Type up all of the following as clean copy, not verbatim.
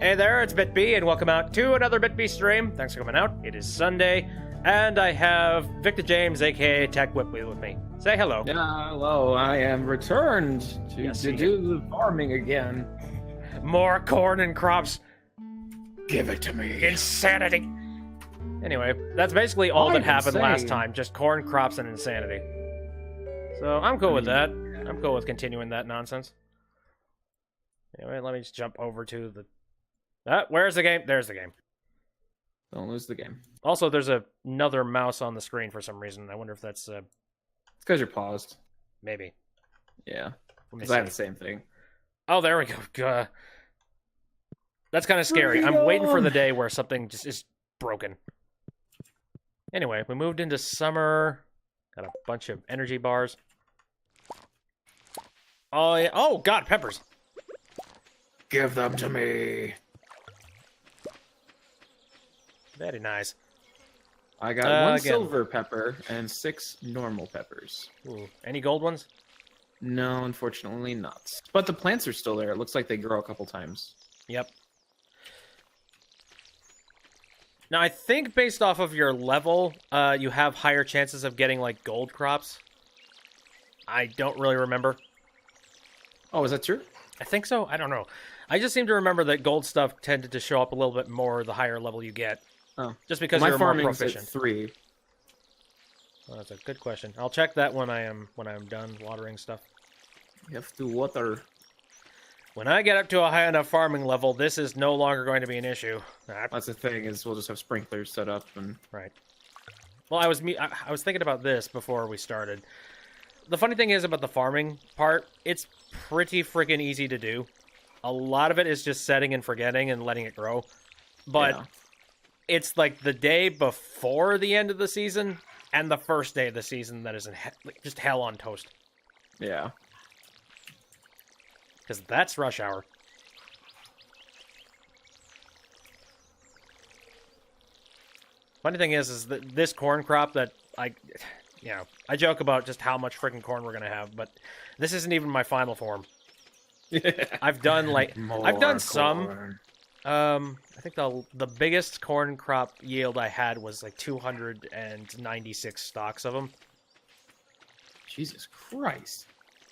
Hey there, it's BitB, and welcome out to another BitB stream. Thanks for coming out. It is Sunday, and I have Victor James, aka Tech Whipwheel, with me. Say hello. Yeah, hello. I am returned to do the farming again. More corn and crops. Give it to me. Insanity. Anyway, that's basically all that happened last time. Just corn, crops, and insanity. So I'm cool with that. I'm cool with continuing that nonsense. Anyway, let me just jump over to the... where's the game? There's the game. Don't lose the game. Also, there's another mouse on the screen for some reason. I wonder if that's... It's because you're paused. Maybe. Yeah. Because I have the same thing. Oh, there we go. That's kind of scary. I'm waiting for the day where something just is broken. Anyway, we moved into summer. Got a bunch of energy bars. Oh, yeah. Oh, God, peppers. Give them to me. Very nice. I got one silver pepper and 6 normal peppers. Ooh. Any gold ones? No, unfortunately not. But the plants are still there. It looks like they grow a couple times. Yep. Now, I think based off of your level, you have higher chances of getting, like, gold crops. I don't really remember. Oh, is that true? I think so. I don't know. I just seem to remember that gold stuff tended to show up a little bit more the higher level you get. Oh. Just because my you're more farming's proficient. At 3. Well, that's a good question. I'll check that when I'm done watering stuff. You have to water. When I get up to a high enough farming level, this is no longer going to be an issue. That's the thing, is we'll just have sprinklers set up and... Right. Well, I was thinking about this before we started. The funny thing is about the farming part, it's pretty freaking easy to do. A lot of it is just setting and forgetting and letting it grow. But it's like the day before the end of the season and the first day of the season that is just hell on toast. Yeah. Because that's rush hour. Funny thing is that this corn crop that I joke about just how much freaking corn we're going to have, but this isn't even my final form. I've done some. I think the biggest corn crop yield I had was like 296 stalks of them. Jesus Christ.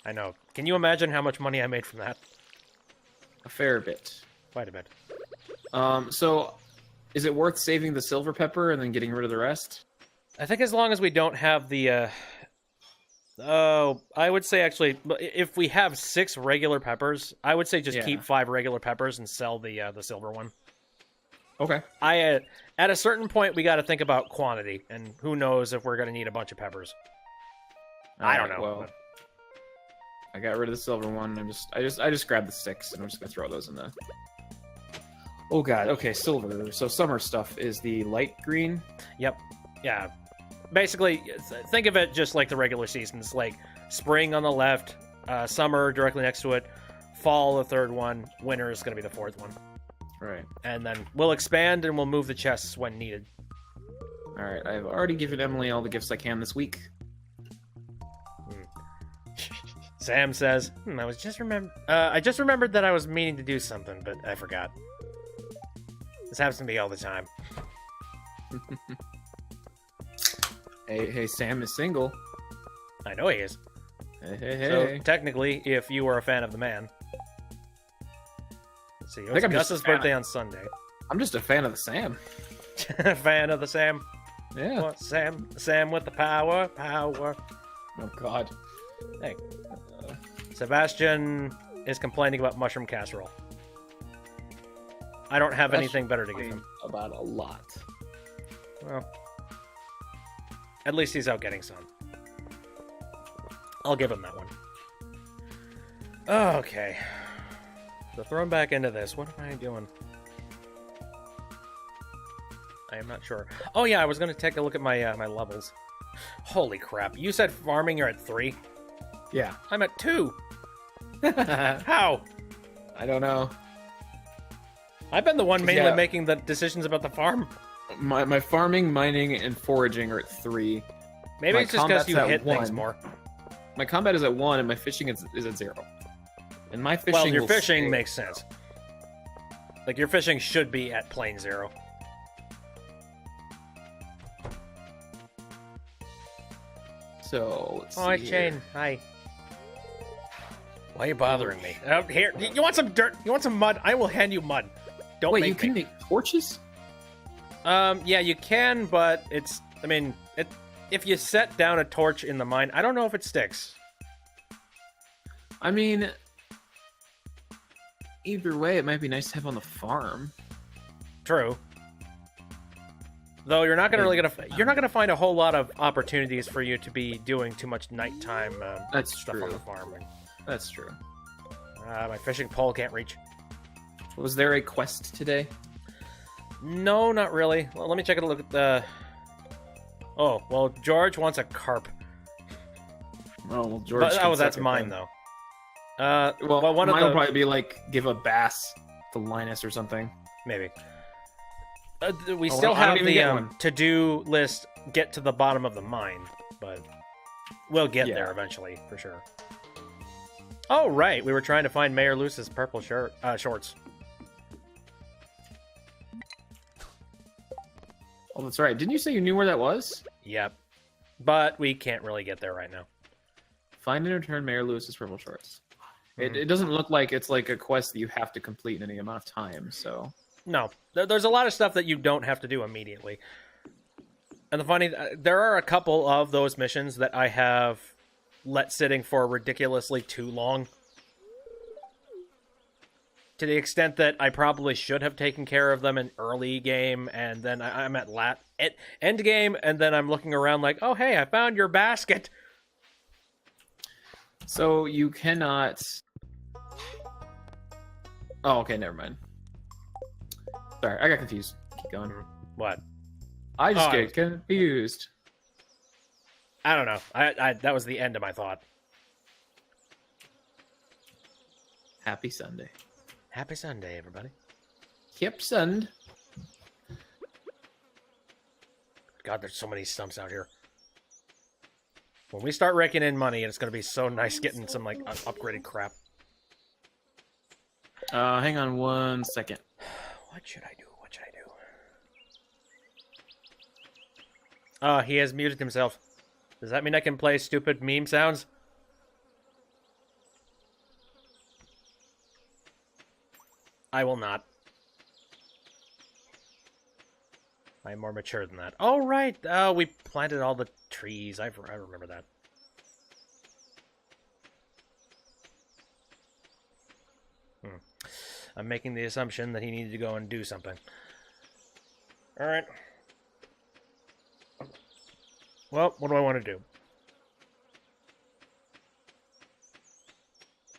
I know. Can you imagine how much money I made from that? A fair bit. Quite a bit. So is it worth saving the silver pepper and then getting rid of the rest? I think as long as we don't have the, I would say actually, if we have 6 regular peppers, I would say just keep 5 regular peppers and sell the silver one. Okay. At a certain point, we got to think about quantity, and who knows if we're going to need a bunch of peppers. I don't know. Well, I got rid of the silver one. I just grabbed the 6, and I'm just gonna throw those in the... Oh god. Okay, silver. So summer stuff is the light green. Yep. Yeah. Basically, think of it just like the regular seasons, like spring on the left, summer directly next to it, fall the third one, winter is going to be the 4th one. Right. And then we'll expand and we'll move the chests when needed. All right. I've already given Emily all the gifts I can this week. Sam says, I just remembered that I was meaning to do something, but I forgot. This happens to me all the time. Hey, Sam is single. I know he is. Hey. So, technically, if you were a fan of the man... Let's see, it was Gus's birthday on Sunday. I'm just a fan of the Sam. Fan of the Sam? Yeah. What, Sam with the power. Oh, God. Hey. Sebastian is complaining about mushroom casserole. I don't have anything better to give him. About a lot. Well, at least he's out getting sun. I'll give him that one. Okay. So thrown back into this. What am I doing? I am not sure. Oh yeah, I was going to take a look at my my levels. Holy crap. You said farming you're at 3? Yeah. I'm at 2. How? I don't know. I've been the one mainly making the decisions about the farm. My farming, mining, and foraging are at 3. Maybe it's just because you hit things more. My combat is at 1, and my fishing is at 0. And my fishing. Well, your fishing makes sense. Like, your fishing should be at plane 0. So, let's see Hi, here. Shane. Hi. Why are you bothering me? Here, you want some dirt? You want some mud? I will hand you mud. Don't Wait, make you can me. make torches? Yeah, you can, but it's... I mean, if you set down a torch in the mine, I don't know if it sticks. I mean, either way, it might be nice to have on the farm. True. Though you're not gonna find a whole lot of opportunities for you to be doing too much nighttime That's stuff true. on the farm. That's true. My fishing pole can't reach. Was there a quest today? No, not really. Well, let me check a look at the... Oh, well, George wants a carp. Oh, well, George. But, can that's suck it mine, then. though. Well, one of mine will the... probably be like give a bass to Linus or something. Maybe. We Oh, still I don't have even the get one. to-do list, get to the bottom of the mine, but we'll get Yeah. there eventually, for sure. Oh, right, we were trying to find Mayor Luce's purple shorts. Oh, that's right. Didn't you say you knew where that was? Yep. But we can't really get there right now. Find and return Mayor Lewis's purple shorts. Mhm. It doesn't look like it's like a quest that you have to complete in any amount of time, so... No, there's a lot of stuff that you don't have to do immediately. And there are a couple of those missions that I have let sitting for ridiculously too long. To the extent that I probably should have taken care of them in early game, and then I'm at end game, and then I'm looking around like, oh hey, I found your basket. So you cannot... Oh, okay, never mind. Sorry, I got confused. Keep going. What? I just Oh, get confused. I don't know. That was the end of my thought. Happy Sunday. Happy Sunday, everybody. Yep, Sund. God, there's so many stumps out here. When we start raking in money, it's going to be so nice getting some, like, upgraded crap. Hang on one second. What should I do? What should I do? He has muted himself. Does that mean I can play stupid meme sounds? I will not. I'm more mature than that. Oh, right. We planted all the trees. I remember that. I'm making the assumption that he needed to go and do something. Alright. Well, what do I want to do?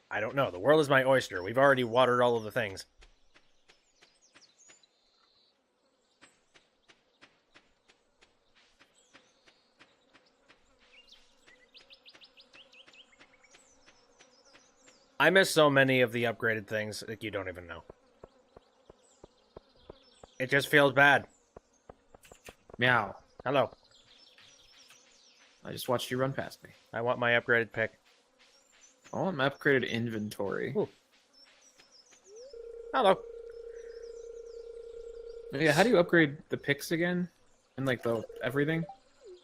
I don't know. The world is my oyster. We've already watered all of the things. I miss so many of the upgraded things that you don't even know. It just feels bad. Meow. Hello. I just watched you run past me. I want my upgraded pick. I want my upgraded inventory. Ooh. Hello. Yeah, how do you upgrade the picks again? And like the everything?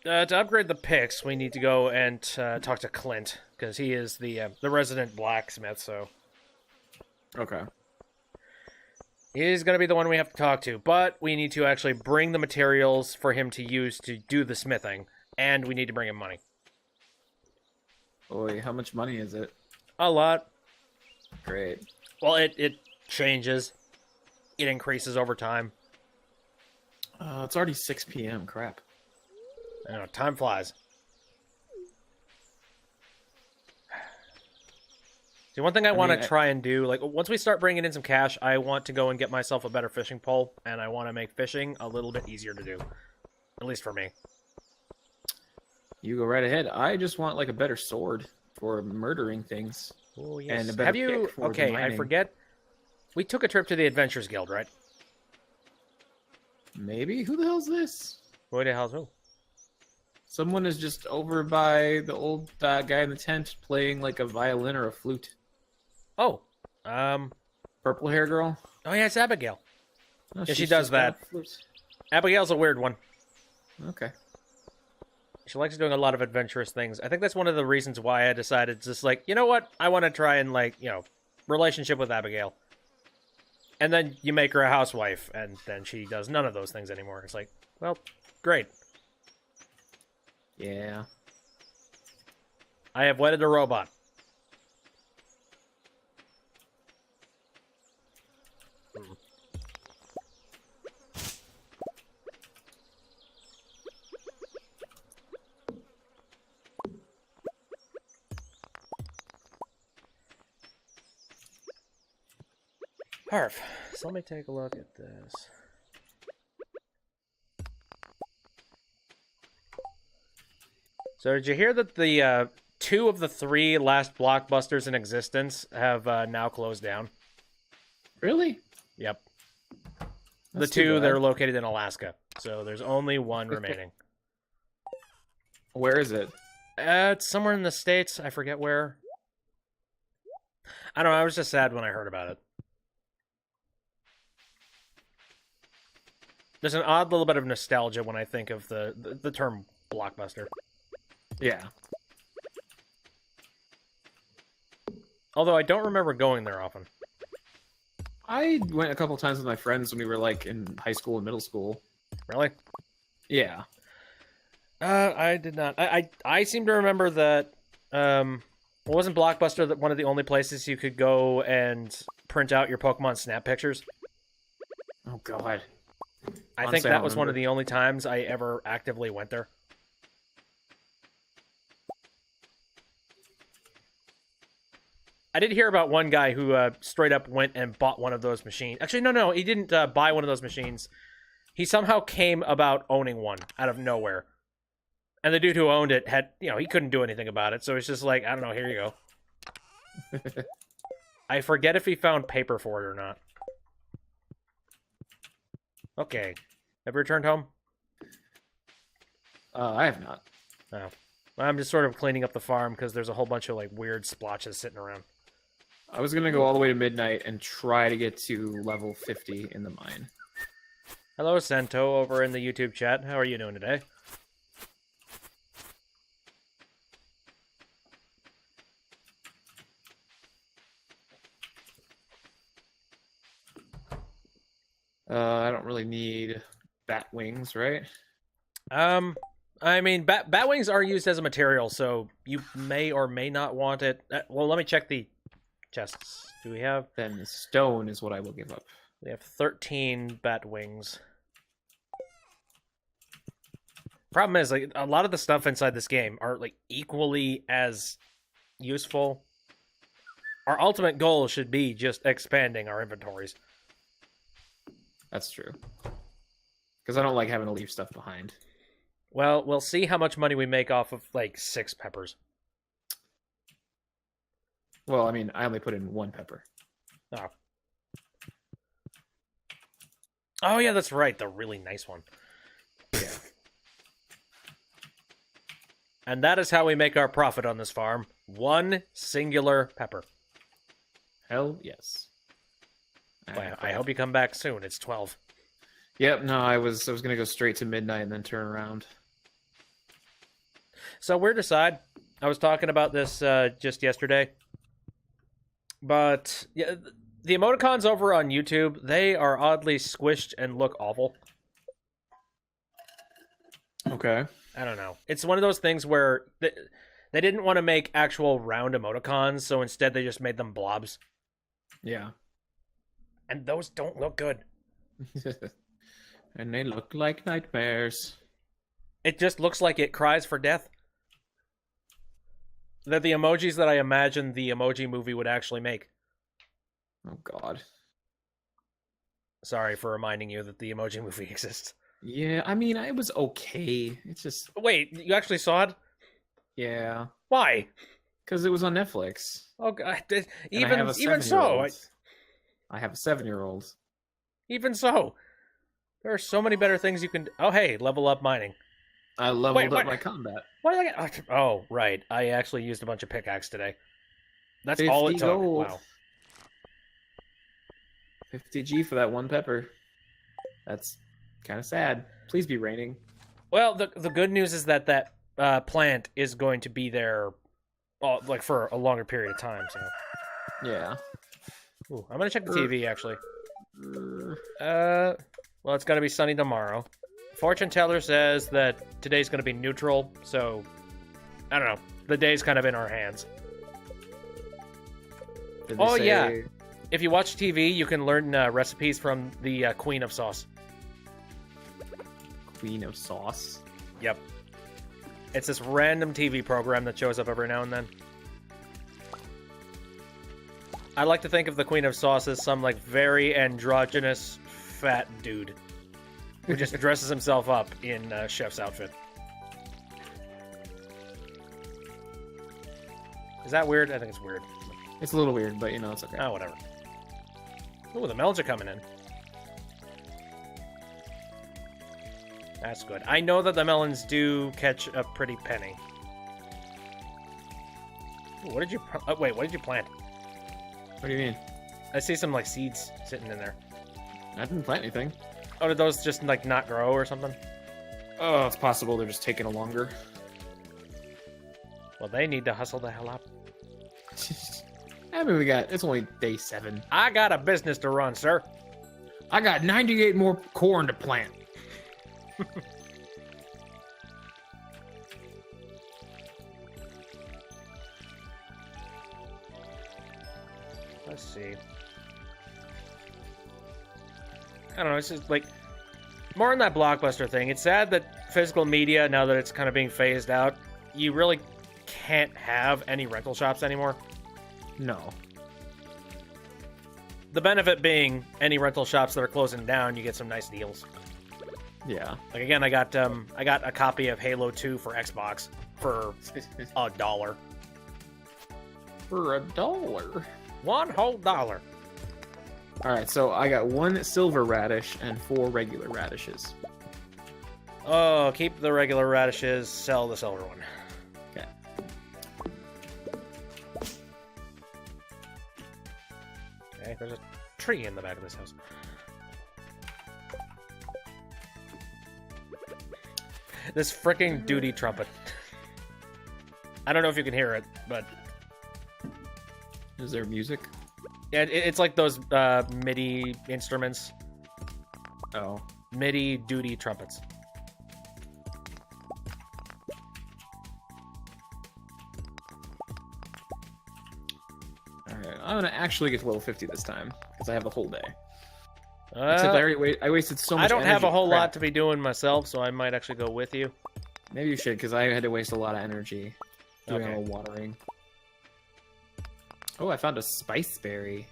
To upgrade the picks, we need to go and talk to Clint, because he is the resident blacksmith, so... Okay. He's going to be the one we have to talk to, but we need to actually bring the materials for him to use to do the smithing, and we need to bring him money. Boy, how much money is it? A lot. Great. Well, it changes. It increases over time. It's already 6 p.m. Crap. I know, time flies. See, one thing I want to try and do, like, once we start bringing in some cash, I want to go and get myself a better fishing pole, and I want to make fishing a little bit easier to do. At least for me. You go right ahead. I just want like a better sword for murdering things. Oh, yes. And a better Have you... pick for Okay, I mining. forget. We took a trip to the Adventurers Guild, right? Maybe? Who the hell's this? Who the hell's who? Someone is just over by the old guy in the tent playing like a violin or a flute. Oh, Purple hair girl? Oh yeah, it's Abigail. Oh, Yeah, she she's does just got that. flutes. Abigail's a weird one. Okay. She likes doing a lot of adventurous things. I think that's one of the reasons why I decided just like, you know what? I want to try and like, relationship with Abigail. And then you make her a housewife, and then she does none of those things anymore. It's like, well, great. Yeah. I have wedded a robot. Perf. So let me take a look at this. So did you hear that the 2 of the 3 last blockbusters in existence have now closed down? Really? Yep. That's the too 2 bad. that are located in Alaska. So there's only 1 remaining. Where is it? It's somewhere in the States. I forget where. I don't know. I was just sad when I heard about it. There's an odd little bit of nostalgia when I think of the term blockbuster. Yeah. Although I don't remember going there often. I went a couple times with my friends when we were like in high school and middle school. Really? Yeah. I did not. I seem to remember that. Wasn't Blockbuster one of the only places you could go and print out your Pokemon Snap pictures? Oh God. I think Honestly, I that don't was one of remember. the only times I ever actively went there. I did hear about one guy who straight up went and bought one of those machines. Actually, no, he didn't buy one of those machines. He somehow came about owning one out of nowhere. And the dude who owned it had, he couldn't do anything about it. So it's just like, I don't know, here you go. I forget if he found paper for it or not. Okay. Have you returned home? I have not. No. I'm just sort of cleaning up the farm because there's a whole bunch of like weird splotches sitting around. I was gonna go all the way to midnight and try to get to level 50 in the mine. Hello, Sento, over in the YouTube chat. How are you doing today? I don't really need bat wings, right? I mean, bat wings are used as a material, so you may or may not want it. Well, let me check the chests. Do we have? Then stone is what I will give up. We have 13 bat wings. Problem is, like, a lot of the stuff inside this game are like equally as useful. Our ultimate goal should be just expanding our inventories. That's true. Because I don't like having to leave stuff behind. Well, we'll see how much money we make off of like 6 peppers. Well, I mean, I only put in 1 pepper. Oh. Oh yeah, that's right. The really nice one. Yeah. And that is how we make our profit on this farm. 1 singular pepper. Hell yes. Well, I hope you come back soon. It's 12. Yep, no, I was gonna go straight to midnight and then turn around. So weird aside, I was talking about this just yesterday. But yeah, the emoticons over on YouTube, they are oddly squished and look awful. Okay. I don't know. It's one of those things where they didn't want to make actual round emoticons, so instead they just made them blobs. Yeah. And those don't look good. And they look like nightmares. It just looks like it cries for death. They're the emojis that I imagine the Emoji Movie would actually make. Oh God. Sorry for reminding you that the Emoji Movie exists. Yeah, I mean, it was okay. It's just, Wait, you actually saw it? yeah, Why? because it was on Netflix. Oh God! And I Even have a even so, 7-year-old. I have a 7-year-old. even so, there are so many better things you can. Oh hey, level up mining. I leveled Wait, up what? my combat. What did I get? Oh right, I actually used a bunch of pickaxe today. That's all it 50 took. gold. Wow. 50G for that one pepper. That's kind of sad. Please be raining. Well, the good news is that plant is going to be there, like for a longer period of time. So, Yeah. ooh, I'm gonna check the TV actually. Well, it's gonna be sunny tomorrow. Fortune teller says that today's gonna be neutral, so I don't know. The day's kind of in our hands. Did they Oh say- yeah, if you watch TV, you can learn recipes from the Queen of Sauce. Queen of Sauce. Yep. It's this random TV program that shows up every now and then. I like to think of the Queen of Sauce as some like very androgynous fat dude who just dresses himself up in a chef's outfit. Is that weird? I think it's weird. It's a little weird, but you know, it's okay. Oh, whatever. Ooh, the melons are coming in. That's good. I know that the melons do catch a pretty penny. Ooh, what did you... wait, what did you plant? What do you mean? I see some, like, seeds sitting in there. I didn't plant anything. Oh, did those just, like, not grow or something? Oh, it's possible they're just taking longer. Well, they need to hustle the hell up. I mean, it's only day 7. I got a business to run, sir. I got 98 more corn to plant. Let's see. I don't know, it's just like more on that Blockbuster thing. It's sad that physical media, now that it's kind of being phased out, you really can't have any rental shops anymore. No. The benefit being any rental shops that are closing down, you get some nice deals. Yeah. Like again, I got a copy of Halo 2 for Xbox for $1. For $1. One whole dollar. All right, so I got 1 silver radish and 4 regular radishes. Oh, keep the regular radishes, sell the silver one. Okay. Okay, there's a tree in the back of this house. This freaking duty trumpet. I don't know if you can hear it, but Is there music? yeah, it's like those MIDI instruments. Oh. MIDI duty trumpets. Alright, I'm gonna actually get to level 50 this time, because I have the whole day. Except I wasted so much I don't have energy. a whole Crap. lot to be doing myself, so I might actually go with you. Maybe you should, because I had to waste a lot of energy doing Okay. all the watering. Oh, I found a spice berry.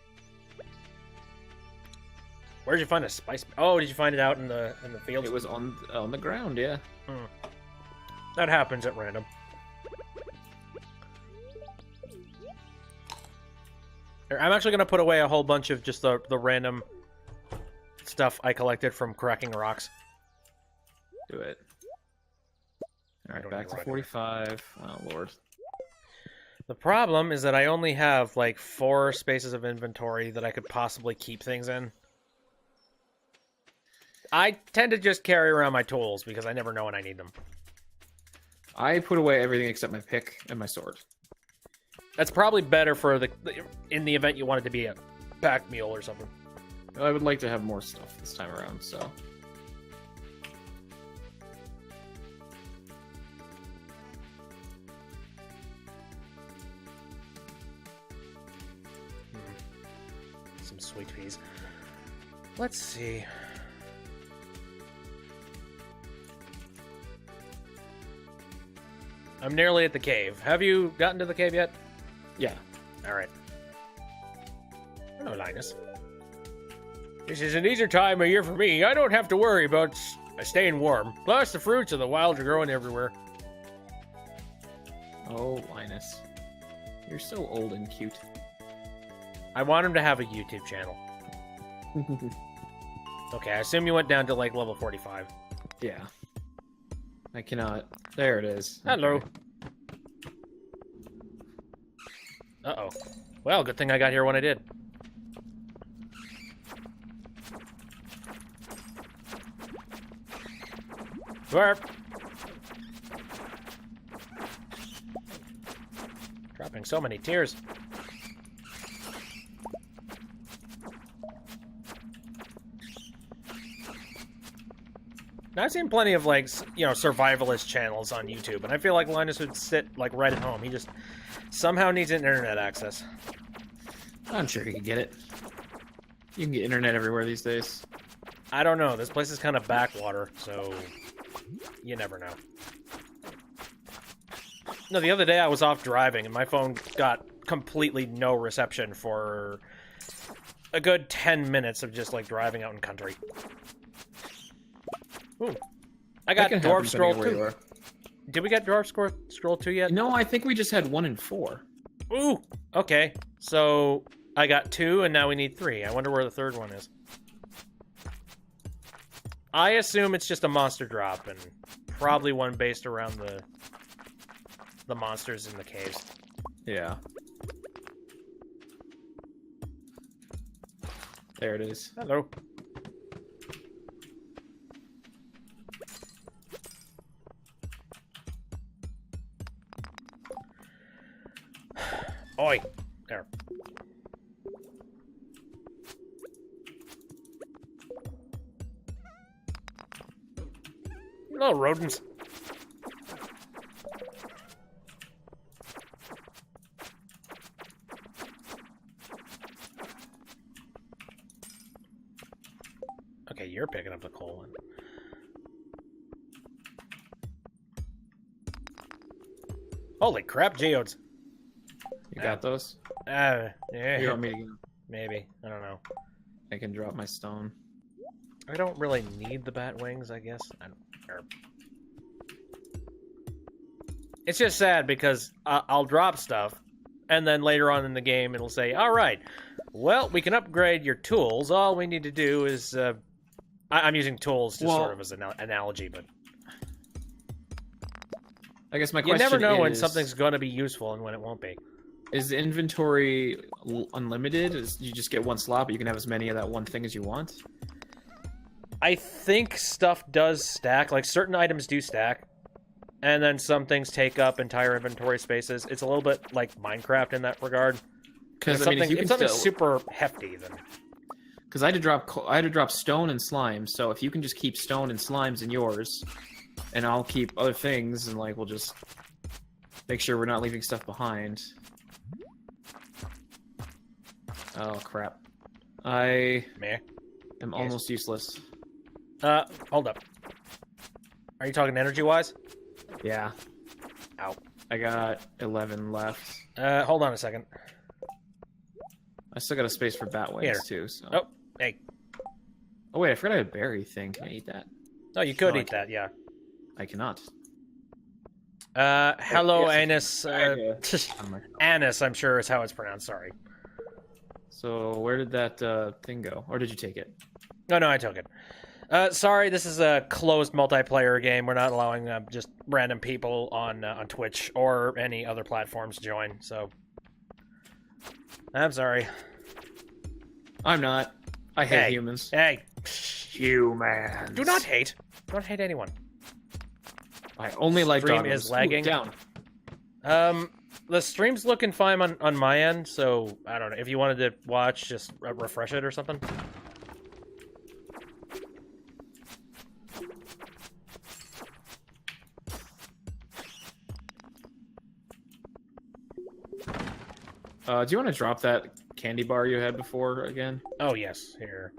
Where'd you find a spice? Oh, did you find it out in the fields? It was on the ground, yeah. That happens at random. Here, I'm actually gonna put away a whole bunch of just the random stuff I collected from cracking rocks. Do it. Alright, don't back know to what I do. 45. Oh, Lord. The problem is that I only have like 4 spaces of inventory that I could possibly keep things in. I tend to just carry around my tools because I never know when I need them. I put away everything except my pick and my sword. That's probably better for in the event you want it to be a pack mule or something. I would like to have more stuff this time around, so... Some sweet peas. Let's see. I'm nearly at the cave. Have you gotten to the cave yet? Yeah. Alright. Hello, Linus. This is an easier time of year for me. I don't have to worry about staying warm. Plus, the fruits of the wild are growing everywhere. Oh, Linus. You're so old and cute. I want him to have a YouTube channel. Okay, I assume you went down to like level 45. Yeah. I cannot... There it is. Hello. Okay. Uh-oh. Well, good thing I got here when I did. Warp. Dropping so many tears. Now, I've seen plenty of, like, you know, survivalist channels on YouTube, and I feel like Linus would sit, like, right at home. He just somehow needs internet access. I'm sure he could get it. You can get internet everywhere these days. I don't know. This place is kind of backwater, so you never know. No, the other day I was off driving, and my phone got completely no reception for a good 10 minutes of just, like, driving out in country. Ooh. I got Dwarf Scroll 2. Did we get Dwarf Scroll 2 yet? No, I think we just had 1 and 4. Ooh, okay. So I got 2, and now we need 3. I wonder where the third one is. I assume it's just a monster drop, and probably one based around the monsters in the caves. Yeah. There it is. Hello. Oi! There. Little rodents. Okay, you're picking up the coal one. Holy crap, geodes. You got those? Yeah. You want me to get... Maybe. I don't know. I can drop my stone. I don't really need the bat wings, I guess. It's just sad because I'll drop stuff, and then later on in the game it'll say, all right, well, we can upgrade your tools. All we need to do is... I'm using tools just sort of as an analogy, but... I guess my question is... You never know when something's going to be useful and when it won't be. Is the inventory unlimited? You just get one slot, but you can have as many of that one thing as you want? I think stuff does stack. Like, certain items do stack. And then some things take up entire inventory spaces. It's a little bit like Minecraft in that regard. Because I mean, if something's super hefty, then... Because I had to drop stone and slime, so if you can just keep stone and slimes in yours, and I'll keep other things, and, like, we'll just make sure we're not leaving stuff behind. Oh, crap. I am almost useless. Hold up. Are you talking energy-wise? Yeah. Ow. I got 11 left. Hold on a second. I still got a space for bat wings, too, so... Oh, hey. Oh, wait, I forgot I had a berry thing. Can I eat that? Oh, you could eat that, yeah. I cannot. Hello, yes, Annis. Annis, I'm sure is how it's pronounced, sorry. So, where did that thing go? Or did you take it? No, I took it. Sorry, this is a closed multiplayer game. We're not allowing just random people on Twitch or any other platforms to join, so... I'm sorry. I'm not. I hate humans. Hey. Humans. Do not hate. Don't hate anyone. I only like Stream doggos. is lagging. Ooh, down. The stream's looking fine on my end, so I don't know. If you wanted to watch, just refresh it or something. Do you want to drop that candy bar you had before again? Oh, yes. Here.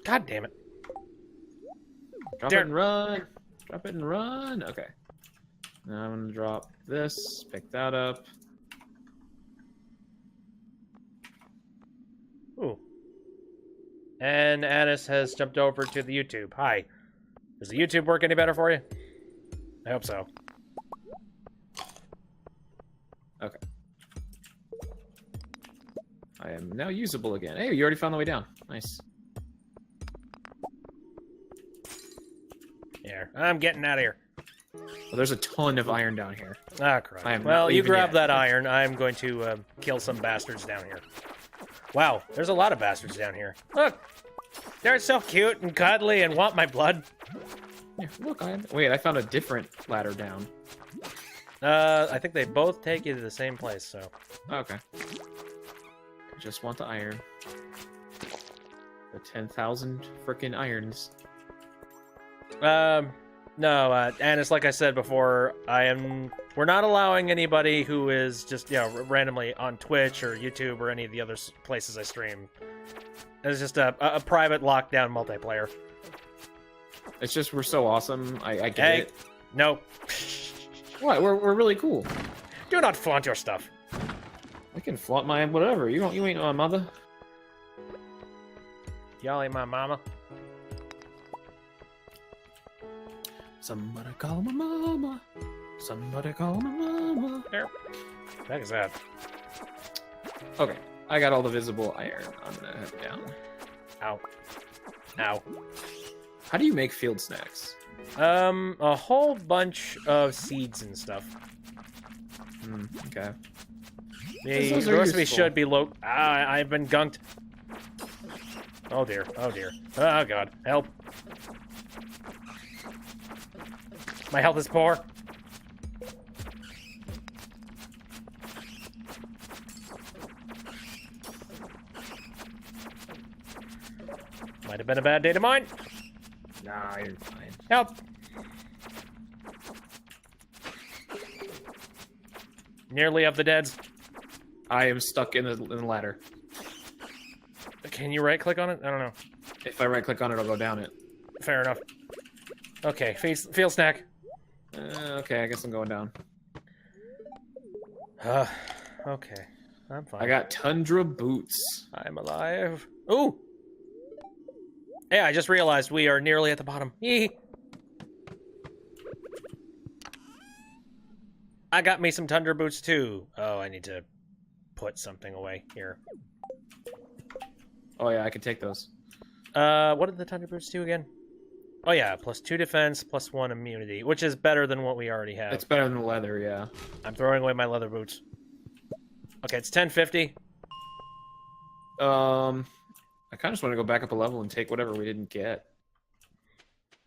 God damn it. Drop it and run. Drop it and run. Okay. Now I'm going to drop this. Pick that up. Ooh. And Annis has jumped over to the YouTube. Hi. Does the YouTube work any better for you? I hope so. Okay. I am now usable again. Hey, you already found the way down. Nice. Here. I'm getting out of here. Well, there's a ton of iron down here. Ah, crap. Well, you grab that iron. I'm going to kill some bastards down here. Wow, there's a lot of bastards down here. Look! They're so cute and cuddly and want my blood. Yeah, look, wait, I found a different ladder down. I think they both take you to the same place, so... Okay. Just want the iron. The 10,000 frickin' irons. No, and it's like I said before, we're not allowing anybody who is just, randomly on Twitch or YouTube or any of the other places I stream. It's just a private lockdown multiplayer. It's just we're so awesome. I get Hey, it. no. What? We're really cool. Do not flaunt your stuff. I can flaunt my whatever. You ain't my mother. Y'all ain't my mama. Somebody call my mama. Somebody call my mama. There. What the heck is that? Okay, I got all the visible iron. I'm gonna head down. Ow. Ow. How do you make field snacks? A whole bunch of seeds and stuff. Okay. The recipe should be low. I've been gunked. Oh dear. Oh dear. Oh god. Help. My health is poor. Might have been a bad day to mine. Nah, you're fine. Help. Nearly of the deads. I am stuck in the ladder. Can you right click on it? I don't know. If I right click on it, I'll go down it. Fair enough. Okay, field snack. Okay, I guess I'm going down. Okay. I'm fine. I got tundra boots. I'm alive. Ooh! Yeah, I just realized we are nearly at the bottom. Yee! I got me some Tundra boots too. Oh, I need to put something away here. Oh yeah, I can take those. What did the Tundra boots do again? Oh yeah, +2 defense, +1 immunity, which is better than what we already have. It's better than the leather, yeah. I'm throwing away my leather boots. Okay, it's 1050. I kind of just want to go back up a level and take whatever we didn't get.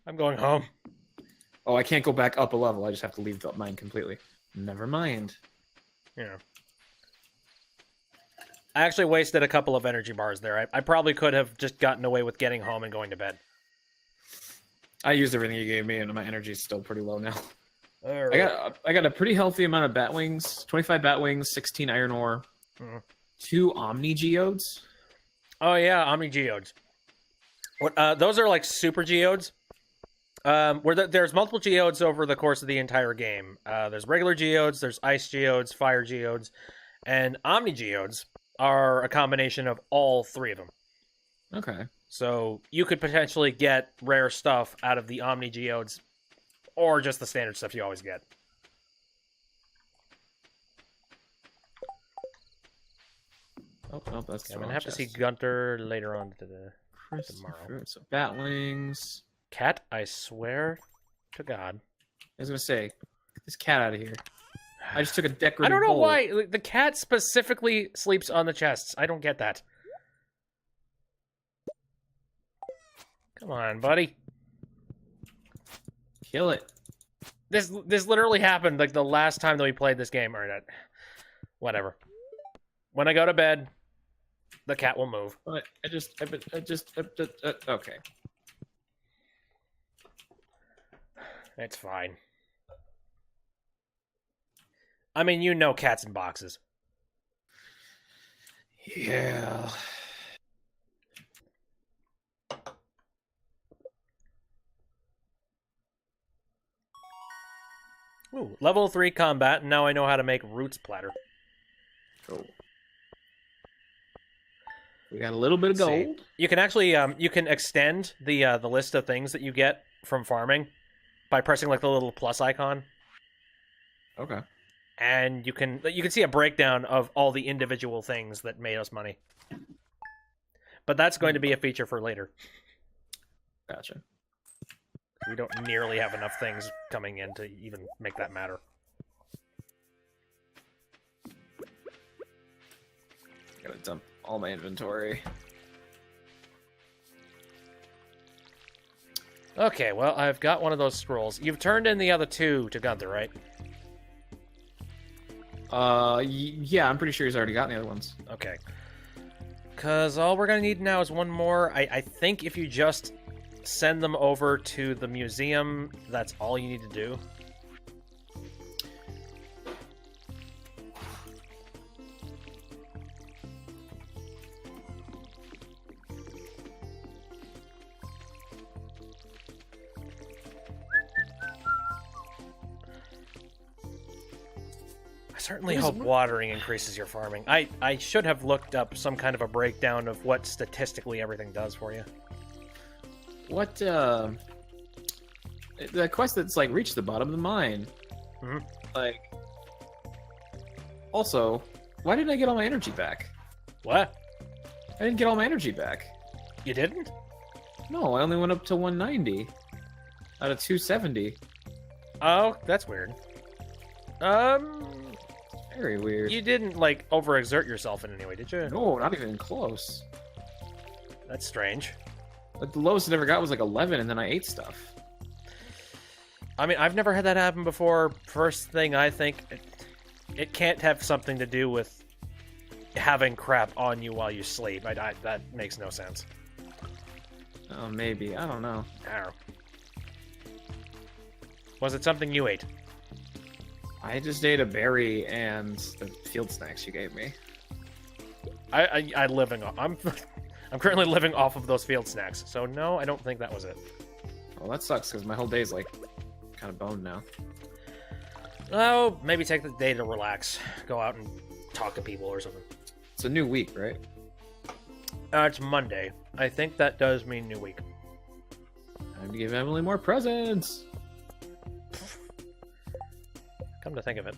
I'm going home. Oh, I can't go back up a level. I just have to leave the mine completely. Never mind. Yeah. I actually wasted a couple of energy bars there. I probably could have just gotten away with getting home and going to bed. I used everything you gave me, and my energy is still pretty low now. Right. I got a pretty healthy amount of bat wings. 25 bat wings, 16 iron ore, 2 omni geodes. Oh yeah, Omni Geodes. What? Those are like super geodes. There's multiple geodes over the course of the entire game. There's regular geodes, there's ice geodes, fire geodes, and Omni Geodes are a combination of all three of them. Okay. So you could potentially get rare stuff out of the Omni Geodes, or just the standard stuff you always get. Oh, that's. I'm gonna have to see Gunter later on tomorrow. So bat wings. Cat, I swear to God. I was gonna say, get this cat out of here. I just took a decorative. I don't know bowl. why the cat specifically sleeps on the chests. I don't get that. Come on, buddy. Kill it. This literally happened like the last time that we played this game, or that. Whatever. When I go to bed, the cat will move. But okay. It's fine. I mean, you know cats in boxes. Yeah. Ooh, level 3 combat, and now I know how to make roots platter. Cool. We got a little bit of gold. See, you can actually you can extend the list of things that you get from farming by pressing like the little plus icon. Okay. And you can see a breakdown of all the individual things that made us money. But that's going to be a feature for later. Gotcha. We don't nearly have enough things coming in to even make that matter. Gotta dump all my inventory. Okay, well, I've got one of those scrolls. You've turned in the other two to Gunther, right? Yeah, I'm pretty sure he's already gotten the other ones. Okay. Because all we're going to need now is one more. I think if you just send them over to the museum, that's all you need to do. I certainly hope watering increases your farming. I should have looked up some kind of a breakdown of what statistically everything does for you. What, the quest that's, like, reach the bottom of the mine. Mm-hmm. Like, also, why didn't I get all my energy back? What? I didn't get all my energy back. You didn't? No, I only went up to 190 out of 270. Oh, that's weird. Very weird. You didn't, like, overexert yourself in any way, did you? No, not even close. That's strange. Like, the lowest I ever got was like 11, and then I ate stuff. I mean, I've never had that happen before. First thing I think, it can't have something to do with having crap on you while you sleep. That makes no sense. Oh, maybe. I don't know. I don't know. Was it something you ate? I just ate a berry and the field snacks you gave me. I'm currently living off of those field snacks, so no, I don't think that was it. Well, that sucks because my whole day's like kind of boned now. Oh, maybe take the day to relax, go out and talk to people or something. It's a new week, right? It's Monday. I think that does mean new week. Time to give Emily more presents. Come to think of it,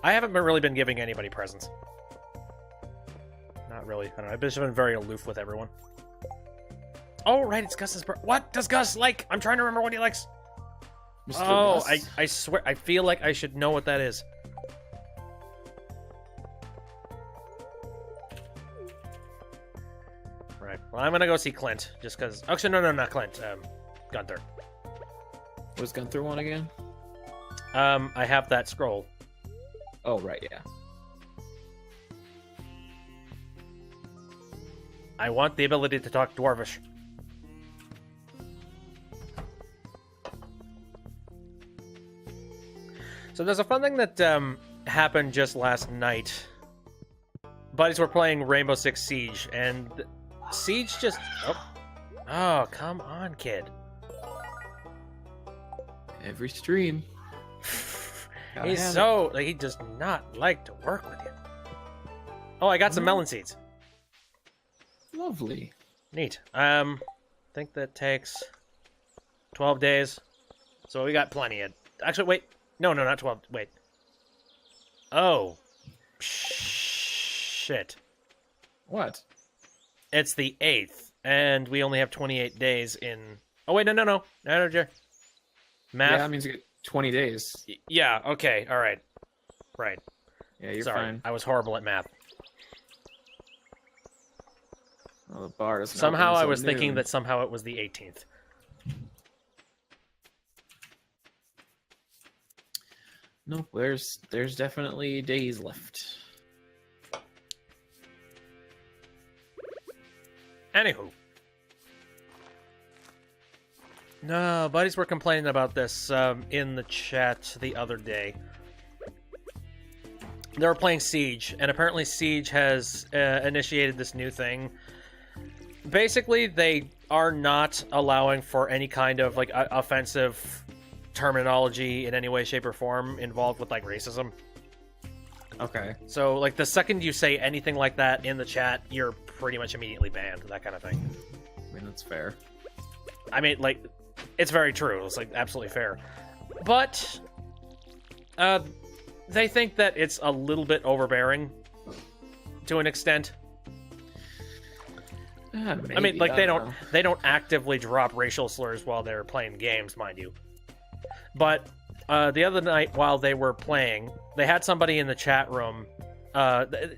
I haven't really been giving anybody presents. Not really. I don't know. I've just been very aloof with everyone. Oh, right, it's Gus's birthday. What does Gus like? I'm trying to remember what he likes. Mr. Oh, Gus? I swear, I feel like I should know what that is. Right. Well, I'm gonna go see Clint, just because... Actually, no, not Clint. Gunther. What does Gunther want again? I have that scroll. Oh, right, yeah. I want the ability to talk Dwarvish. So there's a fun thing that happened just last night. Buddies were playing Rainbow Six Siege, and Siege just... Oh, come on, kid. Every stream. He's so... Like, he does not like to work with you. Oh, I got some melon seeds. Lovely. Neat. I think that takes 12 days. So we got plenty of... Actually, wait. No, not 12. Wait. Oh. Shit. What? It's the 8th, and we only have 28 days in... Oh, wait, no. Math? Yeah, that means you get 20 days. Yeah, okay, all right. Right. Yeah, you're Sorry, fine. I was horrible at math. Oh, the bar doesn't Somehow open I until was thinking noon. that somehow it was the 18th. Nope, there's definitely days left. Anywho. No, buddies were complaining about this in the chat the other day. They were playing Siege, and apparently Siege has initiated this new thing. Basically, they are not allowing for any kind of like offensive terminology in any way, shape, or form involved with like racism. Okay. So, like, the second you say anything like that in the chat, you're pretty much immediately banned, that kind of thing. I mean, that's fair. I mean, like, it's very true. It's, like, absolutely fair. But, they think that it's a little bit overbearing to an extent. Maybe, I mean, like, they know. don't actively drop racial slurs while they're playing games, mind you. But the other night while they were playing, they had somebody in the chat room.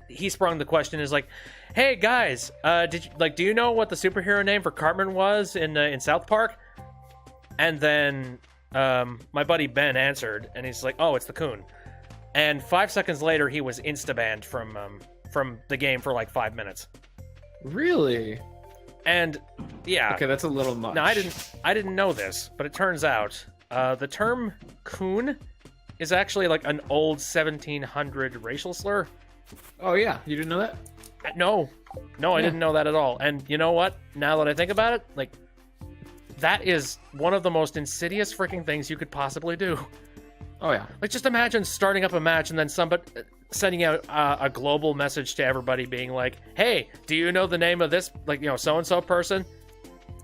He sprung the question is like, "Hey guys, do you know what the superhero name for Cartman was in South Park?" And then my buddy Ben answered, and he's like, "Oh, it's the coon." And 5 seconds later, he was insta-banned from the game for like 5 minutes. Really? And yeah, Okay, that's a little much. now I didn't know this, but it turns out the term coon is actually like an old 1700 racial slur. Oh yeah, you didn't know that? No, I Yeah. didn't know that at all. And you know what? Now that I think about it, like, that is one of the most insidious freaking things you could possibly do. Oh yeah. Like, just imagine starting up a match and then somebody sending out a global message to everybody being like, "Hey, do you know the name of this, like, so-and-so person?"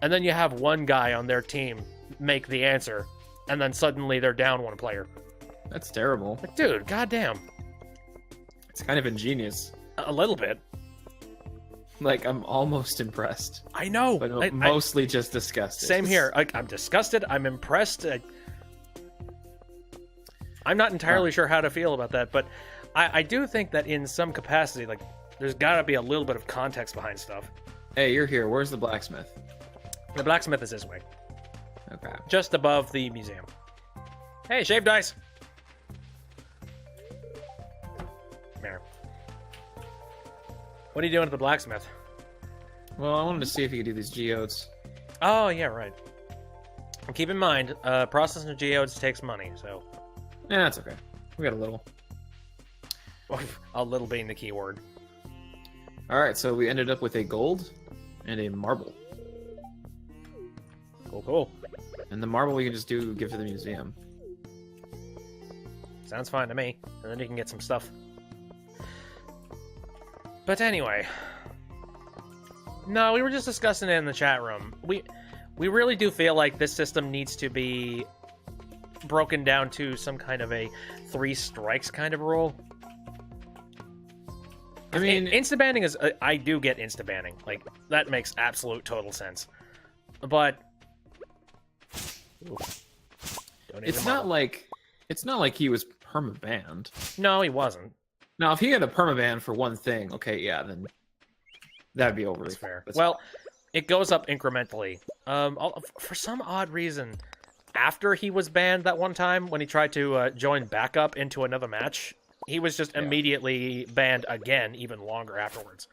And then you have one guy on their team make the answer, and then suddenly they're down one player. That's terrible. Like, dude, goddamn. It's kind of ingenious. A little bit. Like, I'm almost impressed. I know. But mostly just disgusted. Same here. I'm disgusted. I'm impressed. I'm not entirely sure how to feel about that, but I do think that in some capacity, like, there's got to be a little bit of context behind stuff. Hey, you're here. Where's the blacksmith? The blacksmith is this way, Okay. just above the museum. Hey, shaved ice. Come here. What are you doing at the blacksmith? Well, I wanted to see if you could do these geodes. Oh, yeah, right. And keep in mind, processing geodes takes money, so Yeah, that's okay. We got a little. a little being the key word. Alright, so we ended up with a gold and a marble. Cool. And the marble we can just give to the museum. Sounds fine to me. And then you can get some stuff. But anyway. No, we were just discussing it in the chat room. We really do feel like this system needs to be broken down to some kind of a 3 strikes kind of rule. I mean, Insta-banning is... I do get insta-banning. Like, that makes absolute total sense. But... it's not like he was perma-banned. No, he wasn't. Now, if he had a permaban for one thing, okay, yeah, then that'd be overly That's fair. That's Well, it goes up incrementally. For some odd reason, after he was banned that one time, when he tried to join back up into another match, he was just immediately banned again, even longer afterwards.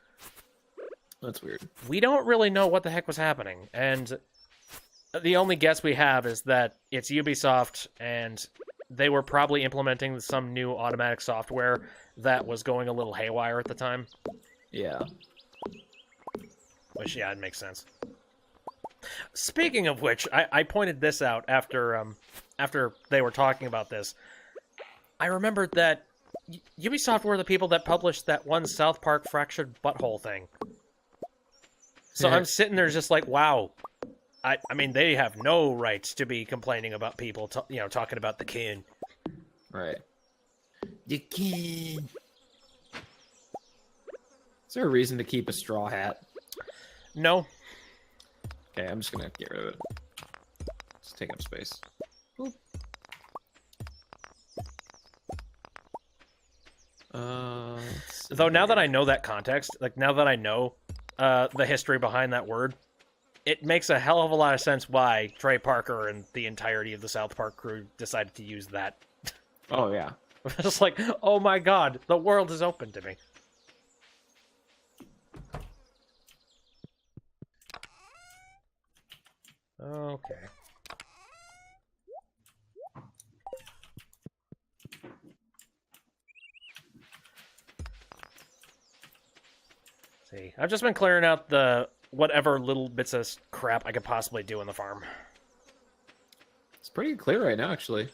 That's weird. We don't really know what the heck was happening, and the only guess we have is that it's Ubisoft, and they were probably implementing some new automatic software that was going a little haywire at the time. Yeah. Which, yeah, it makes sense. Speaking of which, I pointed this out after they were talking about this. I remembered that Ubisoft were the people that published that one South Park fractured butthole thing. So Yeah. I'm sitting there just like, wow. I mean, they have no rights to be complaining about people, talking about the kin. Right. The king. Is there a reason to keep a straw hat? No. Okay, I'm just gonna get rid of it. It's taking up space. Oop. Though now that I know that context, like now that I know the history behind that word, it makes a hell of a lot of sense why Trey Parker and the entirety of the South Park crew decided to use that. Oh yeah. It's like, oh my god, the world is open to me. Okay. See, I've just been clearing out the whatever little bits of crap I could possibly do in the farm. It's pretty clear right now, actually.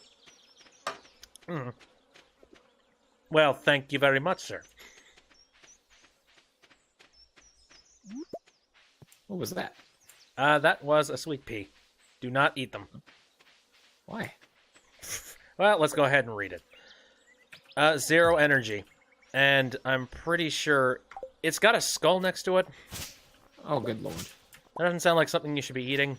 Mm. Well, thank you very much, sir. What was that? That was a sweet pea. Do not eat them. Why? Well, let's go ahead and read it. 0 energy. And I'm pretty sure it's got a skull next to it. Oh, good lord. That doesn't sound like something you should be eating.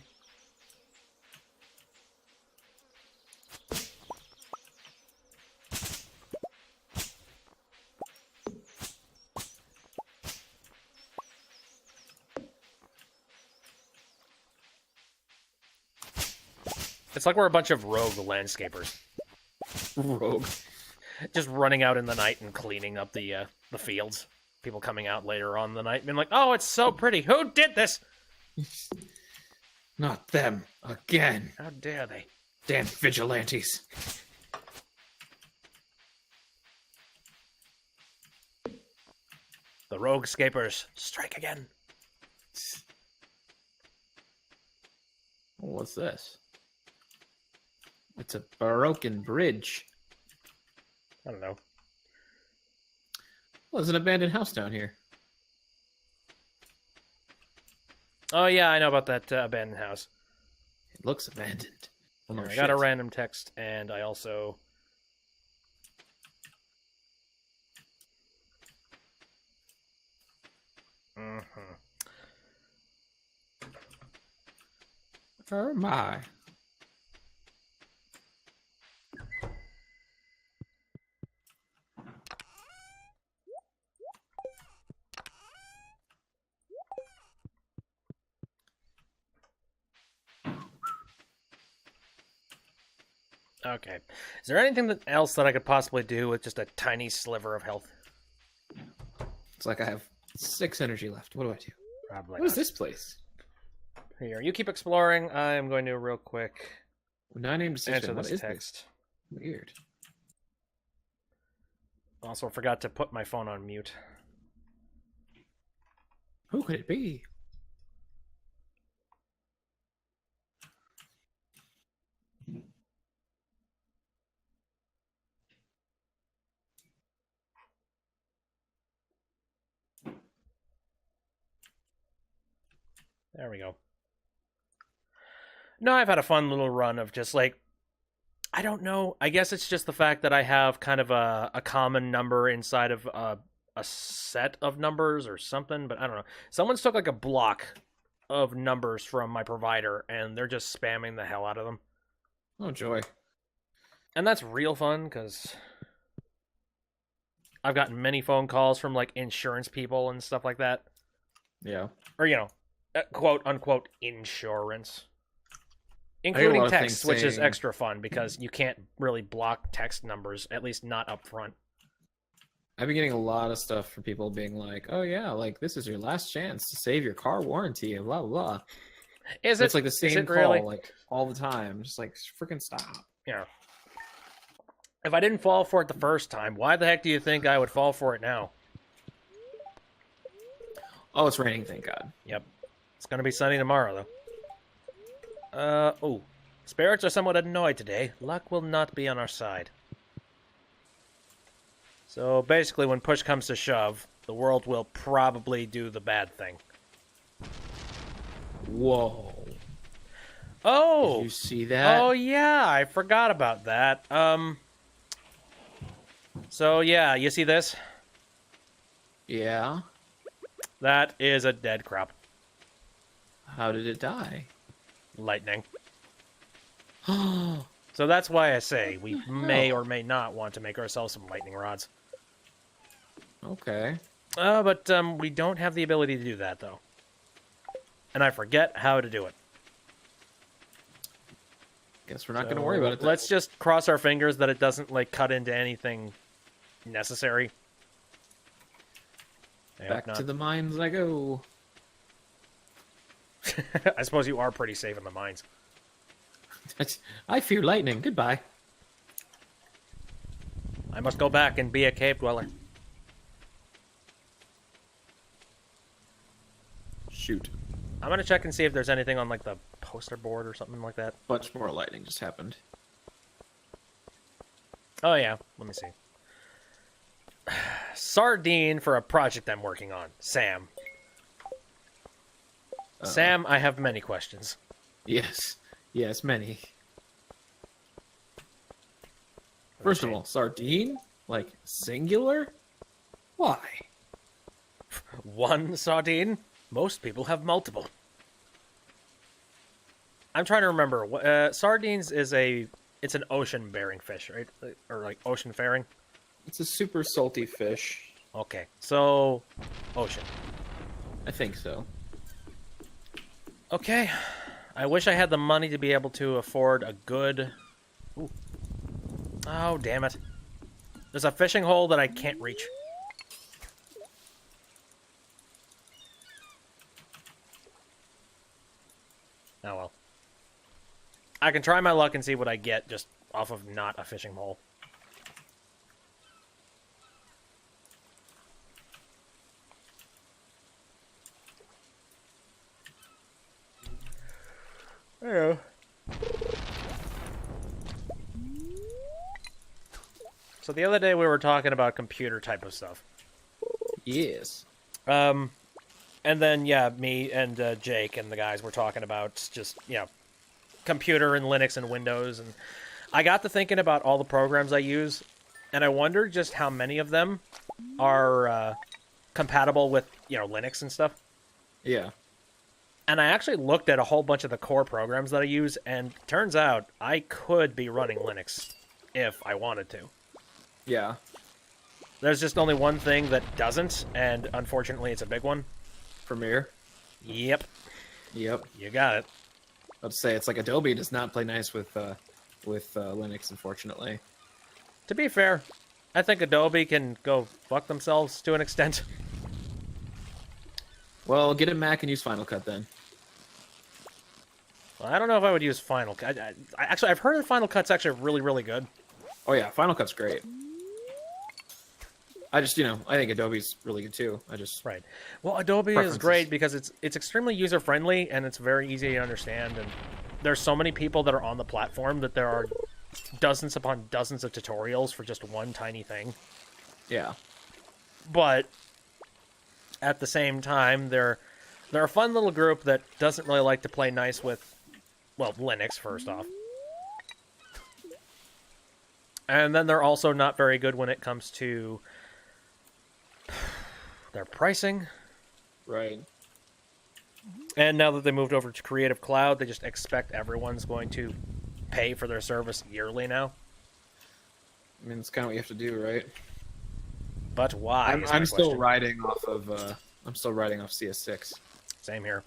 It's like we're a bunch of rogue landscapers. Rogue. Just running out in the night and cleaning up the fields. People coming out later on in the night and being like, oh, it's so pretty. Who did this? Not them. Again. How dare they? Damn vigilantes. The rogue scapers strike again. What's this? It's a broken bridge. I don't know. Well, there's an abandoned house down here. Oh, yeah, I know about that abandoned house. It looks abandoned. Well, no I got a shit. random text, and I also... Mm-hmm. Oh my. Okay. Is there anything else that I could possibly do with just a tiny sliver of health? It's like I have 6 energy left. What do I do? Probably What is not. this place? Here, you keep exploring. I am going to real quick 9 decision. answer What this is text. this? Weird. Also forgot to put my phone on mute. Who could it be? There we go. No, I've had a fun little run of just like, I don't know. I guess it's just the fact that I have kind of a common number inside of a set of numbers or something, but I don't know. Someone's took like a block of numbers from my provider and they're just spamming the hell out of them. Oh, joy. And that's real fun because I've gotten many phone calls from like insurance people and stuff like that. Yeah. Or, you know, quote unquote insurance. I hear a Including lot of text, things which is saying- extra fun because you can't really block text numbers, at least not up front. I've been getting a lot of stuff from people being like, oh yeah, like this is your last chance to save your car warranty and blah blah blah. Is It's it like the is same it call really? like all the time. Just like freaking stop. Yeah. If I didn't fall for it the first time, why the heck do you think I would fall for it now? Oh, it's raining, thank God. Yep. It's going to be sunny tomorrow, though. Oh. Spirits are somewhat annoyed today. Luck will not be on our side. So, basically, when push comes to shove, the world will probably do the bad thing. Whoa. Oh! Did you see that? Oh, yeah, I forgot about that. So, yeah, you see this? Yeah. That is a dead crop. How did it die? Lightning. Oh, So that's why I say we the may hell? or may not want to make ourselves some lightning rods. okay. But we don't have the ability to do that, though. And I forget how to do it. Guess we're not going to worry about it then. Let's just cross our fingers that it doesn't, like, cut into anything necessary. I hope Back not. to the mines I go. I suppose you are pretty safe in the mines. I fear lightning. Goodbye. I must go back and be a cave dweller. Shoot. I'm gonna check and see if there's anything on, like, the poster board or something like that. Much more lightning just happened. Oh, yeah. Let me see. Sardine for a project I'm working on. Sam. Sam, I have many questions. Yes. Yes, many. First of Okay. all, sardine? Like, singular? Why? One sardine? Most people have multiple. I'm trying to remember. Sardines is it's an ocean-bearing fish, right? Or, like, ocean-faring? It's a super salty fish. Okay, so ocean. I think so. Okay, I wish I had the money to be able to afford a good... Ooh. Oh, damn it. There's a fishing hole that I can't reach. Oh, well. I can try my luck and see what I get just off of not a fishing hole. Hello. So the other day we were talking about computer type of stuff. Yes. And then, yeah, me and Jake and the guys were talking about just, computer and Linux and Windows. And I got to thinking about all the programs I use, and I wondered just how many of them are compatible with, Linux and stuff. Yeah. And I actually looked at a whole bunch of the core programs that I use, and turns out I could be running Linux if I wanted to. Yeah. There's just only one thing that doesn't, and unfortunately it's a big one. Premiere. Yep. Yep. You got it. Let's say it's like Adobe does not play nice with Linux, unfortunately. To be fair, I think Adobe can go fuck themselves to an extent. Well, get a Mac and use Final Cut then. Well, I don't know if I would use Final Cut. Actually, I've heard that Final Cut's actually really, really good. Oh yeah, Final Cut's great. I just, I think Adobe's really good too. Right. Well, Adobe is great because it's extremely user friendly and it's very easy to understand. And there's so many people that are on the platform that there are dozens upon dozens of tutorials for just one tiny thing. Yeah. But at the same time, they're a fun little group that doesn't really like to play nice with, well, Linux first off. And then they're also not very good when it comes to their pricing. Right. And now that they moved over to Creative Cloud, they just expect everyone's going to pay for their service yearly now. I mean, it's kind of what you have to do, right? But why? I'm still riding off of CS6. Same here.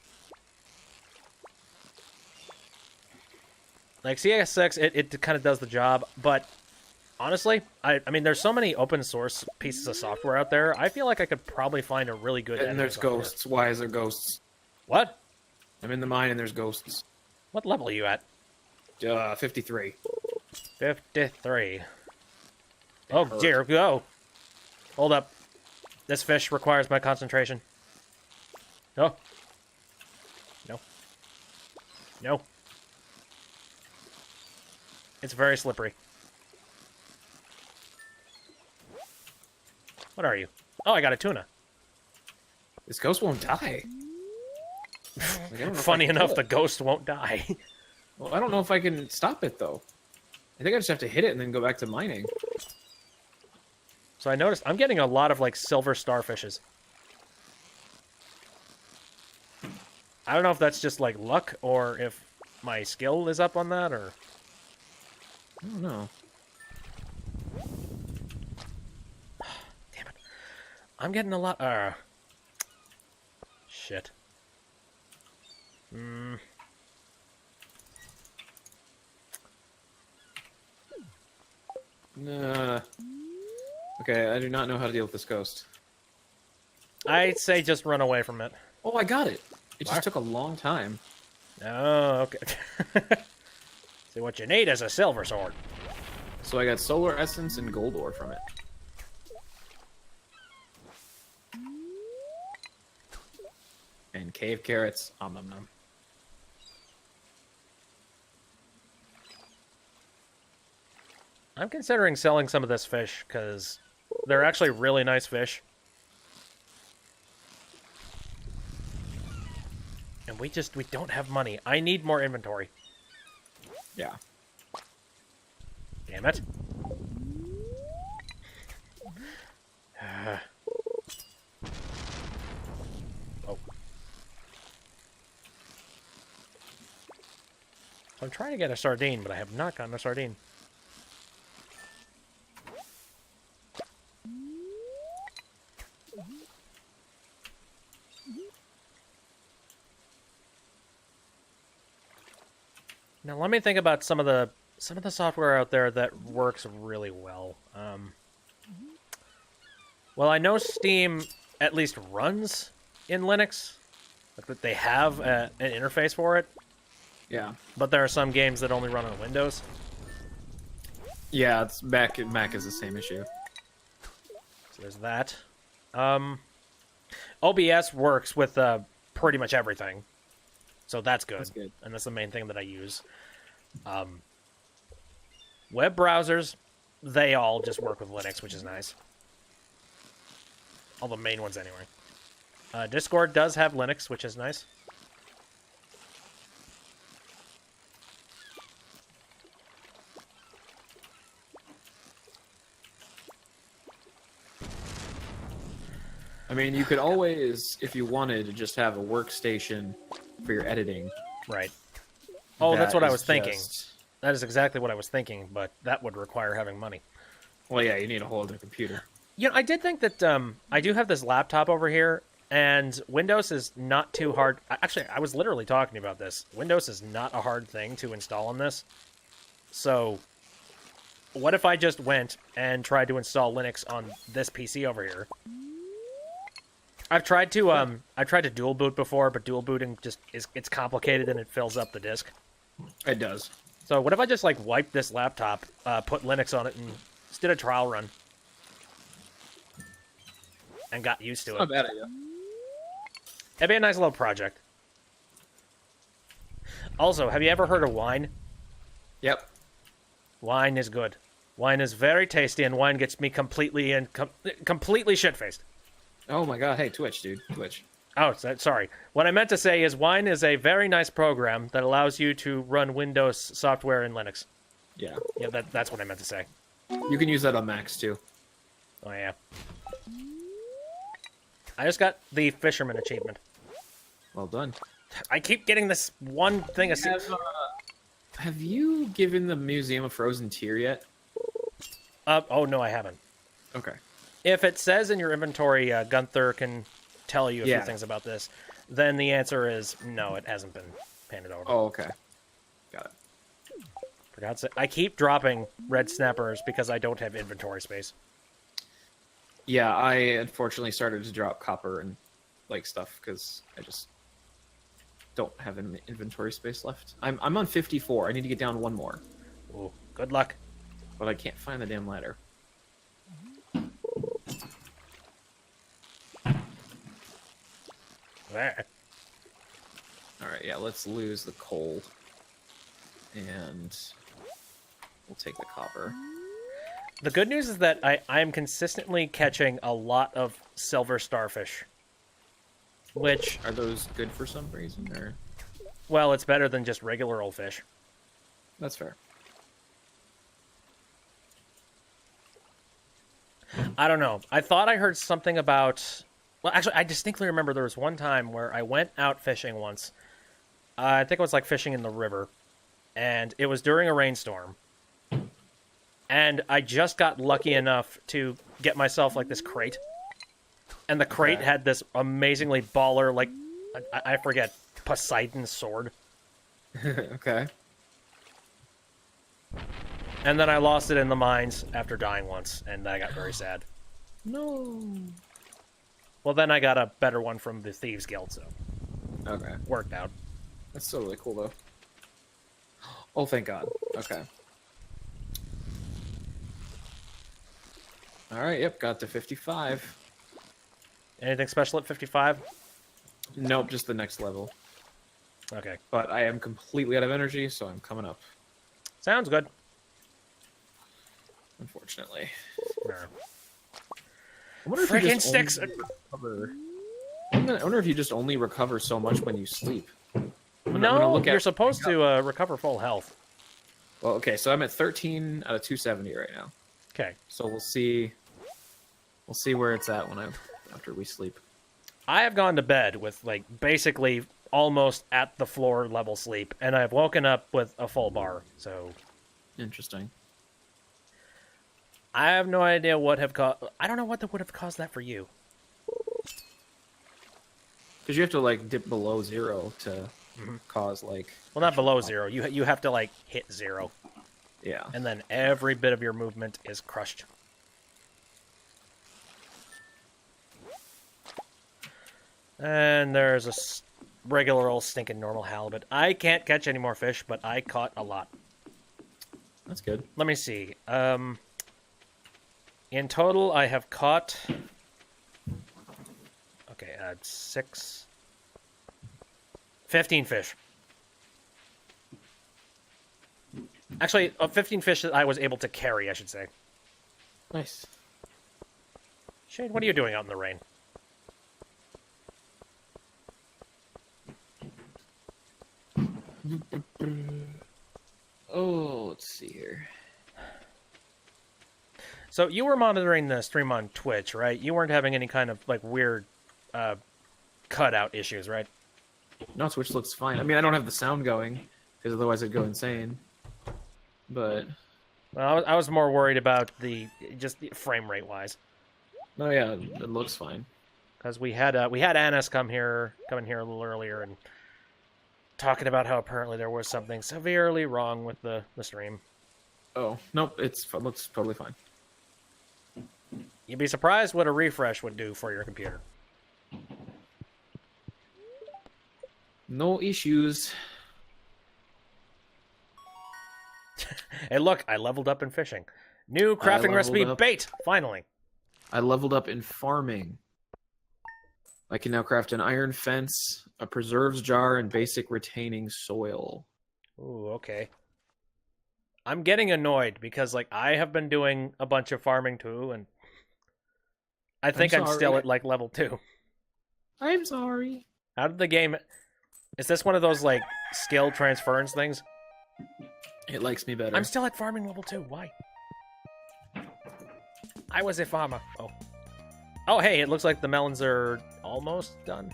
Like CS6, it kind of does the job, but honestly, I mean, there's so many open source pieces of software out there. I feel like I could probably find a really good. And there's ghosts. Why is there ghosts? What? I'm in the mine and there's ghosts. What level are you at? 53. 53. Oh dear, go. Hold up. This fish requires my concentration. No. No. No. It's very slippery. What are you? Oh, I got a tuna. This ghost won't die. Funny enough, the ghost won't die. Well, I don't know if I can stop it, though. I think I just have to hit it and then go back to mining. So I noticed I'm getting a lot of, like, silver starfishes. I don't know if that's just, like, luck or if my skill is up on that, or... I don't know. Damn it. I'm getting a lot... Shit. Okay, I do not know how to deal with this ghost. I'd say just run away from it. Oh, I got it. It just took a long time. Oh, okay. See, what you need is a silver sword. So I got solar essence and gold ore from it. And cave carrots. Nom nom nom. I'm considering selling some of this fish, because they're actually really nice fish. And we don't have money. I need more inventory. Yeah. Damn it. Oh. I'm trying to get a sardine, but I have not gotten a sardine. Now let me think about some of the software out there that works really well. Well, I know Steam at least runs in Linux, like that they have an interface for it. Yeah. But there are some games that only run on Windows. Yeah, it's Mac is the same issue. So there's that. OBS works with pretty much everything, so that's good. That's good. And that's the main thing that I use. Web browsers, they all just work with Linux, which is nice. All the main ones, anyway. Discord does have Linux, which is nice. I mean, you could always, if you wanted, to just have a workstation for your editing. Right. Oh, that's what I was thinking. just- That is exactly what I was thinking, but that would require having money. Well, yeah, you need a whole other computer. You know, I did think that I do have this laptop over here, and Windows is not too hard. Actually, I was literally talking about this. Windows is not a hard thing to install on this. So, what if I just went and tried to install Linux on this PC over here? I've tried to dual boot before, but dual booting it's complicated and it fills up the disk. It does. So what if I just like wiped this laptop, put Linux on it, and just did a trial run, and got used to it? Not a bad idea. It'd be a nice little project. Also, have you ever heard of wine? Yep. Wine is good. Wine is very tasty, and wine gets me completely completely shit-faced. Oh my god, hey, Twitch, dude. Twitch. Oh, sorry. What I meant to say is wine is a very nice program that allows you to run Windows software in Linux. Yeah. Yeah, that's what I meant to say. You can use that on Macs, too. Oh, yeah. I just got the Fisherman achievement. Well done. I keep getting this one thing. Have you given the Museum of Frozen Tear yet? Oh, no, I haven't. Okay. If it says in your inventory, Gunther can tell you a few Yeah. things about this, then the answer is no, it hasn't been painted over. Oh, okay. Got it. For God's sake. I keep dropping red snappers because I don't have inventory space. Yeah, I unfortunately started to drop copper and like stuff because I just don't have an inventory space left. I'm on 54. I need to get down one more, Ooh, good luck. but I can't find the damn ladder. There. All right, yeah, let's lose the coal, and we'll take the copper. The good news is that I am consistently catching a lot of silver starfish. Which, Are those good for some reason, or well, it's better than just regular old fish. that's fair? I don't know. I thought I heard something about... Well, actually, I distinctly remember there was one time where I went out fishing once. I think it was like fishing in the river. And it was during a rainstorm. And I just got lucky enough to get myself like this crate. And the crate Okay. had this amazingly baller, like, I forget, Poseidon sword. Okay. And then I lost it in the mines after dying once, and I got very sad. No. Well, then I got a better one from the Thieves Guild, so Okay. worked out. That's still really cool, though. Oh, thank God. Okay. All right. Yep. Got to 55. Anything special at 55? Nope. Just the next level. Okay. But I am completely out of energy, so I'm coming up. Sounds good. Unfortunately. Nah. I wonder if you Frickin' just sticks! only recover... I wonder if you just only recover so much when you sleep. I'm gonna No, look at- you're supposed to recover full health. Well, okay, so I'm at 13 out of 270 right now. Okay. So we'll see. We'll see where it's at after we sleep. I have gone to bed with, like, basically almost at the floor level sleep, and I've woken up with a full bar, so... Interesting. I have no idea what have caused... I don't know what would have caused that for you. Because you have to like dip below 0 to cause like. Well, not below 0. You have to like hit 0, Yeah. and then every bit of your movement is crushed. And there's a regular old stinking normal halibut. I can't catch any more fish, but I caught a lot. That's good. Let me see. In total, I have caught... Okay, 15 fish. Actually, 15 fish that I was able to carry, I should say. Nice. Shade, what are you doing out in the rain? Oh, let's see here. So you were monitoring the stream on Twitch, right? You weren't having any kind of like weird cutout issues, right? No, Twitch looks fine. I mean, I don't have the sound going because otherwise I'd go insane. But Well, I was more worried about just the frame rate wise, no, yeah, it looks fine. because we had Annis come in here a little earlier and talking about how apparently there was something severely wrong with the stream. Oh, nope, it looks totally fine. You'd be surprised what a refresh would do for your computer. No issues. Hey, look, I leveled up in fishing. New crafting recipe bait, finally. I leveled up in farming. I can now craft an iron fence, a preserves jar, and basic retaining soil. Ooh, okay. I'm getting annoyed because like I have been doing a bunch of farming too, and I think I'm still at like level 2. I'm sorry. How did the game... Is this one of those like skill transference things? It likes me better. I'm still at farming level 2. Why? I was a farmer. Oh. Oh, hey, it looks like the melons are almost done.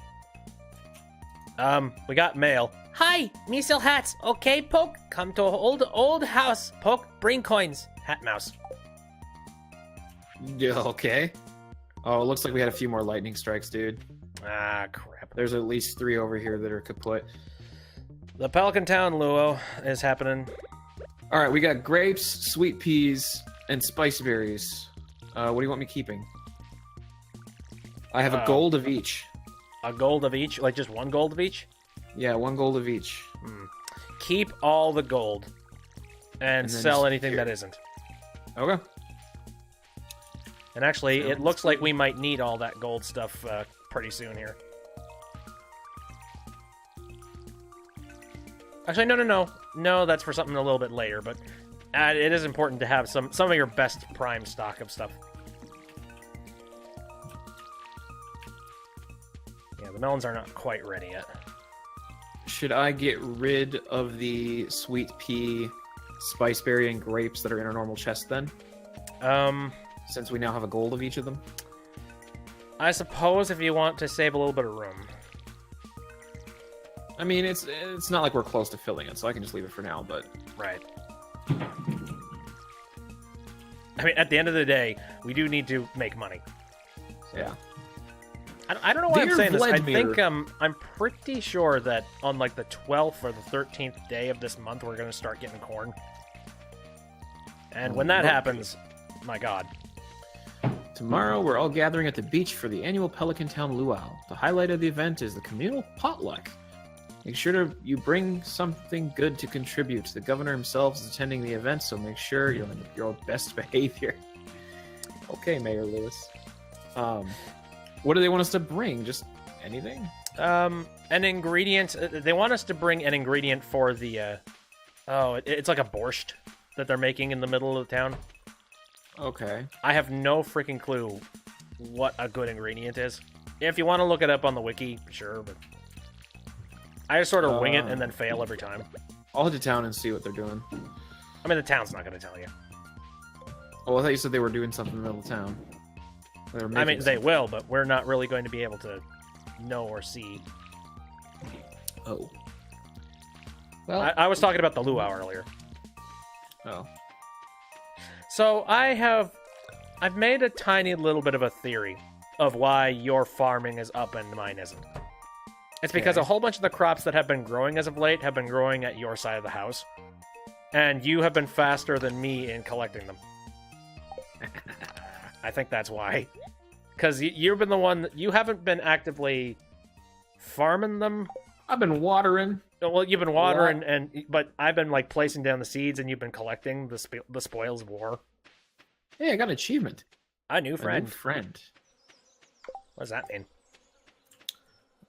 We got mail. Hi, me sell hats. Okay, Poke? Come to old house. Poke, bring coins. Hat mouse. Yeah, okay. Oh, it looks like we had a few more lightning strikes, dude. Ah, crap. There's at least 3 over here that are kaput. The Pelican Town Luo is happening. All right, we got grapes, sweet peas, and spice berries. What do you want me keeping? I have a gold of each. A gold of each? Like just 1 gold of each? Yeah, 1 gold of each. Keep all the gold. And sell anything that isn't. Okay. And actually, it looks like we might need all that gold stuff pretty soon here. Actually, no. No, that's for something a little bit later, but it is important to have some of your best prime stock of stuff. Yeah, the melons are not quite ready yet. Should I get rid of the sweet pea, spiceberry, and grapes that are in our normal chest then? Since we now have a gold of each of them? I suppose if you want to save a little bit of room. I mean, it's not like we're close to filling it, so I can just leave it for now, but... Right. I mean, at the end of the day, we do need to make money. Yeah. I don't know why I'm saying this. I Vladimir. think I'm pretty sure that on like the 12th or the 13th day of this month, we're going to start getting corn. And when that happens, my God. Tomorrow, we're all gathering at the beach for the annual Pelican Town Luau. The highlight of the event is the communal potluck. Make sure you bring something good to contribute. The governor himself is attending the event, so make sure you're on your best behavior. Okay, Mayor Lewis. What do they want us to bring? Just anything? An ingredient. They want us to bring an ingredient for the. It's like a borscht that they're making in the middle of the town. Okay. I have no freaking clue what a good ingredient is. If you want to look it up on the wiki, sure, but I just sort of wing it and then fail every time. I'll head to town and see what they're doing. I mean, the town's not going to tell you. Oh, I thought you said they were doing something in the middle of town. I mean, they will, but we're not really going to be able to know or see. Oh. Well, I was talking about the luau earlier. Oh. So I've made a tiny little bit of a theory of why your farming is up and mine isn't. It's because Okay. a whole bunch of the crops that have been growing as of late have been growing at your side of the house. And you have been faster than me in collecting them. I think that's why. Because you've been the one... You haven't been actively farming them. I've been watering. Well, you've been watering, but I've been like placing down the seeds, and you've been collecting the spoils of war. Hey, I got an achievement. A new friend. A new friend. What does that mean?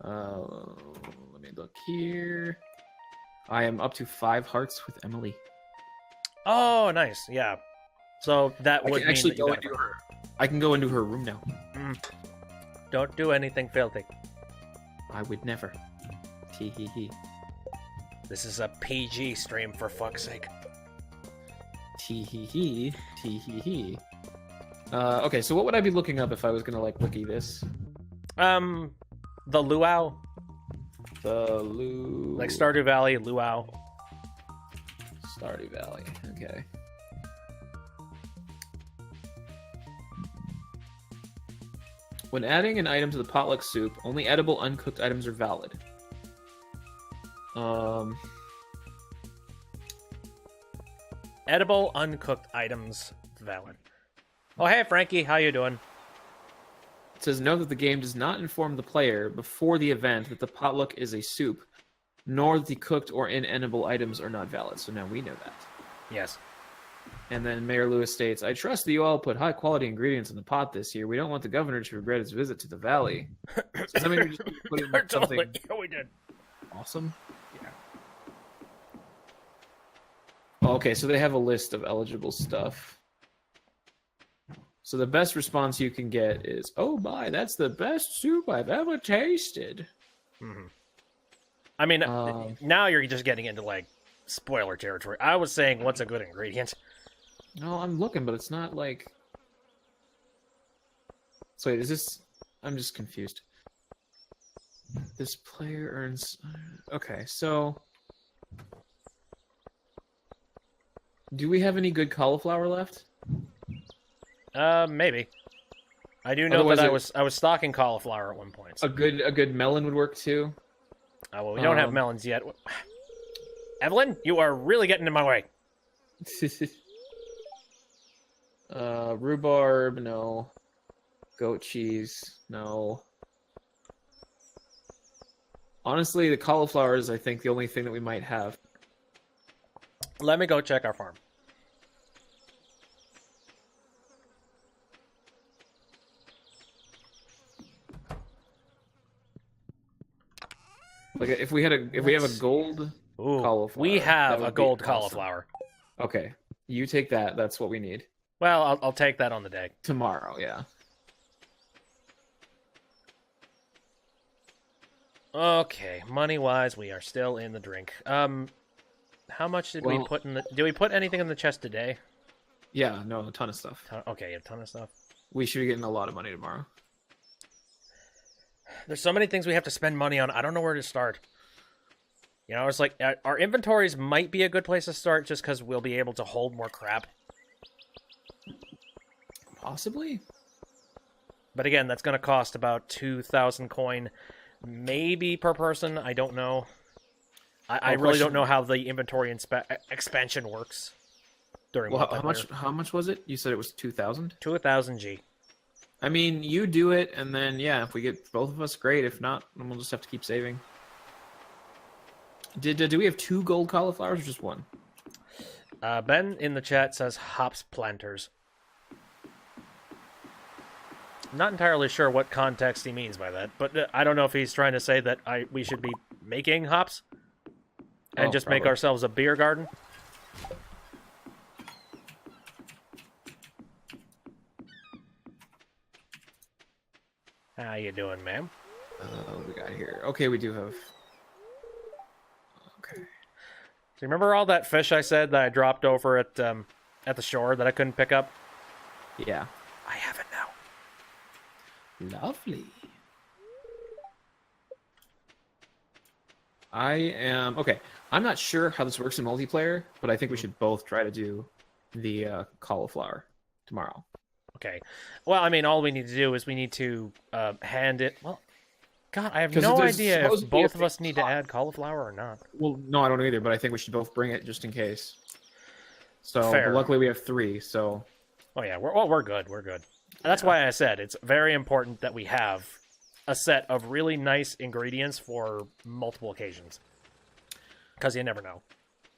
Let me look here. I am up to 5 hearts with Emily. Oh, nice. Yeah. So that would I can actually mean that go into her. I can go into her room now. Don't do anything filthy. I would never. Tee hee hee. This is a PG stream, for fuck's sake. Tee hee hee. Tee hee hee. Okay, so what would I be looking up if I was gonna like wiki this? The luau, like Stardew Valley, luau. Stardew Valley. Okay. When adding an item to the potluck soup, only edible uncooked items are valid. Edible uncooked items valid. Oh, hey Frankie, how you doing? It says note that the game does not inform the player before the event that the potluck is a soup, nor that the cooked or inedible items are not valid. So now we know that. Yes. And then Mayor Lewis states, I trust that you all put high quality ingredients in the pot this year. We don't want the governor to regret his visit to the valley. So does that mean we just put in like, something Yeah, we did. awesome? Yeah. Oh, okay, so they have a list of eligible stuff. So the best response you can get is, oh my, that's the best soup I've ever tasted. Mm-hmm. I mean, now you're just getting into like spoiler territory. I was saying, what's a good ingredient? No, I'm looking, but it's not like... So wait, is this... I'm just confused. This player earns... Okay, so... Do we have any good cauliflower left? Maybe. I do know Otherwise that I was stocking cauliflower at one point. So. A good melon would work too. Well, we don't have melons yet. Evelyn, you are really getting in my way. Rhubarb, no. Goat cheese, no. Honestly, the cauliflower is, I think, the only thing that we might have. Let me go check our farm. Like if we have a gold cauliflower. We have a gold awesome. cauliflower. Okay, you take that. That's what we need. Well, I'll take that on the day. Tomorrow, yeah. Okay, money-wise, we are still in the drink. How much did we put in the... Did we put anything in the chest today? Yeah, no, a ton of stuff. Okay, a ton of stuff. We should be getting a lot of money tomorrow. There's so many things we have to spend money on. I don't know where to start. You know, it's like our inventories might be a good place to start just because we'll be able to hold more crap. Possibly. But again, that's going to cost about 2,000 coin, maybe per person. I don't know. I really don't know how the inventory expansion works. During how much was it? You said it was 2,000? 2,000 G. I mean, you do it, and then, yeah, if we get both of us, great. If not, then we'll just have to keep saving. Do we have 2 gold cauliflowers or just 1? Ben in the chat says hops planters. Not entirely sure what context he means by that, but I don't know if he's trying to say that we should be making hops and just make ourselves a beer garden. How you doing, ma'am? What we got here? Okay, we do have... Okay. So you remember all that fish I said that I dropped over at the shore that I couldn't pick up? Yeah. I have it now. Lovely. Okay, I'm not sure how this works in multiplayer, but I think we should both try to do the cauliflower tomorrow. Okay. Well, I mean, all we need to do is we need to hand it... Well, God, I have 'Cause no there's idea if supposed to be a both of thing us need to add cauliflower or not. Well, no, I don't either, but I think we should both bring it just in case. So, Fair. but luckily we have 3, so... Oh yeah, we're good. We're good. That's why I said it's very important that we have a set of really nice ingredients for multiple occasions, because you never know.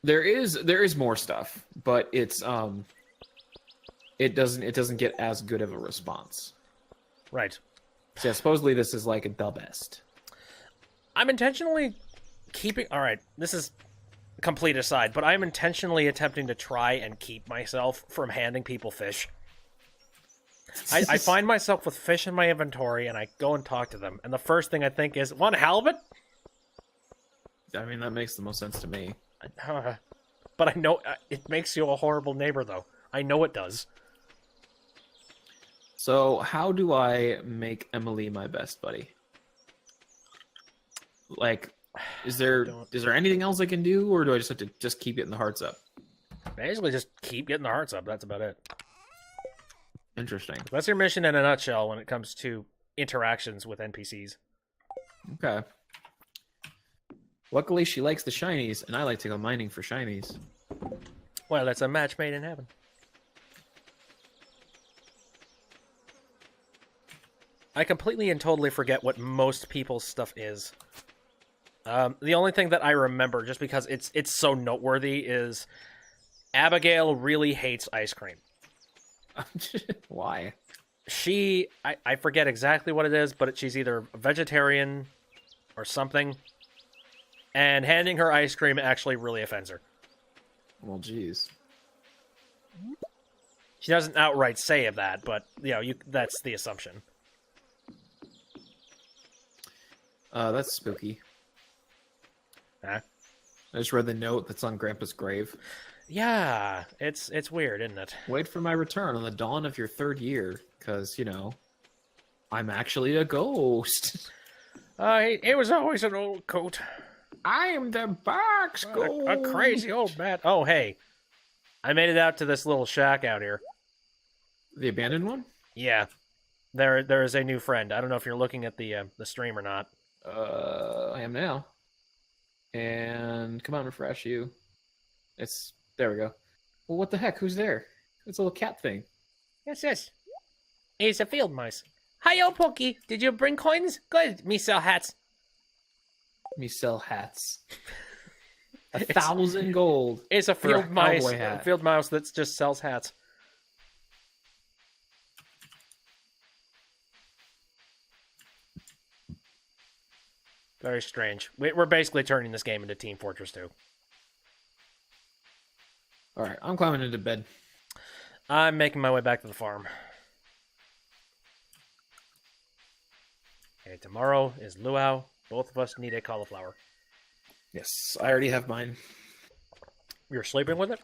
There is more stuff, but it's it doesn't get as good of a response. Right. So yeah, supposedly this is like the best. I'm intentionally keeping... All right, this is complete aside, but I'm intentionally attempting to try and keep myself from handing people fish. I find myself with fish in my inventory, and I go and talk to them, and the first thing I think is, want halibut? I mean, that makes the most sense to me. But I know it makes you a horrible neighbor, though. I know it does. So, how do I make Emily my best buddy? Like, is there anything else I can do, or do I just have to just keep getting the hearts up? Basically, just keep getting the hearts up. That's about it. Interesting. That's your mission in a nutshell when it comes to interactions with NPCs. Okay. Luckily, she likes the shinies, and I like to go mining for shinies. Well, that's a match made in heaven. I completely and totally forget what most people's stuff is. The only thing that I remember, just because it's so noteworthy, is Abigail really hates ice cream. Why? I forget exactly what it is, but she's either a vegetarian or something. And handing her ice cream actually really offends her. Well, geez. She doesn't outright say that, but that's the assumption. That's spooky. Huh? I just read the note that's on Grandpa's grave. Yeah, it's weird, isn't it? Wait for my return on the dawn of your 3rd year, because, I'm actually a ghost. He was always an old coat. I am the box ghost. A crazy old man. Oh, hey. I made it out to this little shack out here. The abandoned one? Yeah. There is a new friend. I don't know if you're looking at the stream or not. I am now. And come on, refresh you. There we go. Well, what the heck? Who's there? It's a little cat thing. Yes. He's a field mouse. Hi, old Pokey. Did you bring coins? Good. Me sell hats. Me sell hats. 1,000 gold. It's a field mouse. Hat. A field mouse that just sells hats. Very strange. We're basically turning this game into Team Fortress 2. All right, I'm climbing into bed. I'm making my way back to the farm. Okay, tomorrow is luau. Both of us need a cauliflower. Yes, I already have mine. You're sleeping with it?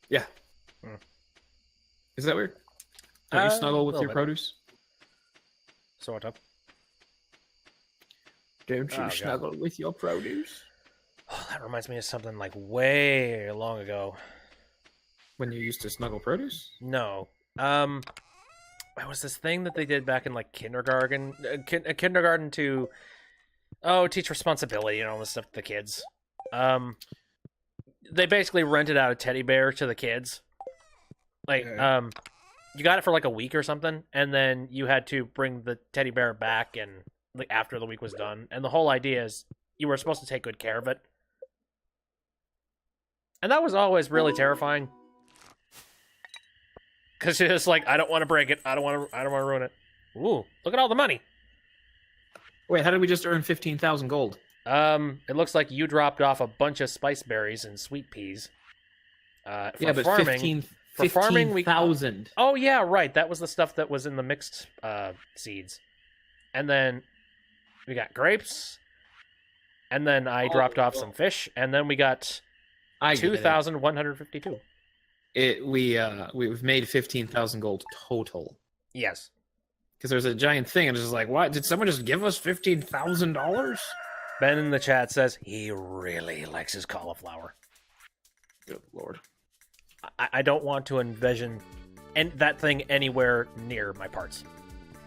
Yeah. Is that weird? Don't you snuggle with your bit. produce? Sort of. Don't you snuggle with your produce? Oh, that reminds me of something like way long ago. When you used to snuggle produce? No. It was this thing that they did back in like kindergarten. Kindergarten to teach responsibility and all this stuff to the kids. They basically rented out a teddy bear to the kids. Like, you got it for like a week or something, and then you had to bring the teddy bear back and like after the week was done. And the whole idea is you were supposed to take good care of it. And that was always really terrifying. Because you're just like, I don't want to break it. I don't want to ruin it. Ooh, look at all the money. Wait, how did we just earn 15,000 gold? It looks like you dropped off a bunch of spice berries and sweet peas. Yeah, but farming, 15,000. Oh yeah, right. That was the stuff that was in the mixed seeds. And then we got grapes. And then I dropped off some fish. And then we got 2,152. We've made 15,000 gold total. Yes. Because there's a giant thing, and it's just like, what? Did someone just give us $15,000? Ben in the chat says he really likes his cauliflower. Good lord. I don't want to envision that thing anywhere near my parts.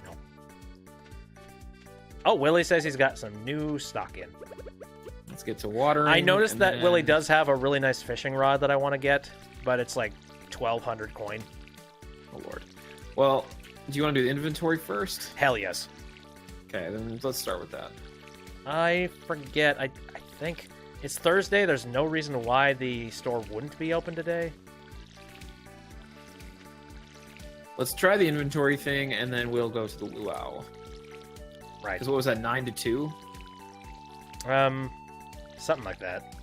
No. Oh, Willie says he's got some new stock in. Let's get to watering. I noticed and that then- Willie does have a really nice fishing rod that I want to get, but it's like 1,200 coin. Oh lord. Well, do you want to do the inventory first? Hell yes. Okay, then let's start with that. I forget. I think it's Thursday. There's no reason why the store wouldn't be open today. Let's try the inventory thing, and then we'll go to the luau. Right. Because what was that, 9 to 2? Something like that.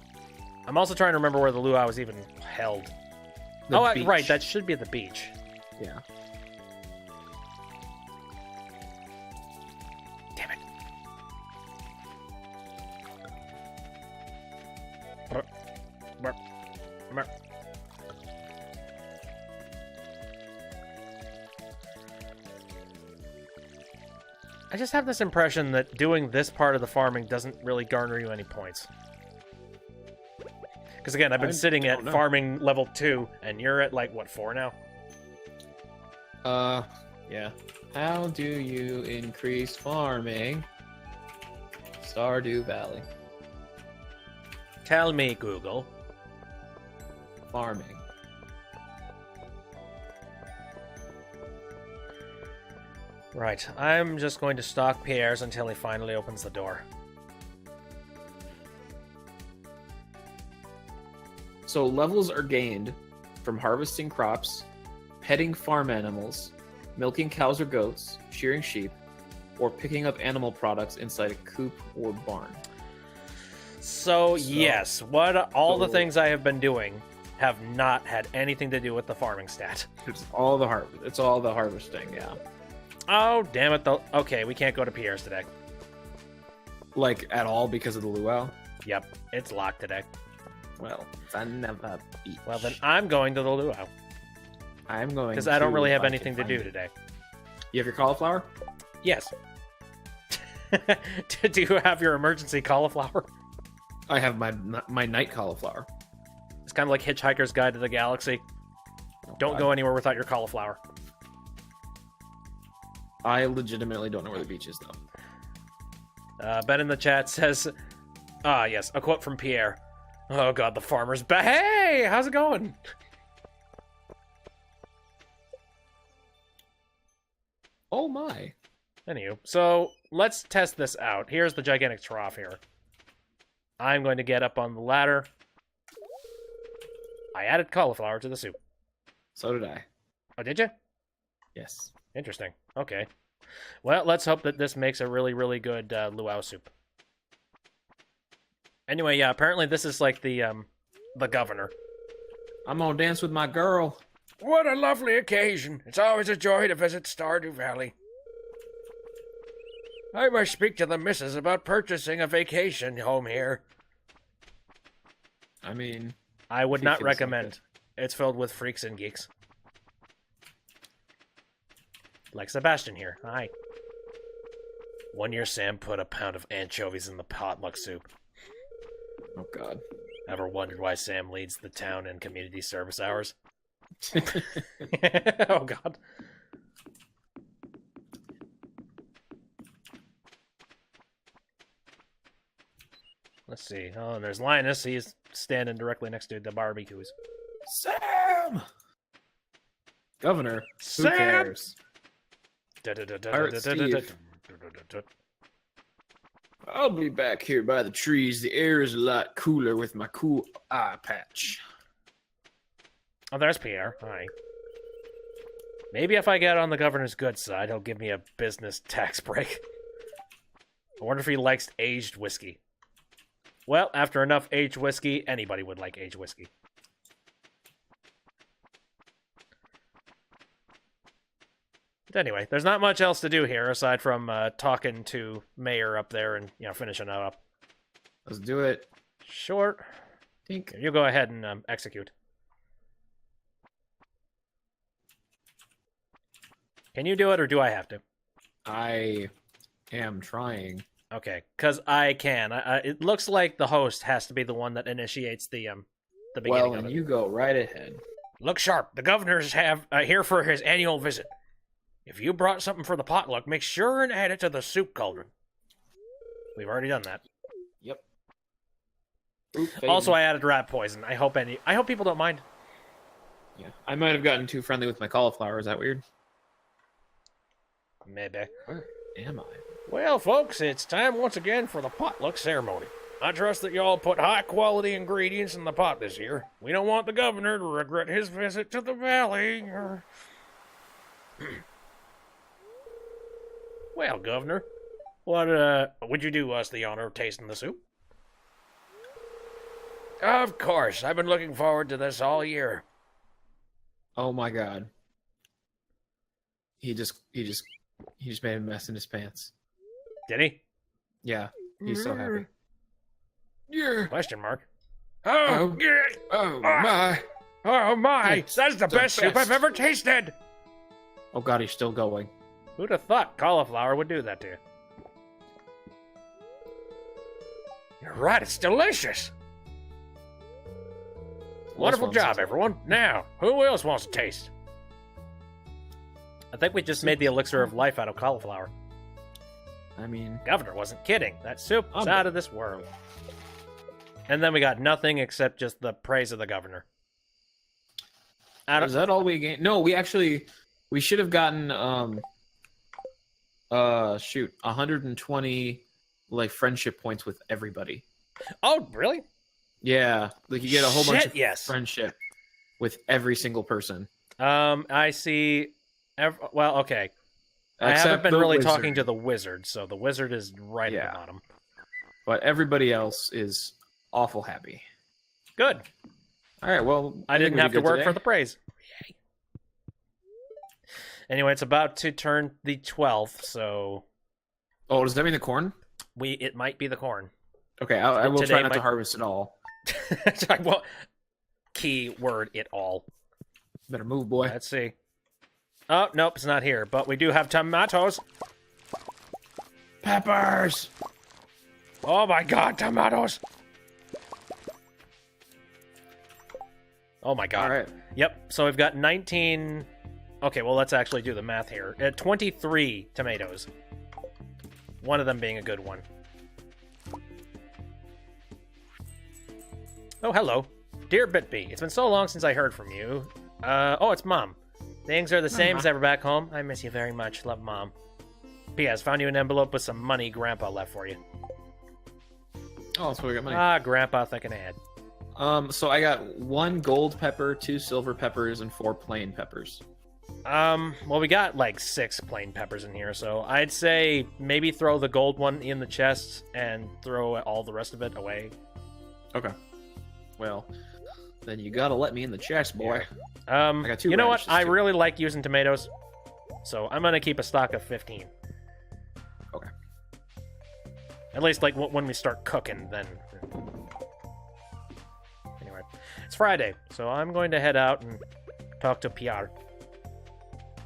I'm also trying to remember where the luau was even held. The Right. beach. That should be at the beach. Yeah. Damn it. I just have this impression that doing this part of the farming doesn't really garner you any points. Because again, I've been I sitting at don't know. farming level 2, and you're at like, what, 4 now? Yeah. How do you increase farming? Stardew Valley. Tell me, Google. Farming. Right, I'm just going to stalk Pierre's until he finally opens the door. So levels are gained from harvesting crops, petting farm animals, milking cows or goats, shearing sheep, or picking up animal products inside a coop or barn. So yes, all the So- things I have been doing have not had anything to do with the farming stat. It's all the harvest. It's all the harvesting. Yeah. Oh, damn it, though. Okay, we can't go to Pierre's today. Like at all because of the luau. Yep, it's locked today. Well, son of a beach. Well, then I'm going to the luau, I'm going because I don't really have if I can anything to find do it. today. You have your cauliflower? Yes. Do you have your emergency cauliflower? I have my night cauliflower. It's kind of like Hitchhiker's Guide to the Galaxy. Don't go anywhere without your cauliflower. I legitimately don't know where the beach is, though. Ben in the chat says, yes, a quote from Pierre. Oh god, the farmer's back. Hey, how's it going? Oh my. Anywho, so let's test this out. Here's the gigantic trough here. I'm going to get up on the ladder. I added cauliflower to the soup. So did I. Oh, did you? Yes. Interesting. Okay. Well, let's hope that this makes a really, really good luau soup. Anyway, yeah, apparently this is like the governor. I'm gonna dance with my girl. What a lovely occasion. It's always a joy to visit Stardew Valley. I must speak to the missus about purchasing a vacation home here. I mean, I would She not feels like recommend. it. It's filled with freaks and geeks. Like Sebastian here. Hi. One year Sam put a pound of anchovies in the potluck soup. oh god. Ever wondered why Sam leads the town in community service hours? Oh god. Let's see. Oh, and there's Linus. He's standing directly next to the barbecues. Sam! Governor, who Sam! cares? Pirate Steve. I'll be back here by the trees. The air is a lot cooler with my cool eye patch. Oh, there's Pierre. Hi. Maybe if I get on the governor's good side, he'll give me a business tax break. I wonder if he likes aged whiskey. Well, after enough aged whiskey, anybody would like aged whiskey. But anyway, there's not much else to do here aside from talking to Mayor up there and, finishing that up. Let's do it. Sure. Tink. Here, you go ahead and execute. Can you do it, or do I have to? I am trying. Okay, because I can. It looks like the host has to be the one that initiates the beginning Well, of and it. you go right ahead. Look sharp. The governor's here for his annual visit. If you brought something for the potluck, make sure and add it to the soup cauldron. We've already done that. Yep. Also, I added rat poison. I hope people don't mind. Yeah, I might have gotten too friendly with my cauliflower. Is that weird? Maybe. Where am I? Well, folks, it's time once again for the potluck ceremony. I trust that y'all put high-quality ingredients in the pot this year. We don't want the governor to regret his visit to the valley. Well, Governor, what would you do us the honor of tasting the soup? Of course. I've been looking forward to this all year. Oh my god. He just made a mess in his pants. Did he? Yeah, he's so happy. Yeah. Question mark. Oh, yeah. Oh my. Oh my! It's That's the best soup best. I've ever tasted! Oh god, he's still going. Who'd have thought cauliflower would do that to you? You're right, it's delicious! Wonderful job, everyone. Now, who else wants to taste? I think we just made the elixir of life out of cauliflower. I mean, Governor wasn't kidding. That soup is out of this world. And then we got nothing except just the praise of the governor. is that all we gained? No, we should have gotten 120 like friendship points with everybody. Oh, really? Yeah, like you get a whole bunch Shit, of yes. friendship with every single person. I see. Well, okay. I haven't Except been the really wizard. talking to the wizard, so the wizard is right at Yeah. the bottom. But everybody else is awful happy. Good. All right, well, I didn't think we have did to good work today. for the praise. Yay. Anyway, it's about to turn the 12th, so Oh, does that mean the corn? it might be the corn. Okay, I will Today try not to might- harvest it all. Well, key word it all. Better move, boy. Let's see. Oh, nope, it's not here, but we do have tomatoes. Peppers. Oh my god, tomatoes! Oh my god. All right. Yep, so we've got 19... Okay, well, let's actually do the math here. 23 tomatoes. One of them being a good one. Oh, hello. Dear Bitbee, it's been so long since I heard from you. Oh, it's Mom. Things are the same as ever back home. I miss you very much. Love, Mom. P.S. Found you an envelope with some money Grandpa left for you. Oh, so we got money. Ah, Grandpa thinking ahead. So I got 1 gold pepper, 2 silver peppers, and 4 plain peppers. Well, we got like 6 plain peppers in here, so I'd say maybe throw the gold one in the chest and throw all the rest of it away. Okay. Well, then you gotta let me in the chest, boy. got 2 You know what? radishes, I too. really like using tomatoes, so I'm gonna keep a stock of 15. Okay. At least, like, when we start cooking, then... Anyway. It's Friday, so I'm going to head out and talk to Pierre.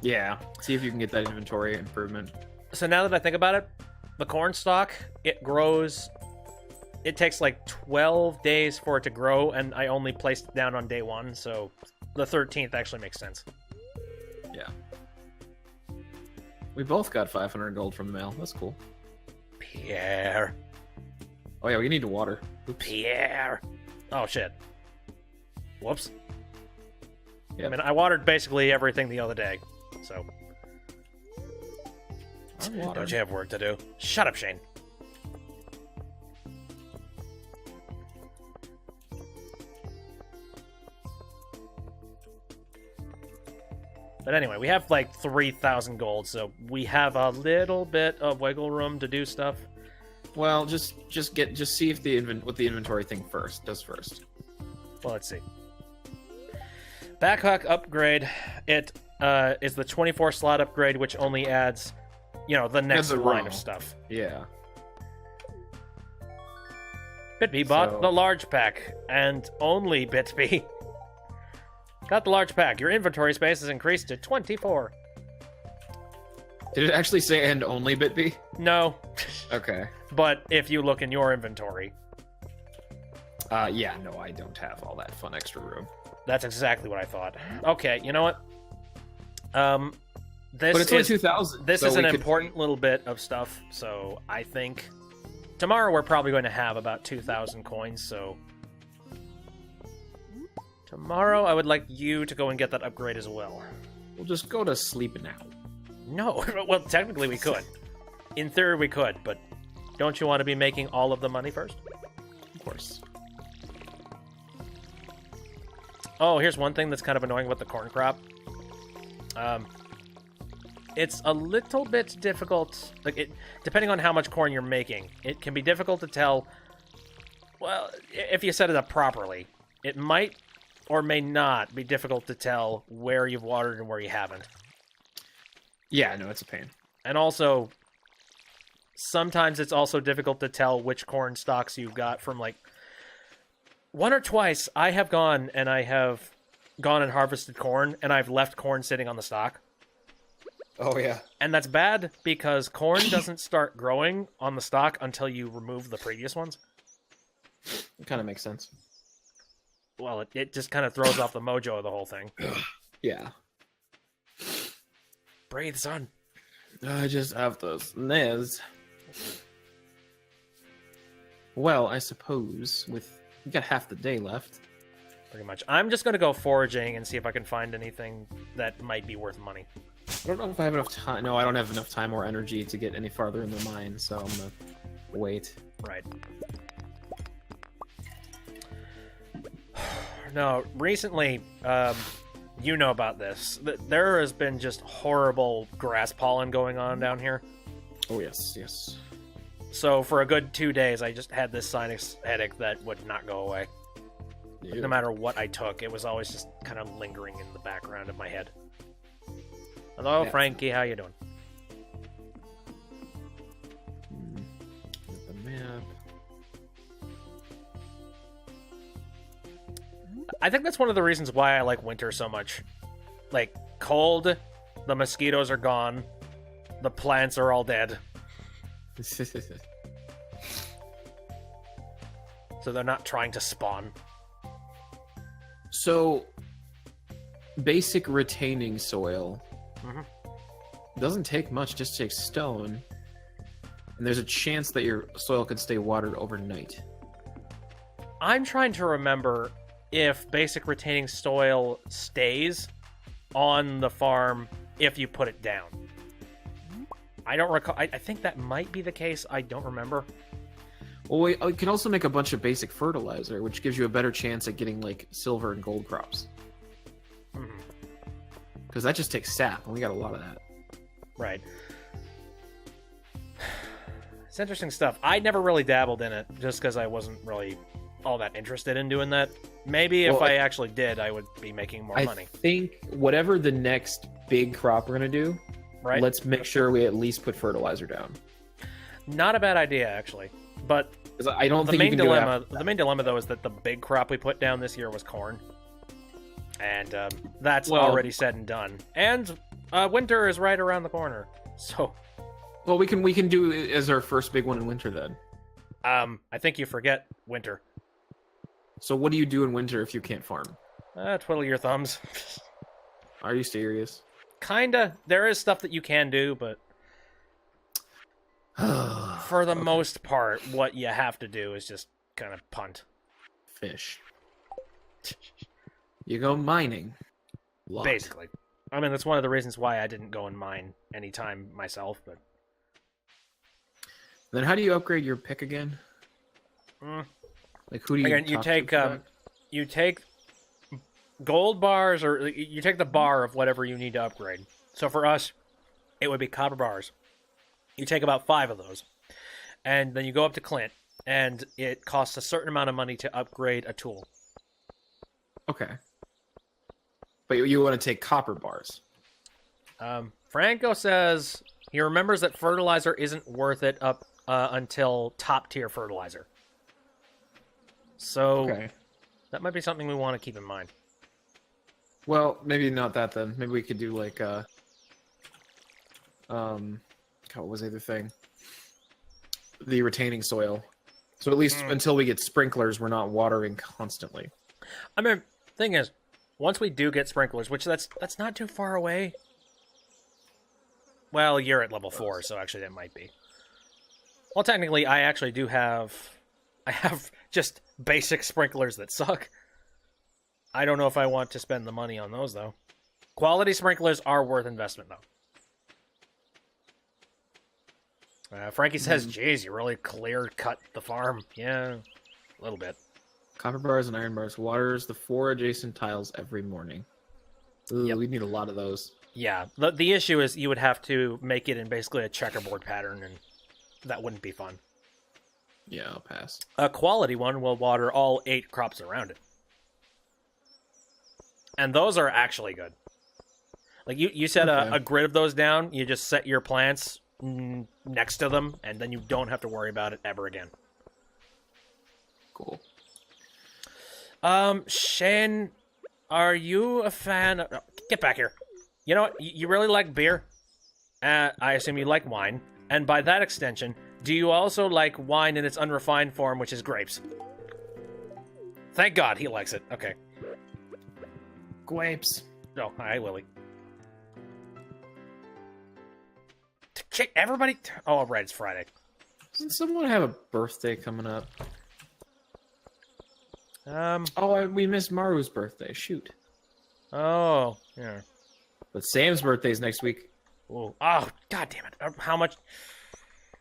Yeah. See if you can get that inventory improvement. So now that I think about it, the corn stalk, it grows... It takes like 12 days for it to grow, and I only placed it down on day 1, so the 13th actually makes sense. Yeah. We both got 500 gold from the mail. That's cool. Pierre. Oh yeah, we need to water. Oops. Pierre. Oh, shit. Whoops. Yep. I mean, I watered basically everything the other day, so... I'm watering. Don't you have work to do? Shut up, Shane. But anyway, we have like 3,000 gold, so we have a little bit of wiggle room to do stuff. Well, just see if what the inventory thing does first. Well, let's see. Backhook upgrade. It is the 24 slot upgrade, which only adds, the next a line row. of stuff. Yeah. Bitbee bought So- the large pack, and only Bitbee. Got the large pack. Your inventory space is increased to 24. Did it actually say "and only Bitbee"? No, Okay. but if you look in your inventory, Yeah. No, I don't have all that fun extra room. that's exactly what I thought. Okay, you know what? This But it's only is 2,000. this so is we an could- important little bit of stuff, so I think tomorrow we're probably going to have about 2,000 coins, so... Tomorrow I would like you to go and get that upgrade as well. We'll just go to sleep now. No, well, technically we could. In theory we could, but don't you want to be making all of the money first? Of course. Oh, here's one thing that's kind of annoying about the corn crop. It's a little bit difficult, depending on how much corn you're making, it can be difficult to tell, well, if you set it up properly. It might or may not be difficult to tell where you've watered and where you haven't. Yeah, no, it's a pain. And also, sometimes it's also difficult to tell which corn stalks you've got from, like... One or twice, I have gone and harvested corn, and I've left corn sitting on the stalk. Oh, yeah. And that's bad, because corn doesn't start growing on the stalk until you remove the previous ones. It kind of makes sense. Well, it just kind of throws off the mojo of the whole thing. Yeah. Breathe, son. I just have to sneeze. Well, I suppose we got half the day left. Pretty much. I'm just going to go foraging and see if I can find anything that might be worth money. I don't know if I have enough time. No, I don't have enough time or energy to get any farther in the mine, so I'm gonna wait. Right. No, recently, you know about this. There has been just horrible grass pollen going on down here. Oh, yes, yes. So for a good 2 days, I just had this sinus headache that would not go away. Yeah. No matter what I took, it was always just kind of lingering in the background of my head. Hello, Yeah. Frankie, how you doing? Get the map. I think that's one of the reasons why I like winter so much. Like, cold, the mosquitoes are gone, the plants are all dead, so they're not trying to spawn. So, basic retaining soil Mhm. doesn't take much, just takes stone. And there's a chance that your soil can stay watered overnight. I'm trying to remember if basic retaining soil stays on the farm if you put it down. I don't recall. I think that might be the case. I don't remember. Well, you can also make a bunch of basic fertilizer, which gives you a better chance at getting, like, silver and gold crops. Mhm. Because that just takes sap, and we got a lot of that. Right. It's interesting stuff. I never really dabbled in it just because I wasn't really all that interested in doing that. Maybe if Well, I actually did, I would be making more money. I think whatever the next big crop we're going to do, Right? let's make sure we at least put fertilizer down. Not a bad idea, actually. But 'Cause I don't the think you main can do it dilemma, after the main dilemma though, is that the big crop we put down this year was corn, and that's Well- already said and done. And winter is right around the corner, so Well, we can do it as our first big one in winter then. I think you forget winter. So what do you do in winter if you can't farm? Twiddle your thumbs. Are you serious? Kinda. There is stuff that you can do, but for the most part, what you have to do is just kind of punt. Fish. You go mining. Lot. Basically. I mean, that's one of the reasons why I didn't go and mine anytime myself, but... Then how do you upgrade your pick again? Like, who do you Again, you talk to take for that? you take gold bars, or you take the bar of whatever you need to upgrade. So for us, it would be copper bars. You take about 5 of those, and then you go up to Clint, and it costs a certain amount of money to upgrade a tool. Okay. But you want to take copper bars. Franco says he remembers that fertilizer isn't worth it up until top tier fertilizer. So Okay. that might be something we want to keep in mind. Well, maybe not that then. Maybe we could do like what was the other thing? The retaining soil. So at least until we get sprinklers, we're not watering constantly. I mean, thing is, once we do get sprinklers, which that's not too far away. Well, you're at level 4, so actually that might be. Well, technically, I actually do have... I have just basic sprinklers that suck. I don't know if I want to spend the money on those, though. Quality sprinklers are worth investment, though. Frankie says, geez, you really clear-cut the farm. Yeah, a little bit. Copper bars and iron bars waters the 4 adjacent tiles every morning. Ooh, Yep. we need a lot of those. Yeah, the issue is you would have to make it in basically a checkerboard pattern, and that wouldn't be fun. Yeah, I'll pass. A quality one will water all 8 crops around it. And those are actually good. Like, you set Okay. a grid of those down, you just set your plants next to them, and then you don't have to worry about it ever again. Cool. Shane, are you a fan of... Get back here. You know what? You really like beer? I assume you like wine. And by that extension, do you also like wine in its unrefined form, which is grapes? Thank God he likes it. Okay. Grapes. Oh, hi, Lily. Everybody... Oh, right, it's Friday. Doesn't someone have a birthday coming up? Oh, we missed Maru's birthday. Shoot. Oh, yeah. But Sam's birthday's next week. Ooh. Oh, God damn it. How much...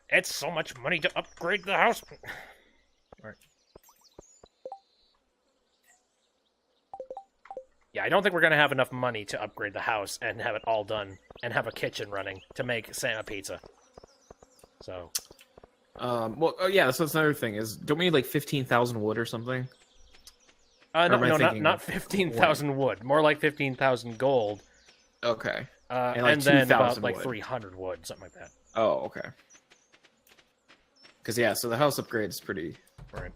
It's so much money to upgrade the house. All right. Yeah, I don't think we're going to have enough money to upgrade the house and have it all done and have a kitchen running to make Sam a pizza. So... Well, oh, yeah, so that's another thing, is don't we need like 15,000 wood or something? no, am I no, thinking not of 15,000 wood. More like 15,000 gold. Okay. And, like then 2,000 about like wood. 300 wood, something like that. Oh, okay. Because, yeah, so the house upgrade is pretty... Right.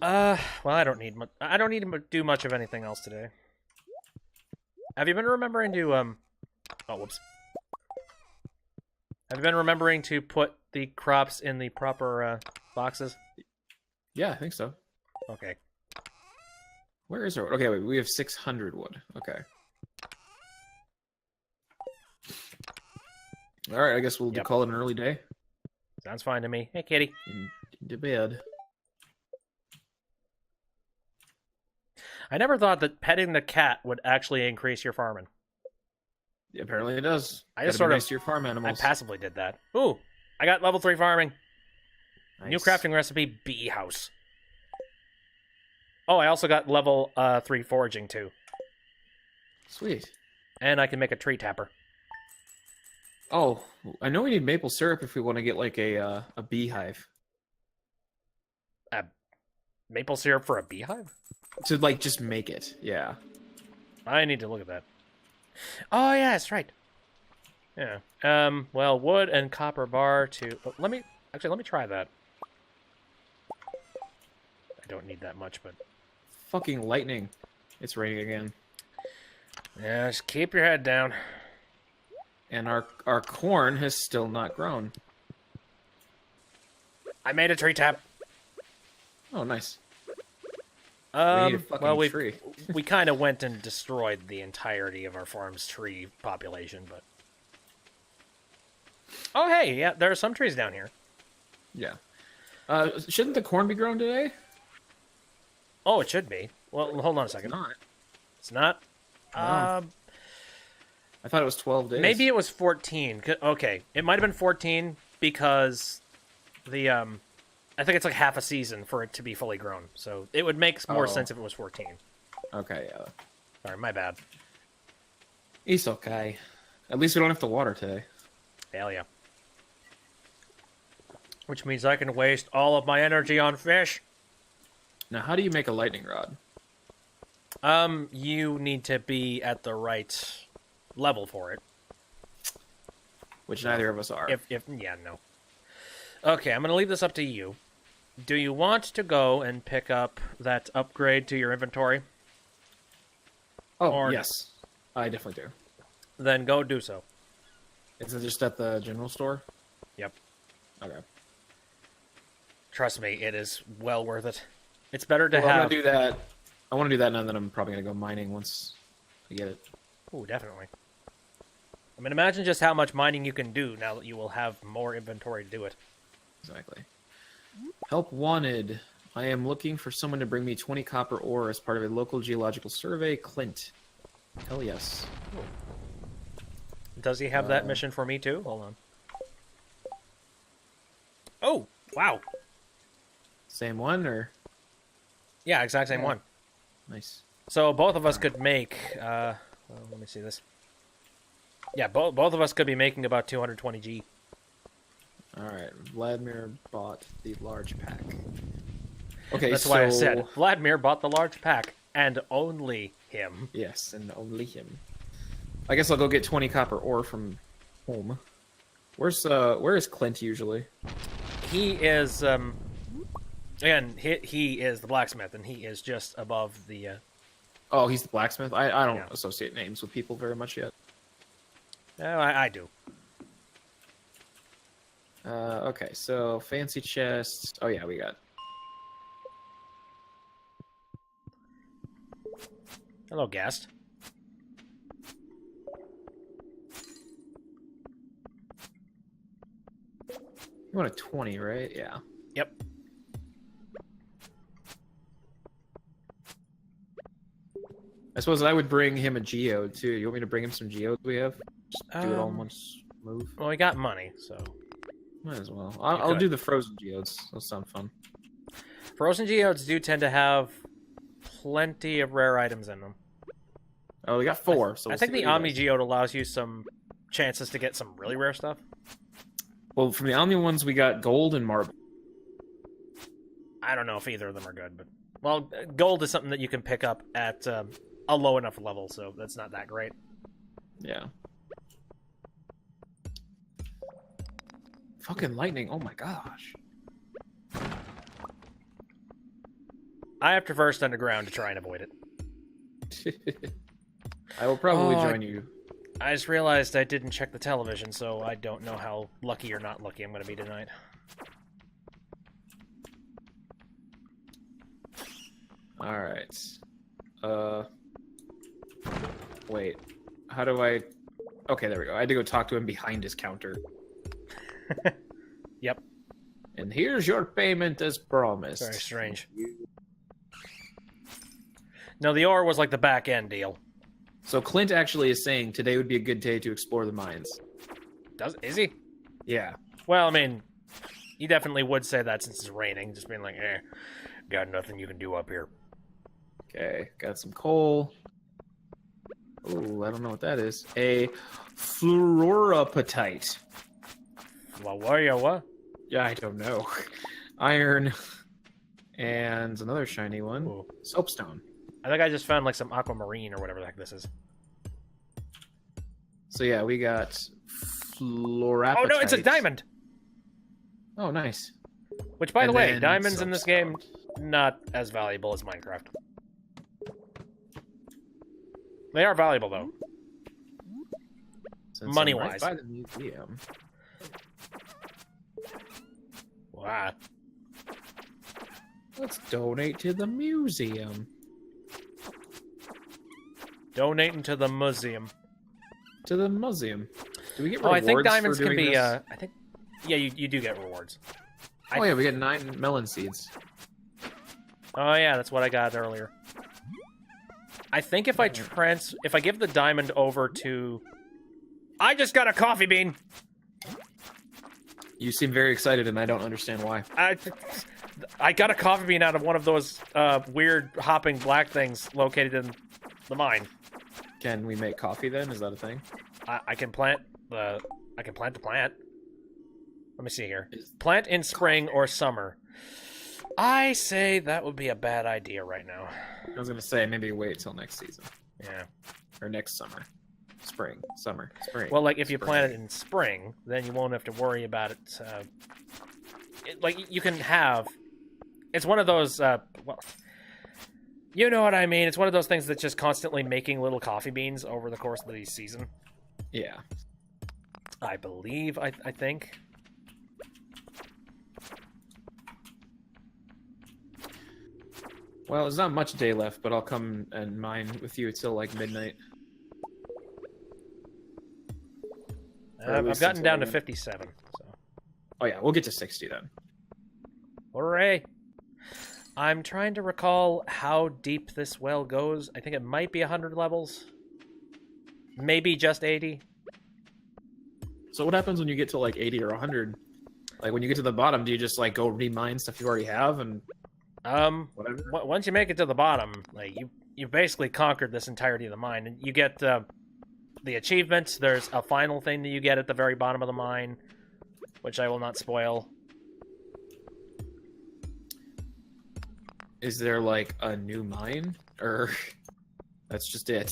Well, I don't need much. I don't need to do much of anything else today. Have you been remembering to Oh, whoops. Have you been remembering to put the crops in the proper boxes? Yeah, I think so. Okay. Where is our wood? Okay, wait, we have 600 wood. Okay. Alright, I guess we'll Yep. call it an early day. Sounds fine to me. Hey, kitty. Into bed. I never thought that petting the cat would actually increase your farming. Apparently it does. I just Gotta be sort of- nice to your farm I animals. passively did that. Ooh, I got level 3 farming. New Nice. crafting recipe, bee house. Oh, I also got level 3 foraging too. Sweet. And I can make a tree tapper. Oh, I know we need maple syrup if we want to get like a beehive. Maple syrup for a beehive? To like just make it. Yeah. I need to look at that. Oh, yeah, that's right. Yeah. Well, wood and copper bar to... Oh, let me try that. I don't need that much, but... Fucking lightning. It's raining again. Yeah, just keep your head down. And our corn has still not grown. I made a tree tap. Oh, nice. We need a fucking Well, tree. we kind of went and destroyed the entirety of our farm's tree population, but... Oh, hey, yeah, there are some trees down here. Yeah. Shouldn't the corn be grown today? Oh, it should be. Well, hold on a second. Not. It's not? No. I thought it was 12 days. Maybe it was 14. Okay, it might have been 14 because the I think it's like half a season for it to be fully grown. So it would make more Oh. sense if it was 14. Okay, yeah. Sorry, my bad. It's okay. At least we don't have to water today. Hell yeah. Which means I can waste all of my energy on fish. Now, how do you make a lightning rod? You need to be at the right level for it. Which neither of us are. Yeah, no. Okay, I'm gonna leave this up to you. Do you want to go and pick up that upgrade to your inventory? Oh, or- yes. I definitely do. Then go do so. Is it just at the general store? Yep. Okay. Trust me, it is well worth it. It's better to Well, I'm have... gonna do that. I want to do that, and then I'm probably gonna go mining once I get it. Ooh, definitely. I mean, imagine just how much mining you can do now that you will have more inventory to do it. Exactly. Help wanted. I am looking for someone to bring me 20 copper ore as part of a local geological survey. Clint. Hell yes. Does he have that mission for me too? Hold on. Oh, wow. Same one or? Yeah, exact same one. Nice. So both of us could make. Well, let me see this. Yeah, both of us could be making about 220G. All right. Vladimir bought the large pack. Okay, That's why I said Vladimir bought the large pack, and only him. Yes, and only him. I guess I'll go get 20 copper ore from home. Where is Clint usually? He is again he is the blacksmith, and he is just above the. Oh, he's the blacksmith. I don't Yeah. associate names with people very much yet. I do. Okay, so fancy chest. Oh yeah, we got. Hello, guest. You want a 20, right? Yeah. Yep. I suppose I would bring him a geode too. You want me to bring him some geodes we have? Just do it all in one move. Well, we got money, so Might as well. I'll do the frozen geodes. Those sound fun. frozen geodes do tend to have plenty of rare items in them. Oh, we got 4. So I we'll think see the what he Omni does. Geode allows you some chances to get some really rare stuff. Well, from the Omni ones, we got gold and marble. I don't know if either of them are good, but well, gold is something that you can pick up at a low enough level, so that's not that great. Yeah. Fucking lightning! Oh my gosh. I have traversed underground to try and avoid it. I will probably Oh, join you. I just realized I didn't check the television, so I don't know how lucky or not lucky I'm going to be tonight. All right. Wait. How do I? Okay, there we go. I had to go talk to him behind his counter. Yep. And here's your payment as promised. Very strange. No, the ore was like the back end deal. So Clint actually is saying today would be a good day to explore the mines. Is he? Yeah. Well, I mean, he definitely would say that since it's raining, just being like, got nothing you can do up here. Okay, got some coal. Ooh, I don't know what that is. A fluoropatite. Well, what? Yeah, I don't know. Iron. And another shiny one. Ooh. Soapstone. I think I just found like some aquamarine or whatever the heck this is. So yeah, we got fluorapatite. Oh no, it's a diamond! Oh, nice. Which, by the And way, then diamonds in this game, soapstone. not as valuable as Minecraft. They are valuable, though. Since I'm Money-wise. right by the museum. Wow. Let's donate to the museum. Donating to the museum. To the museum. Do we get Oh, rewards I think diamonds for can doing be, this? I think... Yeah, you do get rewards. Oh yeah, we get 9 melon seeds. Oh yeah, that's what I got earlier. I think if I give the diamond over to... I just got a coffee bean! You seem very excited, and I don't understand why. I got a coffee bean out of one of those weird hopping black things located in the mine. Can we make coffee then? Is that a thing? I can plant the plant. Let me see here. Plant in spring or summer. I say that would be a bad idea right now. I was gonna say maybe wait till next season Yeah. or next summer, spring, summer, spring. Well, like if you spring. plant it in spring, then you won't have to worry about it. Like you can have. It's one of those. Well, you know what I mean. It's one of those things that's just constantly making little coffee beans over the course of the season. Yeah. I believe. I think. Well, there's not much day left, but I'll come and mine with you till like midnight. Or at I've least gotten until down to then. 57. So Oh yeah, we'll get to 60 then. Hooray! I'm trying to recall how deep this well goes. I think it might be 100 levels. Maybe just 80. So what happens when you get to like 80 or 100? Like when you get to the bottom, do you just like go remine stuff you already have and whatever? Once you make it to the bottom, like you basically conquered this entirety of the mine, and you get the achievements. There's a final thing that you get at the very bottom of the mine, which I will not spoil. Is there like a new mine, or that's just it?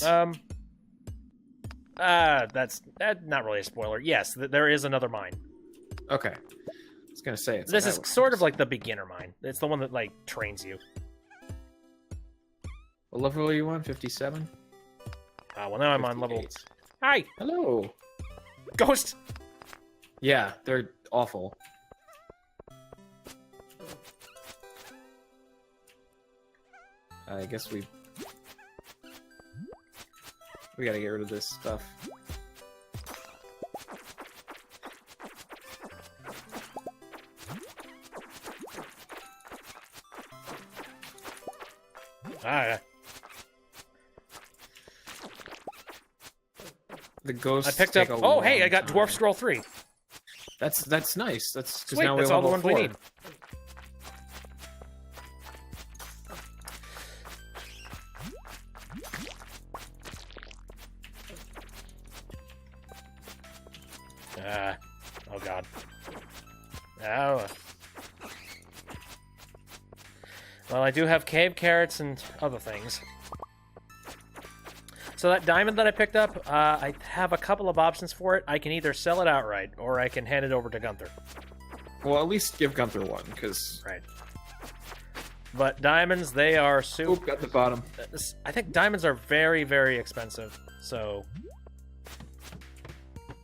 That's not really a spoiler. Yes, there is another mine. Okay, I was gonna say This is sort of like the beginner mine. It's the one that like trains you. What level are you on? 57. Well, now I'm on level. 58. Hi, Hello. Ghost. Yeah, they're awful. I guess we gotta get rid of this stuff. Ah, The ghosts. I picked up. take a Oh, hey, I long got time. Dwarf Scroll 3. That's nice. That's because Sweet, now we that's have all the level ones we 4. need. Oh god. Oh. Well, I do have cave carrots and other things. So that diamond that I picked up, I have a couple of options for it. I can either sell it outright, or I can hand it over to Gunther. Well, at least give Gunther one, because... Right. But diamonds, they are super... Oop, got the bottom. I think diamonds are very, very expensive, so...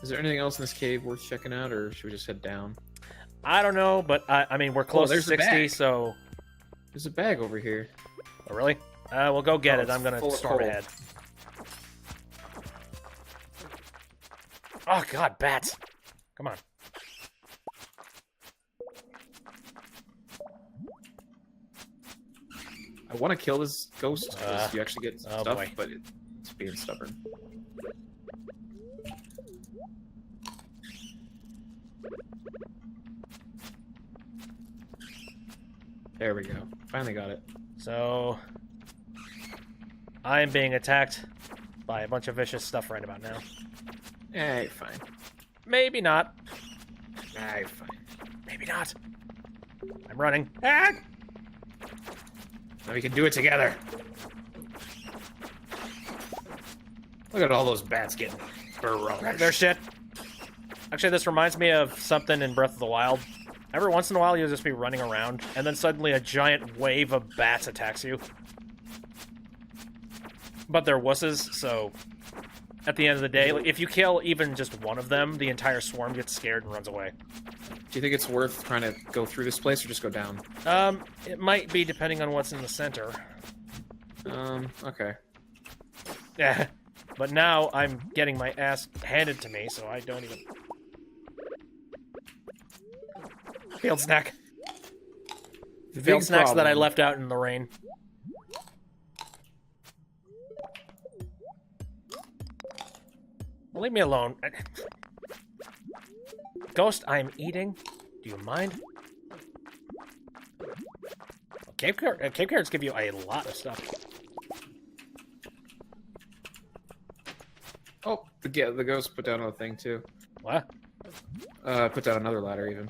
Is there anything else in this cave worth checking out, or should we just head down? I don't know, but I mean, we're close to there's the 60, bag. so... There's a bag over here. Oh, really? We'll go get Oh, it. I'm it's gonna full of storm coal. ahead. Oh, God, bats. Come on. I want to kill this ghost, because you actually get oh stuff, boy. but it's being stubborn. There we go. Finally got it. So... I am being attacked by a bunch of vicious stuff right about now. Hey, fine. Maybe not. Hey, fine. Maybe not. I'm running. Ah! Now we can do it together. Look at all those bats getting barraged. Their shit. Actually, this reminds me of something in Breath of the Wild. Every once in a while, you'll just be running around, and then suddenly a giant wave of bats attacks you. But they're wusses, so at the end of the day, like, if you kill even just one of them, the entire swarm gets scared and runs away. Do you think it's worth trying to go through this place or just go down? It might be depending on what's in the center. Okay. Yeah, but now I'm getting my ass handed to me, so I don't even... Field snack. Field snacks that I left out in the rain. Leave me alone. Ghost, I'm eating. Do you mind? Cave carrots give you a lot of stuff. Oh, the ghost put down a thing too. What? Put down another ladder even.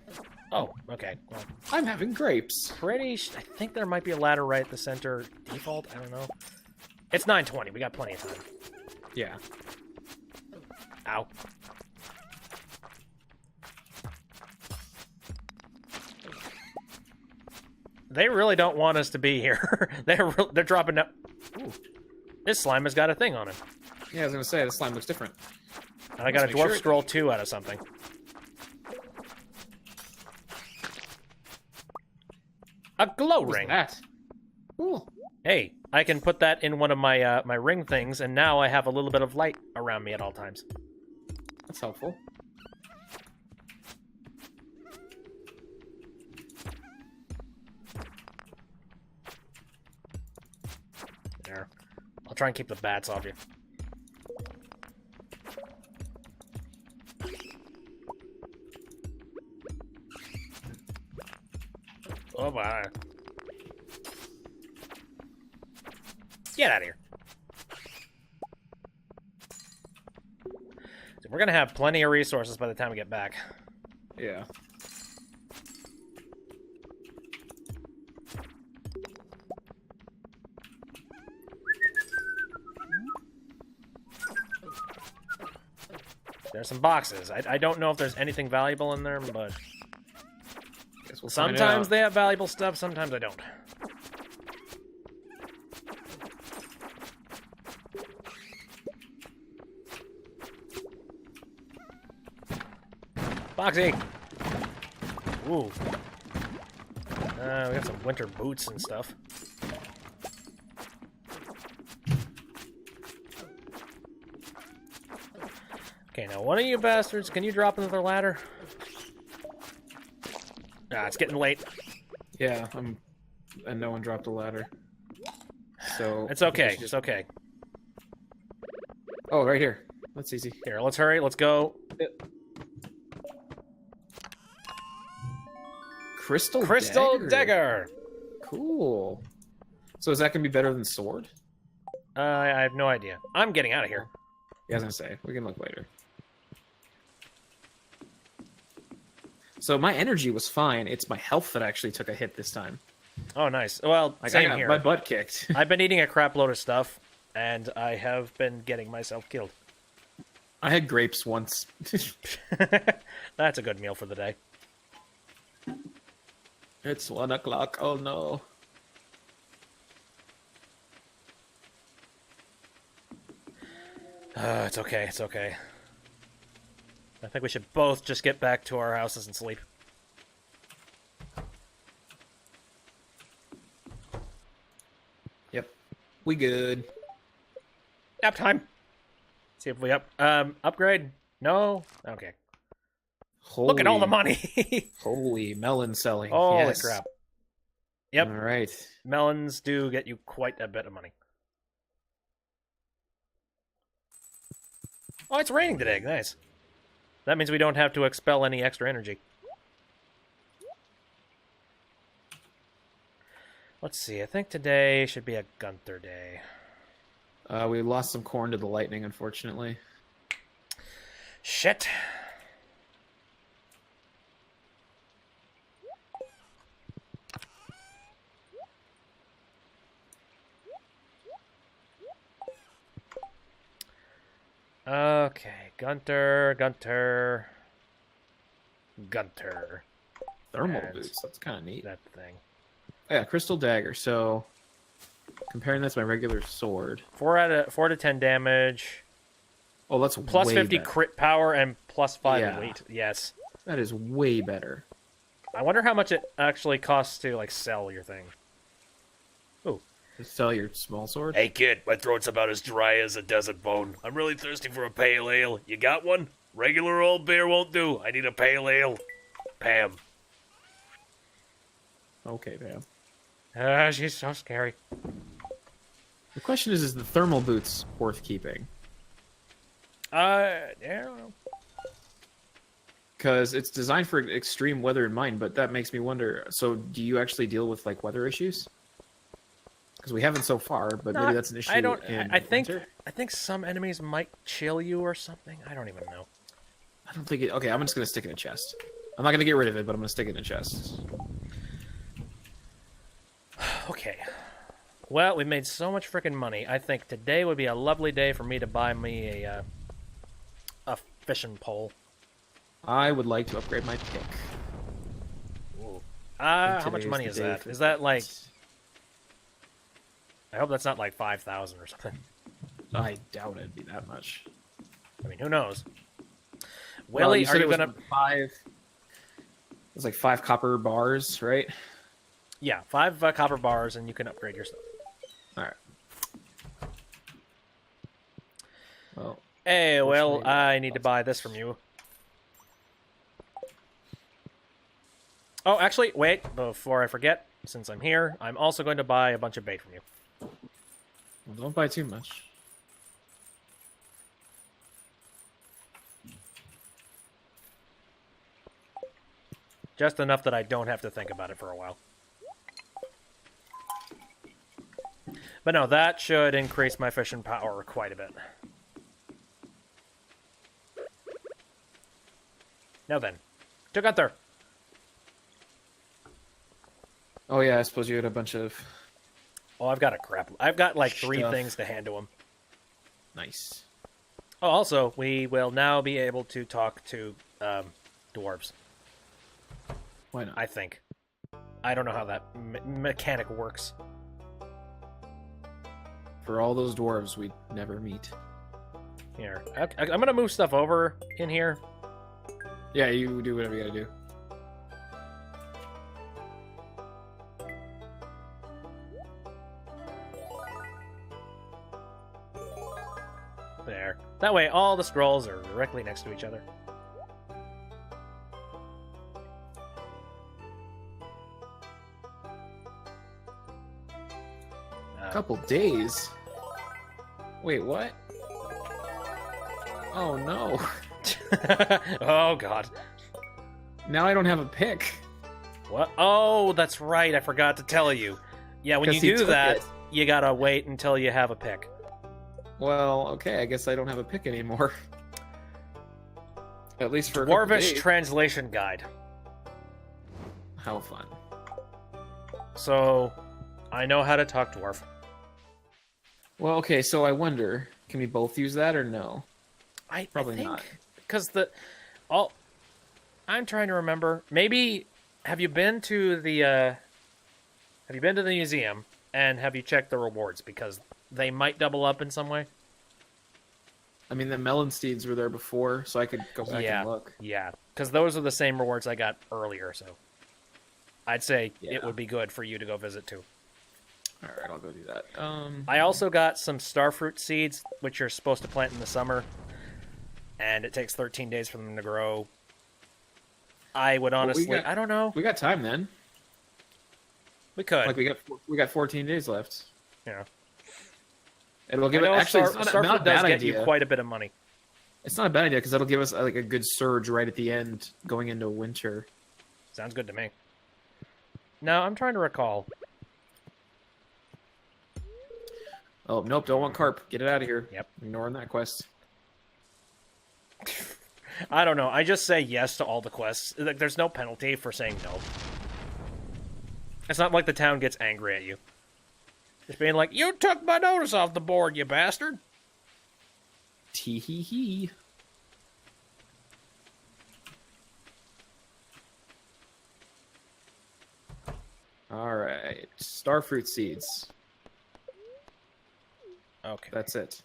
Oh, okay. Well, I'm having grapes. I think there might be a ladder right at the center default. I don't know. It's 9:20. We got plenty of time. Yeah. Ow. They really don't want us to be here. They're dropping down. Ooh. This slime has got a thing on it. Yeah, I was gonna say, the slime looks different. And I got a Let's make Dwarf sure it- Scroll 2 out of something. A glow What was ring. that? Cool. Hey, I can put that in one of my my ring things, and now I have a little bit of light around me at all times. That's helpful. There. I'll try and keep the bats off you. Oh my. Get out of here. So we're gonna have plenty of resources by the time we get back. Yeah. There's some boxes. I don't know if there's anything valuable in there, but Guess we'll find sometimes out. they have valuable stuff, sometimes I don't. Boxy! Ooh. We got some winter boots and stuff. Okay, now one of you bastards, can you drop another ladder? Ah, it's getting late. Yeah, and no one dropped a ladder. So It's okay, we should it's okay. Oh, right here. That's easy. Here, let's hurry, let's go. Crystal Dagger! Cool. So is that gonna be better than sword? I have no idea. I'm getting out of here. Yeah, I was gonna say we can look later. So my energy was fine. It's my health that actually took a hit this time. Oh, nice. Well, Like I same got here. my butt kicked. I've been eating a crap load of stuff, and I have been getting myself killed. I had grapes once. That's a good meal for the day. It's 1 o'clock. Oh no. It's okay, it's okay. I think we should both just get back to our houses and sleep. Yep. We good. Nap time! See if we upgrade? No? Okay. Holy, Look at all the money! Holy melon selling. Holy Yes. crap. Yep. All right. Melons do get you quite a bit of money. Oh, it's raining today. Nice. That means we don't have to expel any extra energy. Let's see. I think today should be a Gunther day. We lost some corn to the lightning, unfortunately. Shit. Okay, Gunter. Thermal And boots. That's kind of neat. That thing. Oh, yeah, crystal dagger. So comparing that to my regular sword. 4 to 10 damage. Oh, that's Plus way 50 better. crit power and plus 5 Yeah. weight. Yes. That is way better. I wonder how much it actually costs to like sell your thing. Ooh. To sell your small sword. Hey kid, my throat's about as dry as a desert bone. I'm really thirsty for a pale ale. You got one? Regular old beer won't do. I need a pale ale. Pam. Okay, man. She's so scary. The question is the thermal boots worth keeping? I don't know. Because it's designed for extreme weather in mind, but that makes me wonder. So, do you actually deal with like weather issues? Because we haven't so far, but maybe that's an issue. I don't. In I think. winter? I think some enemies might chill you or something. I don't even know. I don't think it. Okay, I'm just gonna stick it in a chest. I'm not gonna get rid of it, but I'm gonna stick it in a chest. Okay. Well, we made so much freaking money. I think today would be a lovely day for me to buy me a fishing pole. I would like to upgrade my pick. Ooh. How much Today's money the is day that? for Is that like? picks. I hope that's not like 5,000 or something. I doubt it'd be that much. I mean, who knows? Well, Willie, you are said you it was gonna? 5? It was like 5 copper bars, right? Yeah, 5 copper bars, and you can upgrade your stuff. All right. Well, Hey, well, Fortunately, I need to buy this from you. Oh, actually, wait, before I forget, since I'm here, I'm also going to buy a bunch of bait from you. Well, don't buy too much. Just enough that I don't have to think about it for a while. But no, that should increase my fishing power quite a bit. Now then, to Gunther. Oh yeah, I suppose you had a bunch of Oh, I've got a crap. I've got like 3 Stuff. things to hand to him. nice. Oh, also, we will now be able to talk to dwarves. Why not? I think. I don't know how that mechanic works. For all those dwarves we never meet. Here, I'm gonna move stuff over in here. Yeah, you do whatever you gotta do. There. That way, all the scrolls are directly next to each other. Couple days. Wait, what? Oh no. Oh god. Now I don't have a pick. What? Oh, that's right. I forgot to tell you. Yeah, when you 'Cause he do took that, it. you gotta wait until you have a pick. Well, okay, I guess I don't have a pick anymore. At least for a couple Dwarvish days. translation guide. How fun. So, I know how to talk dwarf. Well, okay, so I wonder, can we both use that or no? Probably think, not. Because I'm trying to remember. Maybe have you been to the museum and have you checked the rewards because they might double up in some way? I mean, the melon seeds were there before, so I could go back and look. Yeah, because those are the same rewards I got earlier. So I'd say Yeah. it would be good for you to go visit too. All right, I'll go do that. I also got some starfruit seeds, which you're supposed to plant in the summer, and it takes 13 days for them to grow. I would honestly, I don't know. We got time then. We could. Like we got 14 days left. Yeah. It'll give I it know actually. It's not Starfruit a does bad get idea. you quite a bit of money. It's not a bad idea because that'll give us like a good surge right at the end, going into winter. Sounds good to me. No, I'm trying to recall. Oh nope, don't want carp. Get it out of here. Yep. Ignoring that quest. I don't know. I just say yes to all the quests. Like, there's no penalty for saying no. It's not like the town gets angry at you. Just being like, you took my notice off the board, you bastard. Tee hee hee. All right, starfruit seeds. Okay. That's it.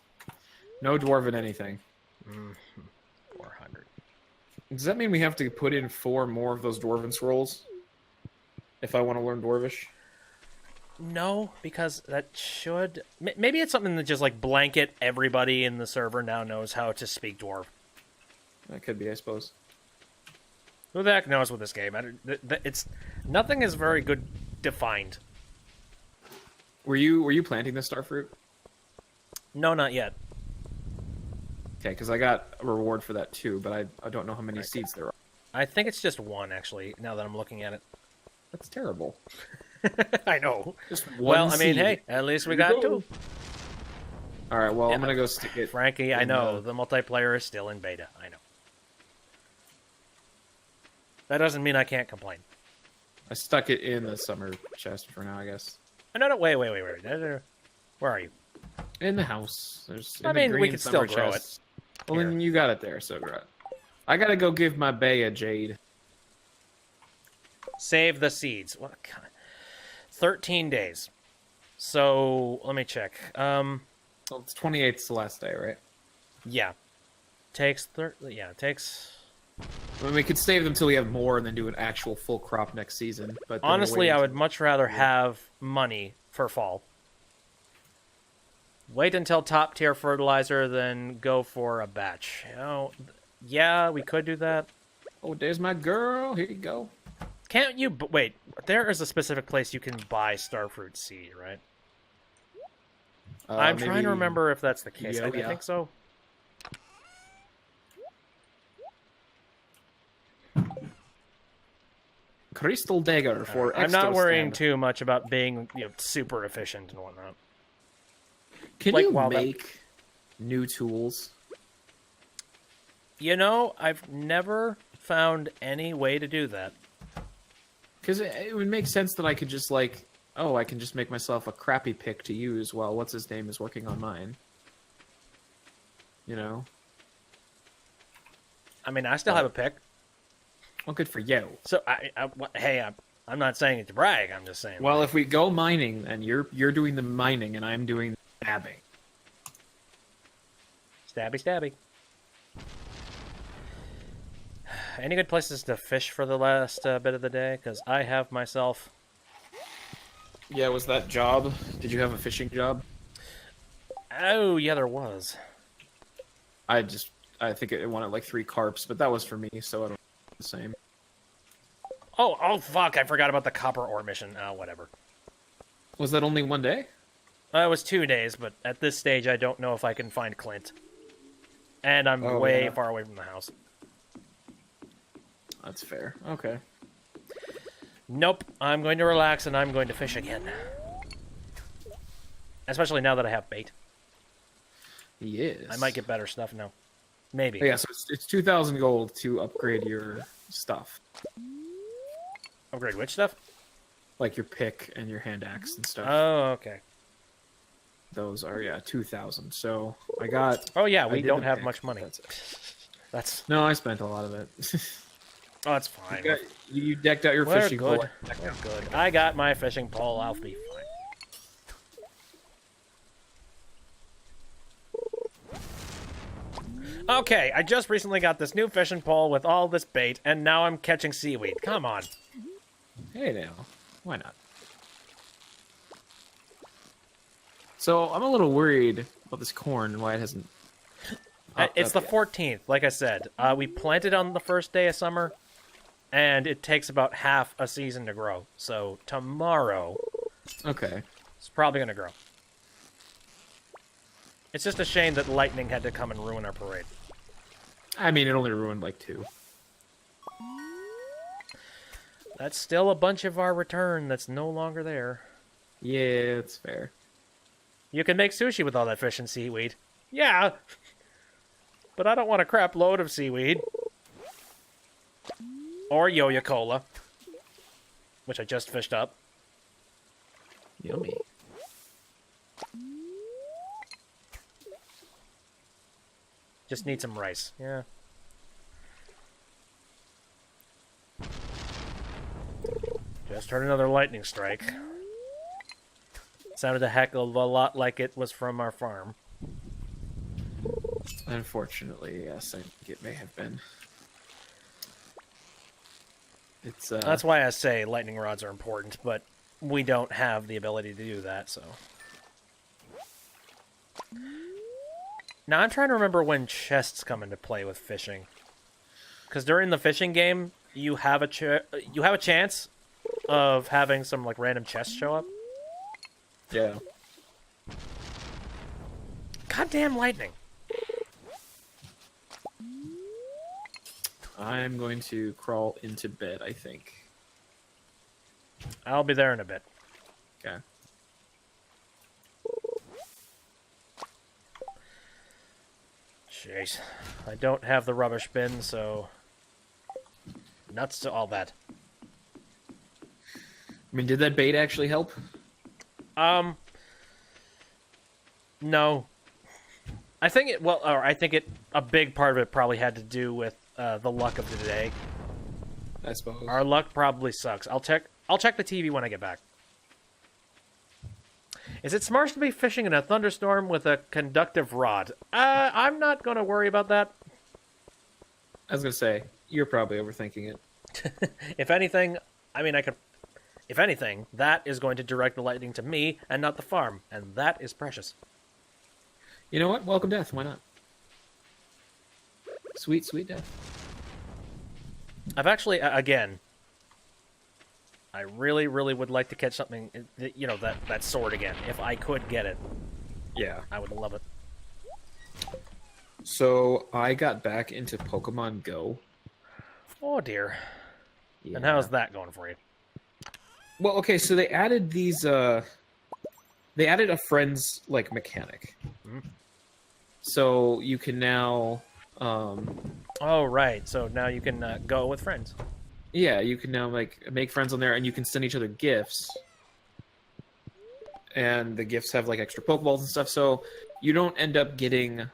No dwarven anything. 400. Does that mean we have to put in 4 more of those dwarven scrolls? If I want to learn dwarvish? No, because that should... Maybe it's something that just, like, blanket everybody in the server now knows how to speak dwarf. That could be, I suppose. Who the heck knows with this game? Nothing is very good defined. Were you planting the starfruit? No, not yet. Okay, because I got a reward for that too, but I don't know how many seeds there are. I think it's just 1, actually, now that I'm looking at it. That's terrible. I know. Just Well, one I mean, seed. hey, at least we There you got go. 2. All right, well, Yeah. I'm gonna go stick it. Frankie, I in know, the multiplayer is still in beta. I know. That doesn't mean I can't complain. I stuck it in the summer chest for now, I guess. No, wait. Where are you? In the house. There's. I in the mean, we green could summer still grow it. chest. Well, then you got it there, so grow it. I gotta go give my bay a jade. Save the seeds. What kind? 13 days. So let me check. Well, it's 28th the last day, right? Yeah. Takes takes. I mean, we could save them till we have more and then do an actual full crop next season. But then we're Honestly, waiting I would till- much rather have money for fall. Wait until top tier fertilizer, then go for a batch. Yeah, we could do that. Oh, there's my girl. Here you go. Can't you? Wait, there is a specific place you can buy starfruit seed, right? I'm trying to maybe- remember if that's the case. I yeah. think so. Crystal dagger for I'm not extra worrying stab. too much about being super efficient and whatnot. Can like, you while that- make new tools? I've never found any way to do that. Because it would make sense that I could just like, oh, I can just make myself a crappy pick to use while what's his name is working on mine. You know. I mean, I still have a pick. Well, good for you. So, I'm not saying it to brag. I'm just saying. Well, if we go mining, then you're doing the mining and I'm doing the stabbing. Stabby, stabby. Any good places to fish for the last bit of the day? Because I have myself... Yeah, was that job? Did you have a fishing job? Oh, yeah, there was. I think it wanted like 3 carps, but that was for me, so I don't know the same. Oh, fuck, I forgot about the copper ore mission. Whatever. Was that only 1 day? It was 2 days, but at this stage, I don't know if I can find Clint. And I'm way far away from the house. That's fair. Okay. Nope, I'm going to relax and I'm going to fish again. Especially now that I have bait. Yes. I might get better stuff now. Maybe. Yeah, so it's 2,000 gold to upgrade your stuff. Upgrade which stuff? Like your pick and your hand axe and stuff. Oh, okay. Those are, 2,000. So I got... Oh, yeah, I we did don't the have pick. much money. That's it. That's... No, I spent a lot of it. Oh, that's fine. You decked out your We're fishing good. pole. We're good. I got my fishing pole. I'll be fine. Okay, I just recently got this new fishing pole with all this bait, and now I'm catching seaweed. Come on. Hey now, why not? So I'm a little worried about this corn and why it hasn't. It's the 14th, like I said. We planted on the first day of summer, and it takes about half a season to grow. So tomorrow, Okay. it's probably going to grow. It's just a shame that lightning had to come and ruin our parade. I mean, it only ruined like 2. That's still a bunch of our return that's no longer there. Yeah, it's fair. You can make sushi with all that fish and seaweed. Yeah, but I don't want a crap load of seaweed. Or Yo-Yo Cola, which I just fished up. Yummy. Just need some rice. Yeah. Just heard another lightning strike. Sounded a heck of a lot like it was from our farm. Unfortunately, yes, I think it may have been. It's That's why I say lightning rods are important, but we don't have the ability to do that, so... Now, I'm trying to remember when chests come into play with fishing. Because during the fishing game, you have a chance of having some like random chests show up. yeah. Goddamn lightning! I'm going to crawl into bed, I think. I'll be there in a bit. Okay. Jeez. I don't have the rubbish bin, so... Nuts to all that. I mean, did that bait actually help? No. I think a big part of it probably had to do with the luck of the day. I suppose. Our luck probably sucks. I'll check the TV when I get back. Is it smart to be fishing in a thunderstorm with a conductive rod? I'm not going to worry about that. I was gonna say, you're probably overthinking it. If anything, if anything, that is going to direct the lightning to me and not the farm, and that is precious. You know what? Welcome death. Why not? Sweet, sweet death. I've actually, again, I really, really would like to catch something, that sword again, if I could get it. Yeah. I would love it. So I got back into Pokemon Go. Oh dear. Yeah. And how's that going for you? Well, okay, so they added these. They added a friends like mechanic. Mhm. So you can now. Oh right. So now you can go with friends. Yeah, you can now like make friends on there, and you can send each other gifts. And the gifts have like extra Pokeballs and stuff, so you don't end up getting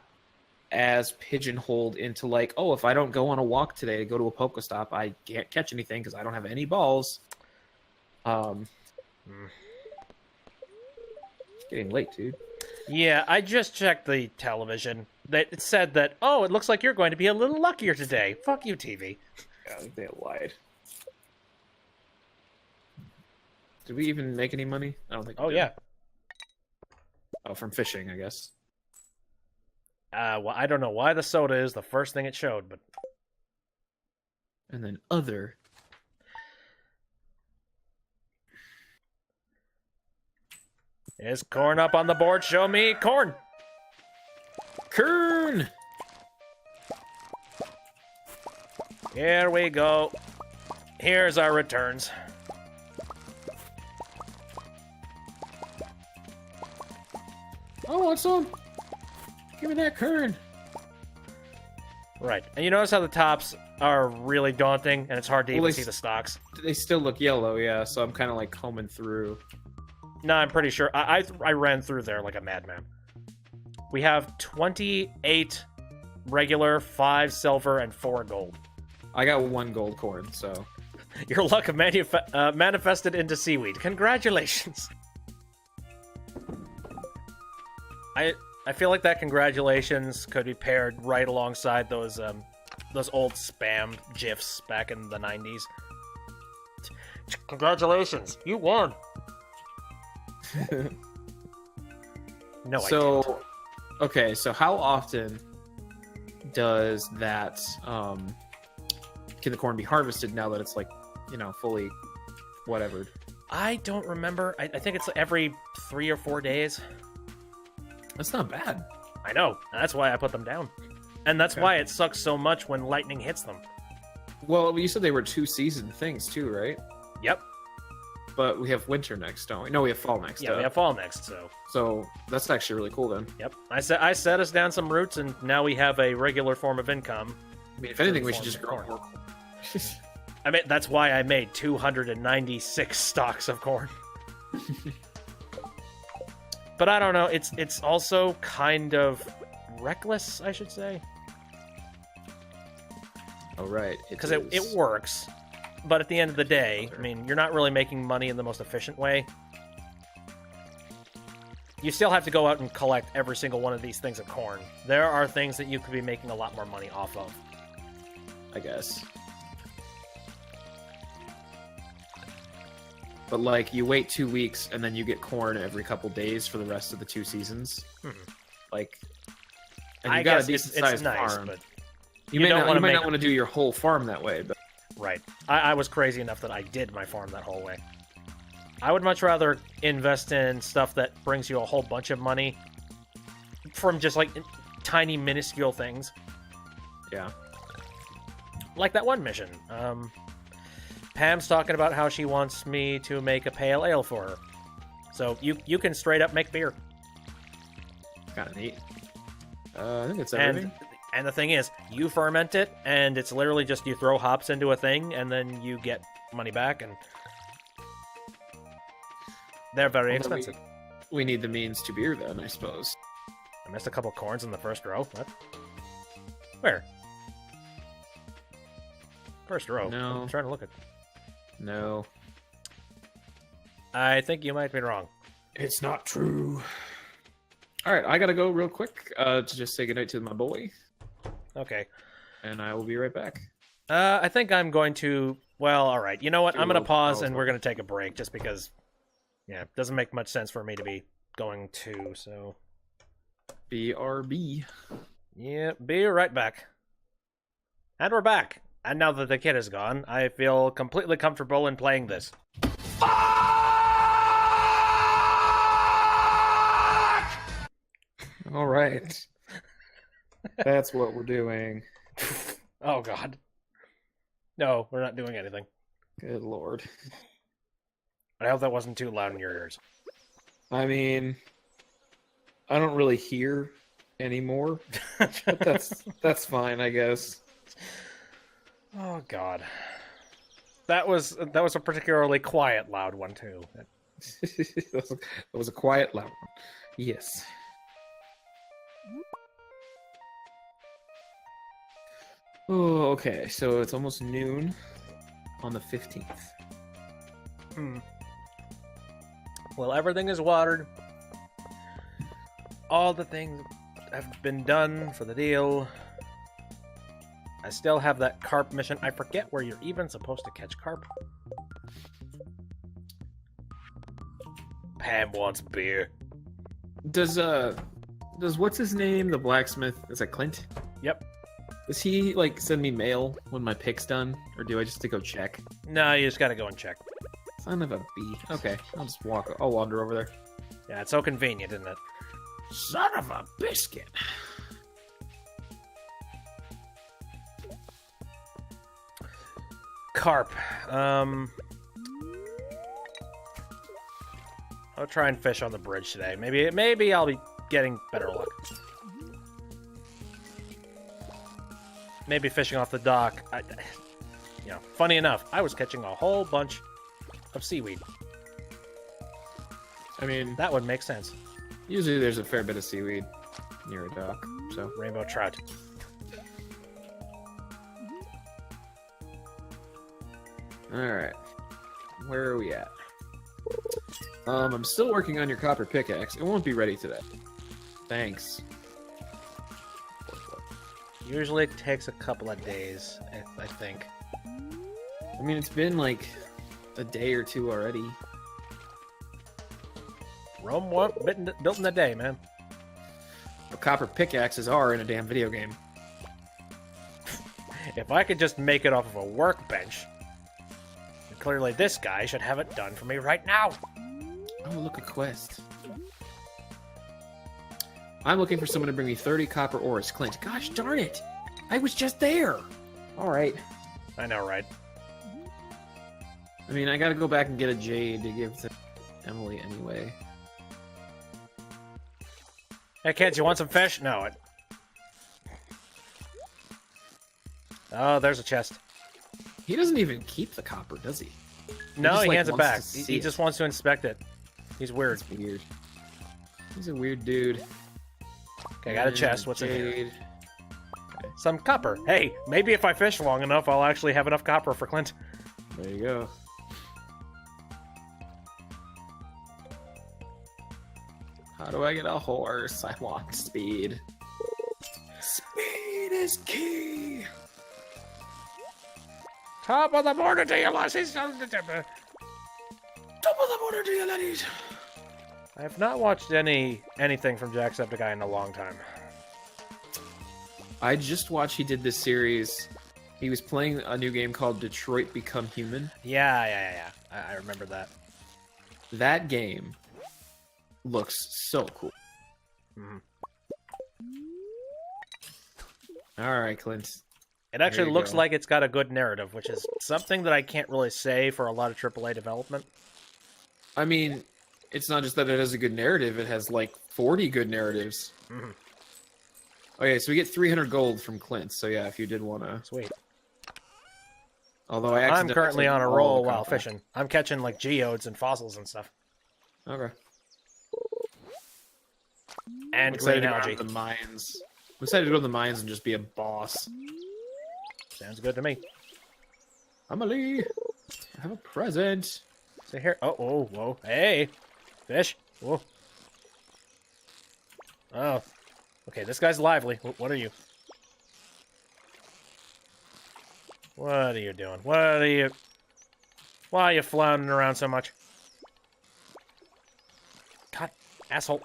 as pigeonholed into like, oh, if I don't go on a walk today to go to a Pokestop, I can't catch anything because I don't have any balls. It's getting late, dude. Yeah, I just checked the television. It said that, oh, it looks like you're going to be a little luckier today. Fuck you, TV. Yeah, I think they lied. Did we even make any money? I don't think. we Oh did. yeah. Oh, from fishing, I guess. Well, I don't know why the soda is the first thing it showed, but And then other. is corn up on the board? Show me corn. Kern! Here we go. Here's our returns. Oh, I want some. Give me that Kern. Right. And you notice how the tops are really daunting, and it's hard to even Well, see the stocks? They still look yellow, yeah, so I'm kind of like combing through. No, I'm pretty sure. I ran through there like a madman. We have 28 regular, 5 silver, and 4 gold. I got 1 gold corn, so. Your luck of manifested into seaweed. Congratulations. I feel like that congratulations could be paired right alongside those old spam gifs back in the 90s. Congratulations, you won. No, I didn't. Okay, so how often does that can the corn be harvested now that it's like, fully whatever? I don't remember. I think it's every 3 or 4 days. That's not bad. I know. That's why I put them down. And that's why it sucks so much when lightning hits them. Well, you said they were 2-season things too, right? Yep. But we have winter next, don't we? No, we have fall next. Yeah, we have fall next, so. So that's actually really cool then. Yep. I set us down some roots, and now we have a regular form of income. I mean, if anything, we should just grow corn. more. I mean, that's why I made 296 stalks of corn. But I don't know. It's also kind of reckless, I should say, Oh right, because it works. But at the end of the day, I mean, you're not really making money in the most efficient way. You still have to go out and collect every single one of these things of corn. There are things that you could be making a lot more money off of. I guess. But like, you wait 2 weeks and then you get corn every couple days for the rest of the 2 seasons. Like, and you I got guess a decent sized it's nice, farm. but You you may don't not, wanna you might make- not want to do your whole farm that way, but right. I was crazy enough that I did my farm that whole way. I would much rather invest in stuff that brings you a whole bunch of money from just like tiny minuscule things. yeah. Like that one mission. Pam's talking about how she wants me to make a pale ale for her. So you can straight up make beer. Kind of neat. I think it's everything. And the thing is, you ferment it, and it's literally just you throw hops into a thing, and then you get money back, and they're very Although expensive. We need the means to beer then, I suppose. I missed a couple corns in the first row. What? Where? First row. No. I'm trying to look at. No. I think you might be wrong. It's not true. All right, I gotta go real quick to just say goodnight to my boy, Okay. and I will be right back. I think I'm going to. Well, all right. You know what? Do I'm going to a pause, pause and one. we're going to take a break, just because. Yeah, it doesn't make much sense for me to be going to. So. BRB. Yeah, be right back. And we're back. And now that the kid is gone, I feel completely comfortable in playing this. All right. That's what we're doing. Oh God. No, we're not doing anything. Good lord. I hope that wasn't too loud in your ears. I mean, I don't really hear anymore, but that's fine, I guess. Oh God. That was a particularly quiet, loud one too. That was a quiet, loud one. Yes. Oh, okay. So it's almost noon on the 15th. Well, everything is watered. All the things have been done for the deal. I still have that carp mission. I forget where you're even supposed to catch carp. Pam wants beer. Does what's his name, the blacksmith? Is that Clint? Yep. Does he like send me mail when my pick's done, or do I just have to go check? No, you just gotta go and check. Son of a bee. Okay, I'll wander over there. Yeah, it's so convenient, isn't it? Son of a biscuit. Carp. I'll try and fish on the bridge today. Maybe I'll be getting better luck. Maybe fishing off the dock. Funny enough, I was catching a whole bunch of seaweed. I mean, That would make sense. usually there's a fair bit of seaweed near a dock, so. Rainbow trout. Alright. Where are we at? I'm still working on your copper pickaxe. It won't be ready today. Thanks. Usually it takes a couple of days, I think. I mean, it's been like a day or two already. Rome built in a day, man. But copper pickaxes are in a damn video game. If I could just make it off of a workbench, then clearly this guy should have it done for me right now. Oh, look, a quest. I'm looking for someone to bring me 30 copper ores. Clint, gosh darn it! I was just there! Alright. I know, right? I mean, I gotta go back and get a jade to give to Emily anyway. Hey kids, you want some fish? No. Oh, there's a chest. He doesn't even keep the copper, does he? No, just, he like, hands it wants back. to see He it. just wants to inspect it. He's weird. That's weird. He's a weird dude. Okay, I got a chest. What's in here? Jade. Some copper. Hey, maybe if I fish long enough, I'll actually have enough copper for Clint. There you go. How do I get a horse? I want speed. Speed is key! Top of the morning to you, lassies. Top of the border, do you ladies? I have not watched anything from Jacksepticeye in a long time. I just watched he did this series. He was playing a new game called Detroit Become Human. Yeah. I remember that. That game looks so cool. Mhm. All right, Clint. It actually you looks go. like it's got a good narrative, which is something that I can't really say for a lot of AAA development. I mean, it's not just that it has a good narrative, it has like 40 good narratives. Mhm. Okay, so we get 300 gold from Clint, so yeah, if you did want to... Sweet. Although I I'm accidentally currently on a took all roll the while copper. fishing. I'm catching like geodes and fossils and stuff. Okay. And I'm excited green to go algae. to the mines. I'm excited to go to the mines and just be a boss. Sounds good to me. Emily, I have a present. So here. Oh, whoa. Hey. Fish. Whoa. Oh. Okay, this guy's lively. What are you? What are you doing? Why are you floundering around so much? God, asshole.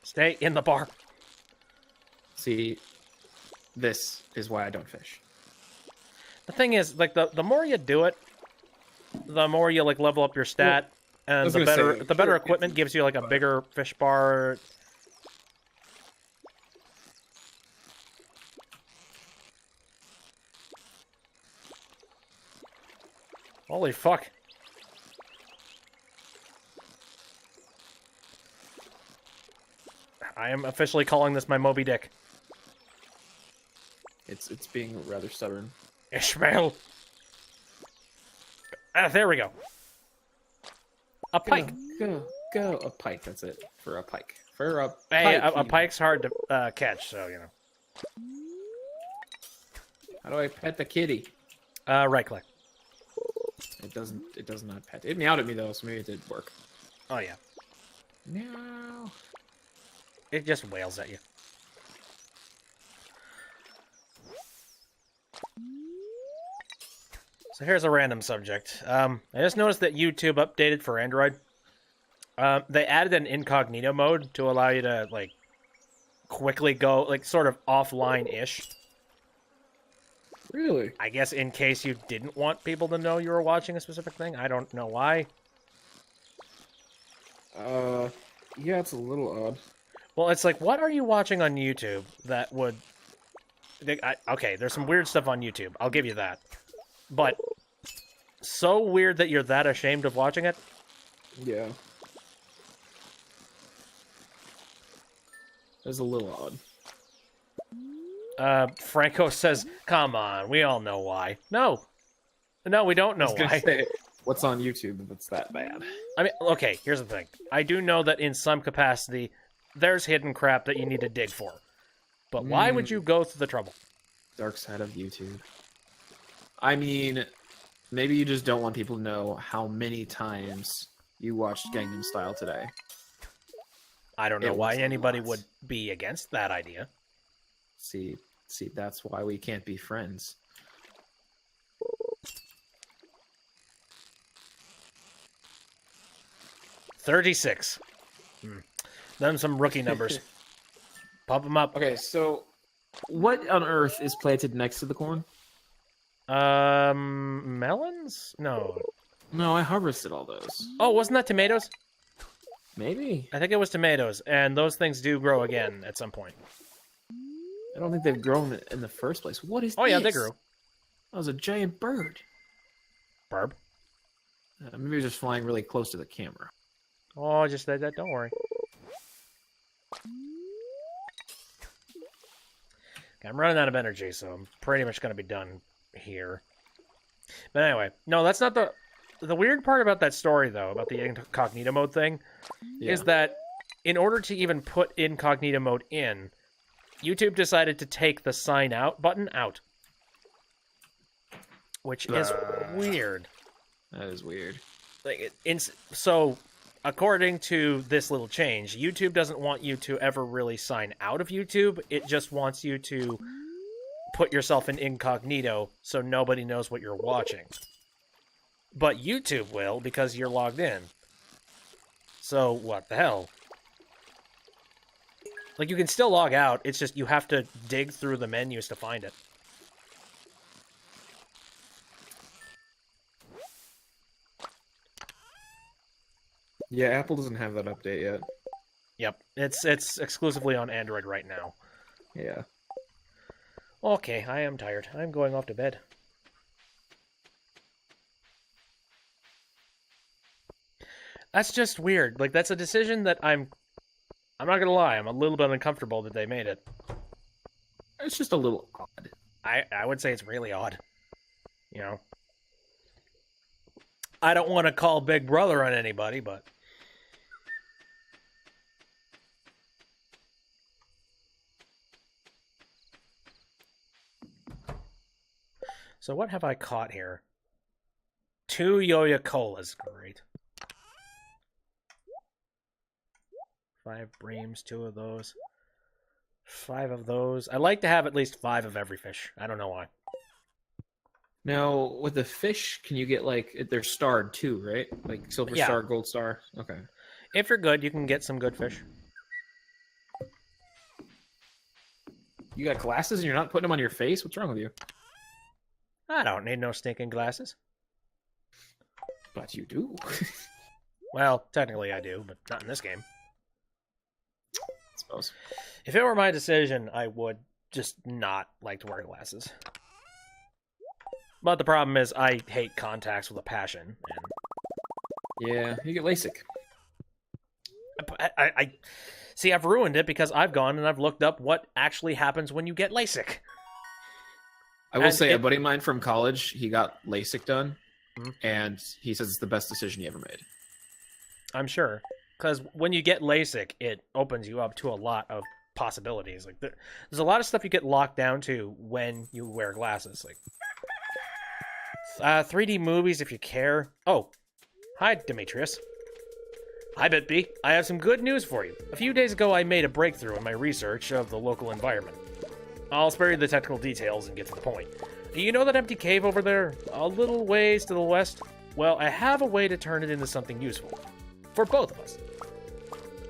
Stay in the bar. See, this is why I don't fish. The thing is, like, the more you do it, the more you, like, level up your stat, and was the gonna better say, the better sure, equipment gives you, like, a bigger fish bar. Holy fuck. I am officially calling this my Moby Dick. It's being rather stubborn. Ishmael! Ah, there we go. A pike. Go. A pike, that's it. For a pike. For a Hey, pike. a pike's hard to catch, so, you know. How do I pet the kitty? Right click. It does not pet. It meowed at me though, so maybe it did work. Oh, yeah. Meow. It just wails at you. So here's a random subject. I just noticed that YouTube updated for Android. They added an incognito mode to allow you to, like, quickly go, like, sort of offline-ish. Really? I guess in case you didn't want people to know you were watching a specific thing. I don't know why. Yeah, it's a little odd. Well, it's like, what are you watching on YouTube that would... Okay, there's some weird stuff on YouTube. I'll give you that. But so weird that you're that ashamed of watching it? Yeah. It's a little odd. Franco says, come on, we all know why. No. No, we don't know I was gonna why. say, what's on YouTube if it's that bad? I mean, okay, here's the thing. I do know that in some capacity, there's hidden crap that you need to dig for. But why would you go through the trouble? Dark side of YouTube. I mean, maybe you just don't want people to know how many times you watched Gangnam Style today. I don't know It why was anybody lots. would be against that idea. See, that's why we can't be friends. $36. Them some rookie numbers. Pump them up. Okay, so what on earth is planted next to the corn? Melons? No. No, I harvested all those. Oh, wasn't that tomatoes? Maybe. I think it was tomatoes, and those things do grow again at some point. I don't think they've grown in the first place. What is Oh, yeah, they this? grew. That was a giant bird. Barb? Maybe it was just flying really close to the camera. Oh, just said that. Don't worry. Okay, I'm running out of energy, so I'm pretty much going to be done here. But anyway, no, that's not the weird part about that story, though, about the incognito mode thing, is that in order to even put incognito mode in, YouTube decided to take the sign out button out. Which is weird. That is weird. Like, so, according to this little change, YouTube doesn't want you to ever really sign out of YouTube. It just wants you to put yourself in incognito so nobody knows what you're watching. But YouTube will because you're logged in. So, what the hell? Like, you can still log out, it's just you have to dig through the menus to find it. Yeah, Apple doesn't have that update yet. Yep, it's exclusively on Android right now. Yeah. Okay, I am tired. I'm going off to bed. That's just weird. Like, that's a decision that I'm not gonna lie, I'm a little bit uncomfortable that they made it. It's just a little odd. I would say it's really odd. You know? I don't want to call Big Brother on anybody, but... So what have I caught here? 2 Yo-Yo Colas. Great. 5 breams, 2 of those. 5 of those. I like to have at least 5 of every fish. I don't know why. Now, with the fish, can you get, like, they're starred too, right? Like silver Yeah. star, gold star? Okay. If you're good, you can get some good fish. You got glasses and you're not putting them on your face? What's wrong with you? I don't need no stinking glasses. But you do. Well, technically I do, but not in this game. I suppose. If it were my decision, I would just not like to wear glasses. But the problem is I hate contacts with a passion. Yeah, you get LASIK. And I see, I've ruined it because I've gone and I've looked up what actually happens when you get LASIK. I will And say, a buddy of mine from college, he got LASIK done, Mhm. and he says it's the best decision he ever made. I'm sure. Because when you get LASIK, it opens you up to a lot of possibilities. Like there's a lot of stuff you get locked down to when you wear glasses. Like 3D movies, if you care. Oh, hi, Demetrius. Hi, BitB. I have some good news for you. A few days ago, I made a breakthrough in my research of the local environment. I'll spare you the technical details and get to the point. Do you know that empty cave over there, a little ways to the west? Well, I have a way to turn it into something useful. For both of us.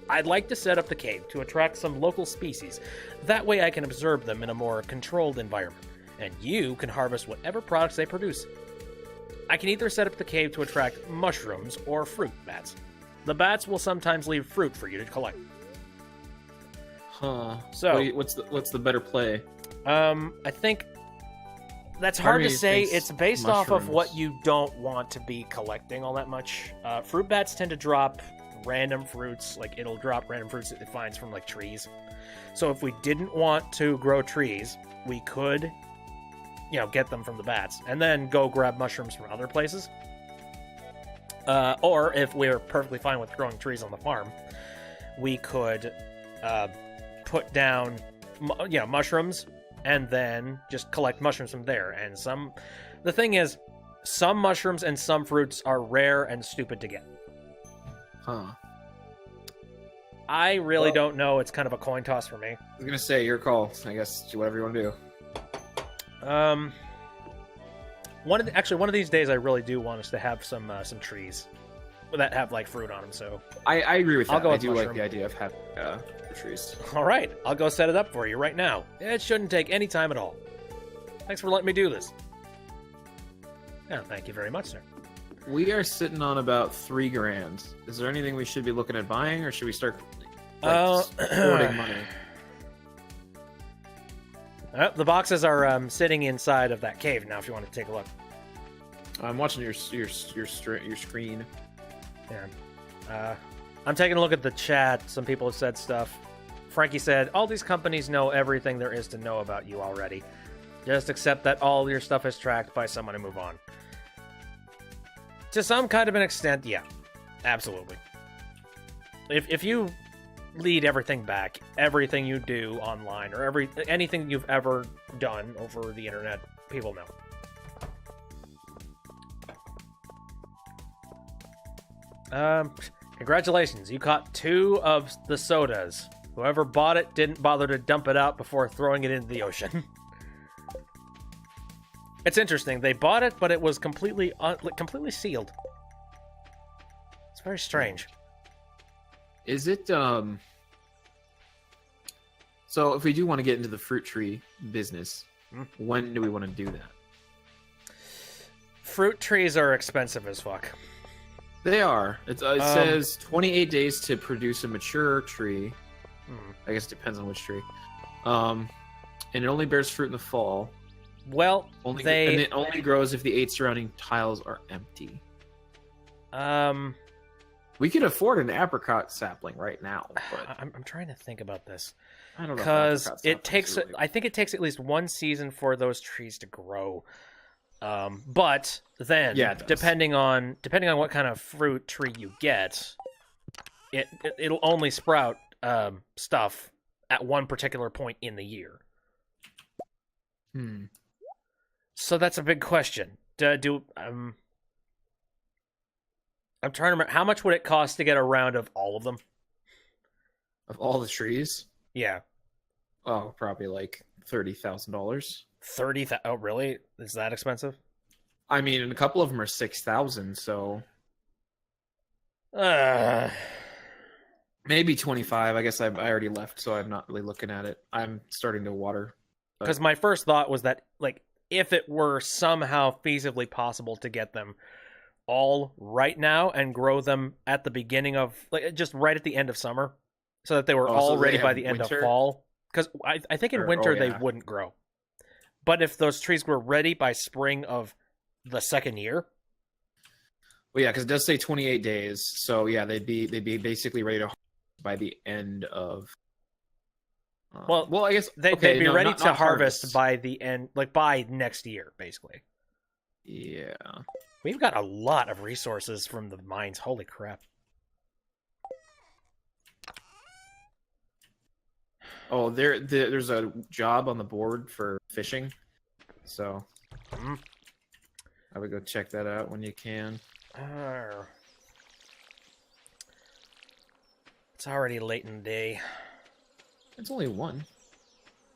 I'd like to set up the cave to attract some local species. That way I can observe them in a more controlled environment. And you can harvest whatever products they produce. I can either set up the cave to attract mushrooms or fruit bats. The bats will sometimes leave fruit for you to collect. Huh. So- what's the better play? I think that's Part hard of to me say. thinks It's based off of what mushrooms. you don't want to be collecting all that much. Fruit bats tend to drop random fruits, like it'll drop random fruits that it finds from like trees. So if we didn't want to grow trees, we could, get them from the bats and then go grab mushrooms from other places. Or if we're perfectly fine with growing trees on the farm, we could put down, mushrooms and then just collect mushrooms from there. And the thing is, some mushrooms and some fruits are rare and stupid to get. Huh. I really Well- don't know. It's kind of a coin toss for me. I was gonna say, your call. I guess do whatever you want to do. One of these days, I really do want us to have some trees that have like fruit on them. So, I agree with that. I'll go I with do like mushroom. the idea of having trees. all right, I'll go set it up for you right now. It shouldn't take any time at all. Thanks for letting me do this. Yeah, thank you very much, sir. We are sitting on about $3,000. Is there anything we should be looking at buying, or should we start hoarding money? The boxes are sitting inside of that cave now. If you want to take a look. I'm watching your screen. Yeah. I'm taking a look at the chat. Some people have said stuff. Frankie said, all these companies know everything there is to know about you already. Just accept that all your stuff is tracked by someone and move on. To some kind of an extent, yeah. Absolutely. If you lead everything back, everything you do online, or anything you've ever done over the internet, people know. Congratulations, you caught 2 of the sodas. Whoever bought it didn't bother to dump it out before throwing it into the ocean. It's interesting. They bought it, but it was completely sealed. It's very strange. Is it So if we do want to get into the fruit tree business, when do we want to do that? Fruit trees are expensive as fuck. They are. It says 28 days to produce a mature tree. I guess it depends on which tree. And it only bears fruit in the fall. Well, And it only grows if the 8 surrounding tiles are empty. We could afford an apricot sapling right now, but I'm trying to think about this I don't know. because if apricot it saplings takes. are really- I think it takes at least 1 season for those trees to grow. But then, Yeah, it does. depending on what kind of fruit tree you get, it'll only sprout stuff at one particular point in the year. So that's a big question. I'm trying to remember, how much would it cost to get a round of all of them? Of all the trees, Yeah, probably like $30,000. 30,000. Oh, really? Is that expensive? I mean, and a couple of them are 6,000, so maybe 25. I guess I already left, so I'm not really looking at it. I'm starting to water. Because my first thought was that, like, if it were somehow feasibly possible to get them all right now and grow them at the beginning of, like, just right at the end of summer, so that they were Oh, all so they ready by have the end winter? of fall. Because I think in Or- winter oh, they yeah. wouldn't grow. But if those trees were ready by spring of the second year. Well, yeah, because it does say 28 days. So yeah, they'd be basically ready to harvest by the end of. Well, I guess They'd be ready to harvest by the end, like by next year, basically. Yeah. We've got a lot of resources from the mines. Holy crap. Oh, there's a job on the board for fishing, so I would go check that out when you can. It's already late in the day. It's only one.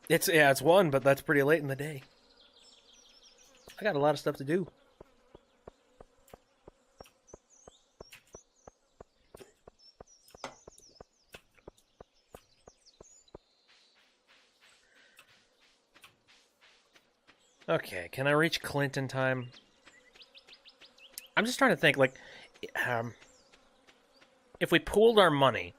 It's one, but that's pretty late in the day. I got a lot of stuff to do. Okay, can I reach Clint in time? I'm just trying to think, like, if we pooled our money,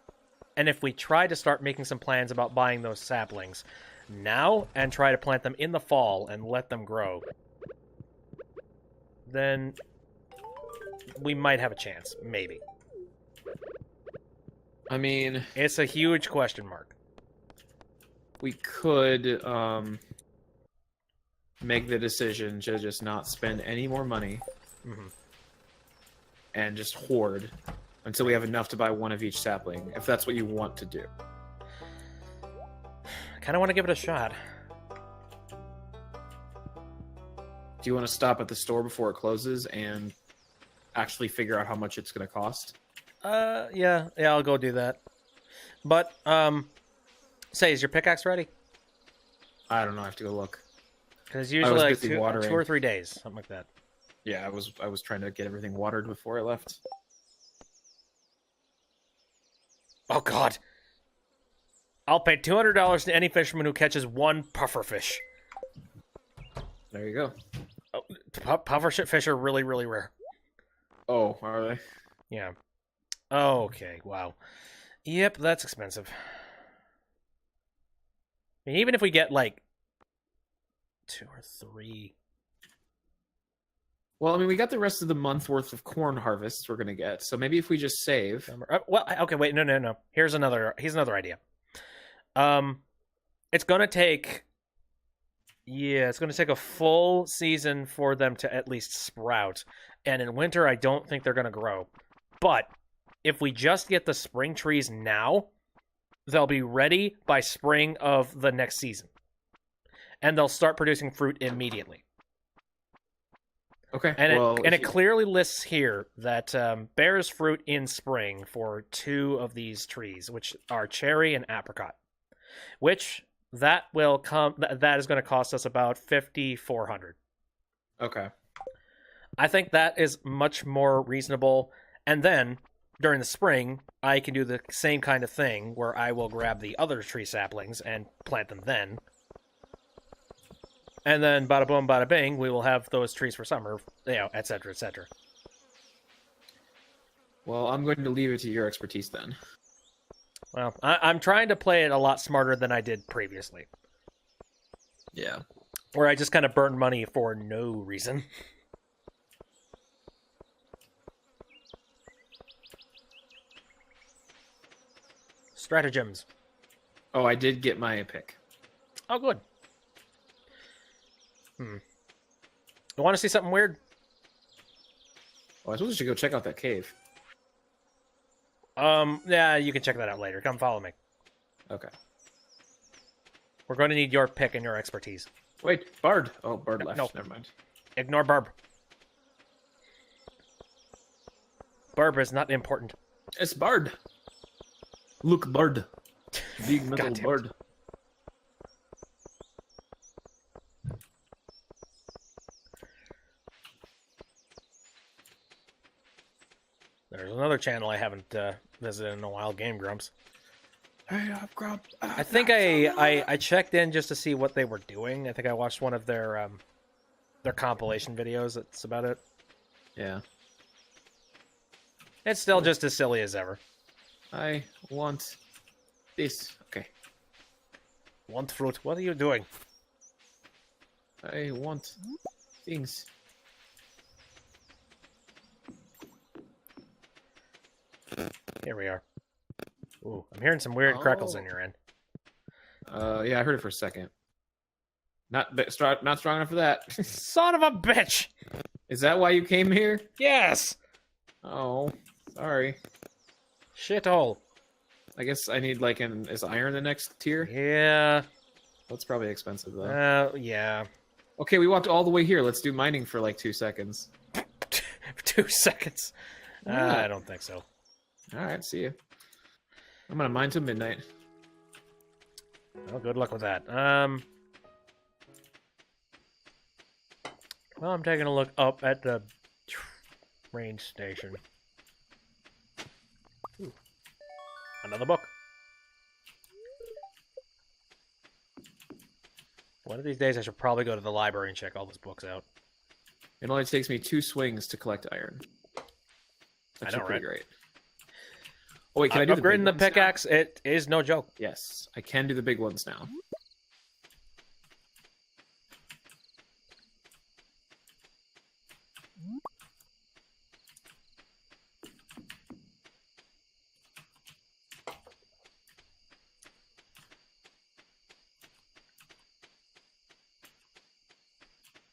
and if we try to start making some plans about buying those saplings now, and try to plant them in the fall and let them grow, then we might have a chance, maybe. I mean, It's a huge question mark. we could make the decision to just not spend any more money and just hoard until we have enough to buy one of each sapling, if that's what you want to do. I kind of want to give it a shot. Do you want to stop at the store before it closes and actually figure out how much it's going to cost? Yeah, I'll go do that. But, say, is your pickaxe ready? I don't know. I have to go look. Because usually like busy 2 watering. or 3 days, something like that. Yeah, I was trying to get everything watered before I left. Oh, God. I'll pay $200 to any fisherman who catches one pufferfish. There you go. Oh, pufferfish are really, really rare. Oh, are they? Yeah. Okay, wow. Yep, that's expensive. I mean, even if we get, like, 2 or 3... Well, I mean, we got the rest of the month worth of corn harvests we're going to get, so maybe if we just save... well, okay, wait, no. Here's another idea. It's going to take... Yeah, it's going to take a full season for them to at least sprout. And in winter, I don't think they're going to grow. But if we just get the spring trees now, they'll be ready by spring of the next season. And they'll start producing fruit immediately. Okay. And it clearly lists here that bears fruit in spring for 2 of these trees, which are cherry and apricot. Which that is going to cost us about $5,400. Okay. I think that is much more reasonable. And then during the spring, I can do the same kind of thing where I will grab the other tree saplings and plant them then. And then bada boom, bada bing, we will have those trees for summer, et cetera, et cetera. Well, I'm going to leave it to your expertise then. Well, I'm trying to play it a lot smarter than I did previously. Yeah. Where I just kind of burned money for no reason. Stratagems. Oh, I did get my pick. Oh, good. You want to see something weird? Oh, I suppose we should go check out that cave. Yeah, you can check that out later. Come follow me. Okay. We're going to need your pick and your expertise. Wait, Bard. Oh, Bard left. No. Never mind. Ignore Barb. Barb is not important. It's Bard. Look, Bard. Big metal God damn it. Bard. There's another channel I haven't visited in a while, Game Grumps. Hey, I've grabbed. I think I checked in just to see what they were doing. I think I watched one of their compilation videos. That's about it. Yeah. It's still just as silly as ever. I want this. Okay. Want fruit? What are you doing? I want things. Here we are. Ooh, I'm hearing some weird crackles Oh. in your end. Yeah, I heard it for a second. Not strong enough for that. Son of a bitch! Is that why you came here? Yes! Oh, sorry. Shithole. I guess I need like is iron the next tier? Yeah. That's probably expensive though. Yeah. Okay, we walked all the way here. Let's do mining for like 2 seconds. 2 seconds. Yeah. I don't think so. All right, see you. I'm gonna mine till midnight. Well, good luck with that. Well, I'm taking a look up at the train station. Ooh. Another book. One of these days, I should probably go to the library and check all those books out. It only takes me 2 swings to collect iron. That's I know, pretty right? great. Oh wait, can I do the big upgrading the ones now? pickaxe? It is no joke. Yes, I can do the big ones now.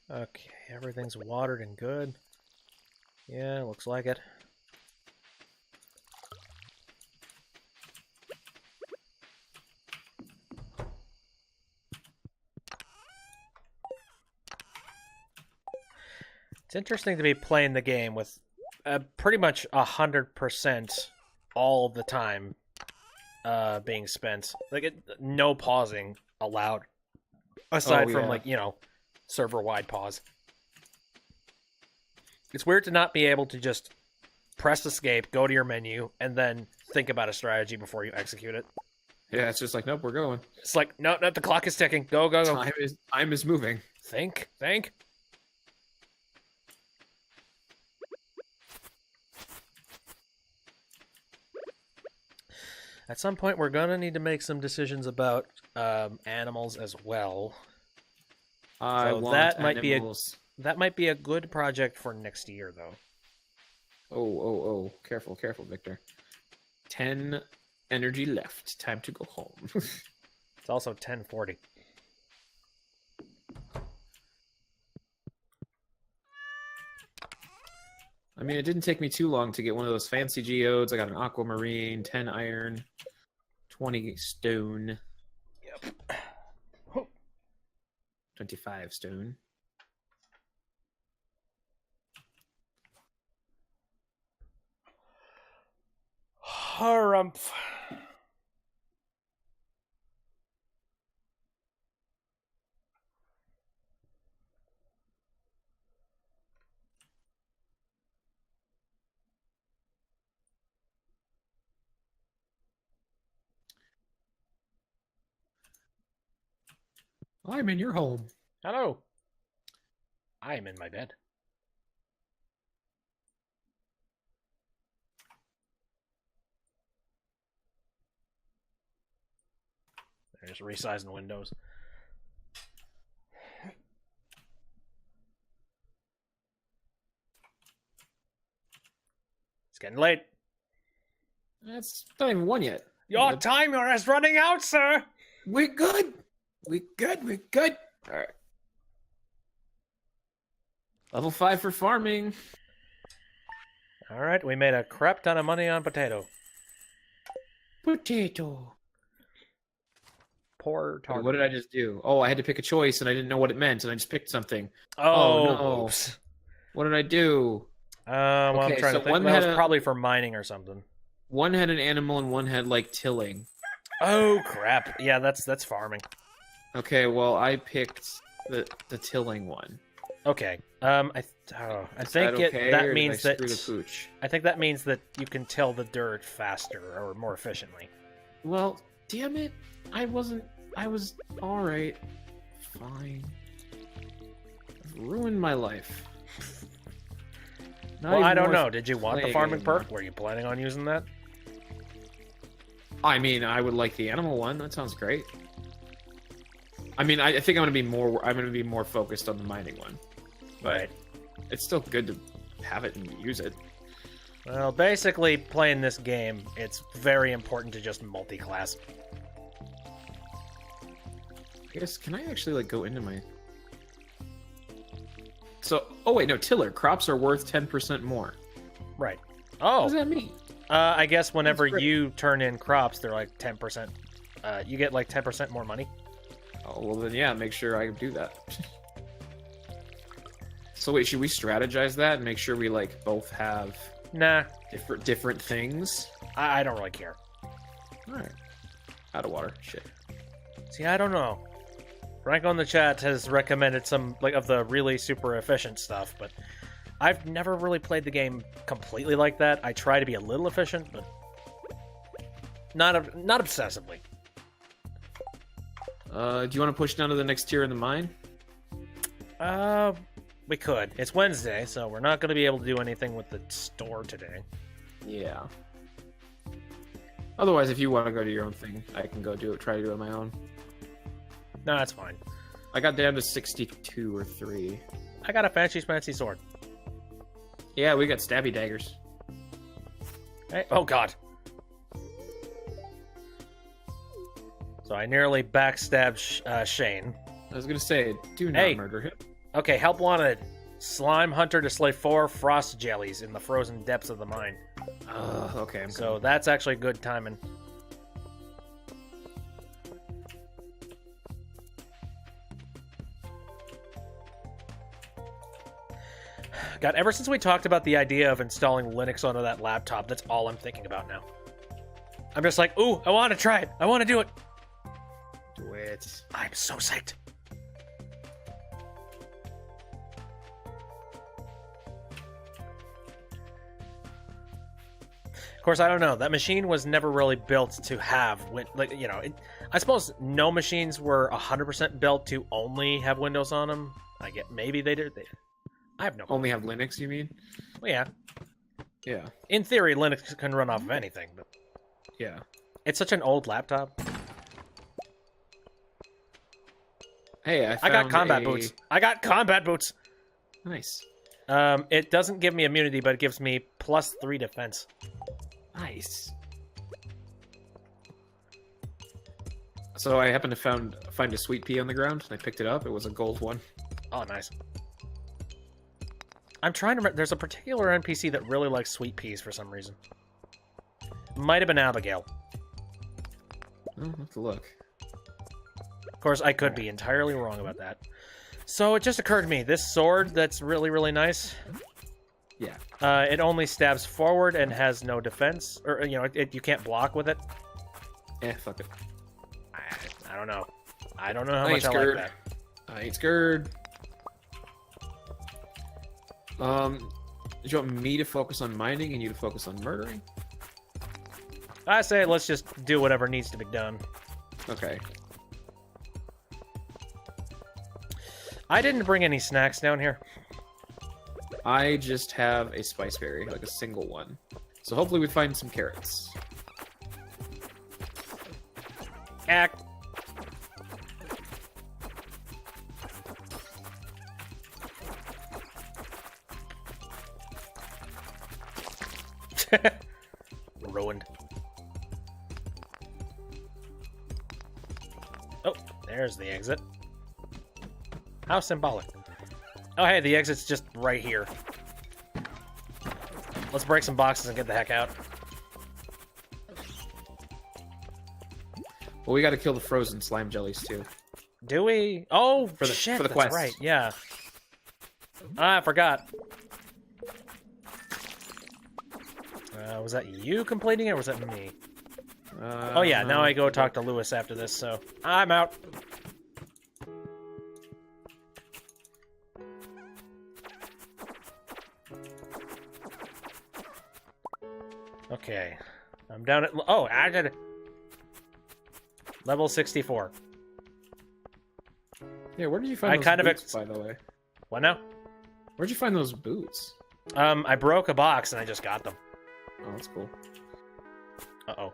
Okay, everything's watered and good. Yeah, looks like it. It's interesting to be playing the game with pretty much 100% all the time being spent. Like, no pausing allowed. Aside from, yeah. like, you know, server-wide pause. It's weird to not be able to just press escape, go to your menu, and then think about a strategy before you execute it. Yeah, it's just like, nope, we're going. It's like, no, the clock is ticking. Go, go, go. Time is moving. Think. At some point, we're gonna need to make some decisions about animals as well. I So want that might be animals. That might be a good project for next year, though. Oh. Careful, Victor. 10 energy left. Time to go home. It's also 10:40. I mean, it didn't take me too long to get one of those fancy geodes. I got an aquamarine, 10 iron, 20 stone. Yep. 25 stone. Harumph. I'm in your home. Hello. I am in my bed. They're just resizing windows. It's getting late. That's not even one yet. Your timer is running out, sir. We're good. We're good. All right. Level 5 for farming. All right, we made a crap ton of money on potato. Potato. Poor Wait, target. what did I just do? Oh, I had to pick a choice and I didn't know what it meant and I just picked something. Oh, no. oops. What did I do? Well, I'm Okay, trying so to think. one That had was a- probably for mining or something. One had an animal and one had like tilling. Oh crap! Yeah, that's farming. Okay, well I picked the tilling one. Okay. I Is think that okay, that or did means I that screw the pooch. I think that means that you can till the dirt faster or more efficiently. Well, damn it! I was all right. Fine. I've ruined my life. Not Well, even I don't worth know. Did you want the playing farming anymore. perk? Were you planning on using that? I mean, I would like the animal one. That sounds great. I mean, I think I'm gonna be more focused on the mining one. But Right. it's still good to have it and use it. Well, basically, playing this game, it's very important to just multi-class. I guess, can I actually, like, go into my... So, oh wait, no, tiller. Crops are worth 10% more. Right. What Oh, does that mean? I guess whenever great. you turn in crops, they're like 10%. You get like 10% more money. Oh, well then, yeah, make sure I do that. So wait, should we strategize that and make sure we, like, both have Nah, different things? I don't really care. Alright. Out of water. Shit. See, I don't know. Franco in the chat has recommended some like of the really super efficient stuff, but I've never really played the game completely like that. I try to be a little efficient, but not obsessively. Do you want to push down to the next tier in the mine? We could. It's Wednesday, so we're not going to be able to do anything with the store today. Yeah. Otherwise, if you want to go do your own thing, I can go do it. Try to do it on my own. No, that's fine. I got down to 62 or 3. I got a fancy sword. Yeah, we got stabby daggers. Hey, oh god. So I nearly backstabbed Shane. I was gonna say, do not Hey. murder him. Okay, help wanted. Slime hunter to slay 4 frost jellies in the frozen depths of the mine. Okay, I'm So that's actually good timing. God, ever since we talked about the idea of installing Linux onto that laptop, that's all I'm thinking about now. I'm just like, ooh, I want to try it. I want to do it. do it. I'm so psyched. Of course, I don't know. That machine was never really built to have, like, you know, I suppose no machines were 100% built to only have Windows on them. I get maybe they did. I have no. Only have Linux, you mean? Well, yeah. Yeah. In theory, Linux can run off of anything, but Yeah. it's such an old laptop. Hey, I got combat boots. I got combat boots. Nice. It doesn't give me immunity, but it gives me +3 defense. Nice. So I happened to find a sweet pea on the ground, and I picked it up. It was a gold one. Oh, nice. I'm trying to remember. There's a particular NPC that really likes sweet peas for some reason. Might have been Abigail. Oh, I'll have to look. Of course, I could be entirely wrong about that. So it just occurred to me, this sword that's really, really nice, Yeah. it only stabs forward and has no defense. Or, you know, you can't block with it. Fuck it. I don't know. I don't know how I ain't much I like scared. that. I ain't scared. Do you want me to focus on mining and you to focus on murdering? I say let's just do whatever needs to be done. Okay. I didn't bring any snacks down here. I just have a spice berry, like a single one. So hopefully we find some carrots. Act. Ruined. Oh, there's the exit. How symbolic. Oh, hey, the exit's just right here. Let's break some boxes and get the heck out. Well, we gotta kill the frozen slime jellies, too. Do we? Oh, For the- shit, for the that's quest. right, yeah. Ah, I forgot. Was that you completing it, or was that me? Oh yeah, now I go talk to Lewis after this, so I'm out. Okay, I'm down at... Oh, I did it. Level 64. Yeah, where did you find I those kind of boots, by the way? What now? Where'd you find those boots? I broke a box and I just got them. Oh, that's cool. Uh-oh.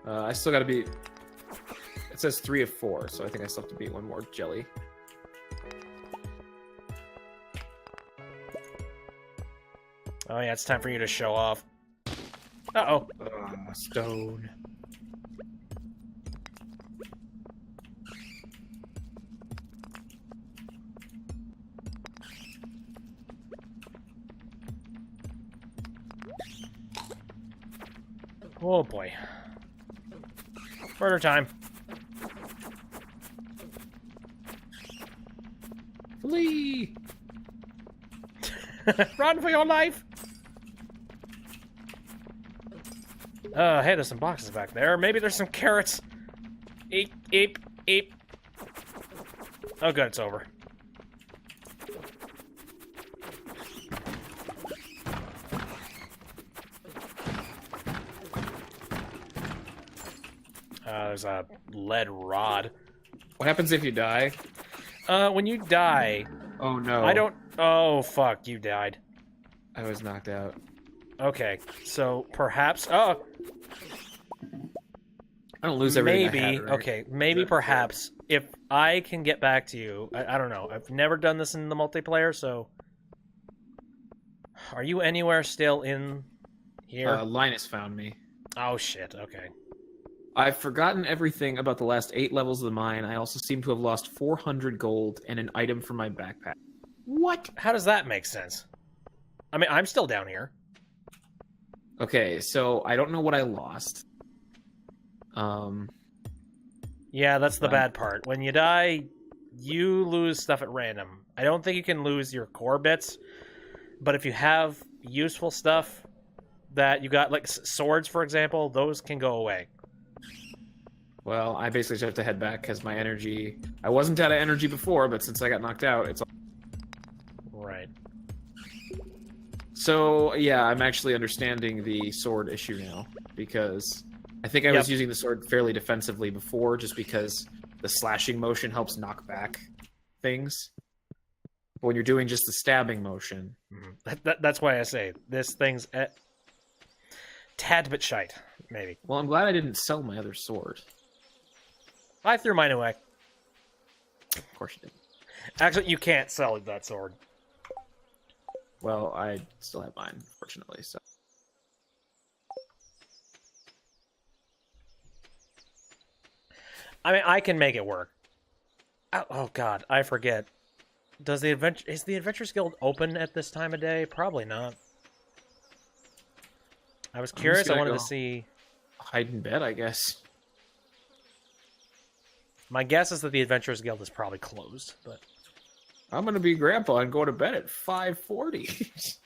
I still gotta beat... It says 3 of 4, so I think I still have to beat one more jelly. Oh yeah, it's time for you to show off. Uh-oh. Stone. Oh boy. Murder time. Flee! Run for your life! Hey, there's some boxes back there. Maybe there's some carrots. Eep, eep, eep. Oh good, it's over. There's a lead rod. What happens if you die? When you die, Oh no. I don't... Oh, fuck, you died. I was knocked out. Okay, so perhaps... Oh, I don't lose everything I maybe, had, right? okay, maybe perhaps, if I can get back to you... I don't know, I've never done this in the multiplayer, so... Are you anywhere still in here? Linus found me. Oh, shit, okay. I've forgotten everything about the last 8 levels of the mine. I also seem to have lost 400 gold and an item from my backpack. What? How does that make sense? I mean, I'm still down here. Okay, so I don't know what I lost. Yeah, that's the bad part. When you die, you lose stuff at random. I don't think you can lose your core bits, but if you have useful stuff that you got, like swords, for example, those can go away. Well, I basically just have to head back because my energy... I wasn't out of energy before, but since I got knocked out, it's... Right. So, yeah, I'm actually understanding the sword issue now, because I think I was using the sword fairly defensively before, just because the slashing motion helps knock back things. But when you're doing just the stabbing motion... That's why I say, this thing's a tad bit shite, maybe. Well, I'm glad I didn't sell my other sword. I threw mine away. Of course you did. Actually, you can't sell that sword. Well, I still have mine, fortunately, so... I mean, I can make it work. Oh God, I forget. Is the Adventurers Guild open at this time of day? Probably not. I was curious. I wanted to see. Hide in bed, I guess. My guess is that the Adventurers Guild is probably closed, but I'm gonna be Grandpa and go to bed at 5:40.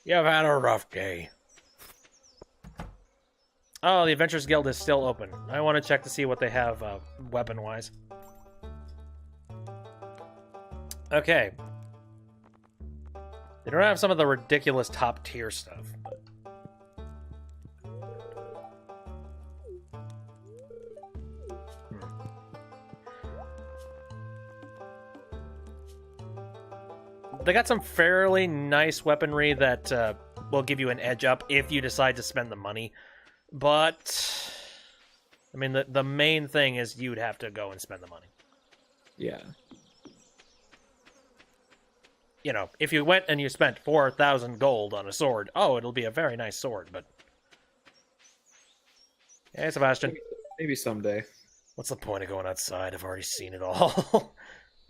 you've had a rough day. Oh, the Adventurers Guild is still open. I want to check to see what they have weapon-wise. Okay. They don't have some of the ridiculous top-tier stuff, but... They got some fairly nice weaponry that will give you an edge up if you decide to spend the money. But, I mean, the main thing is you'd have to go and spend the money. Yeah. You know, if you went and you spent 4,000 gold on a sword, oh, it'll be a very nice sword, but... Hey, Sebastian. Maybe someday. What's the point of going outside? I've already seen it all.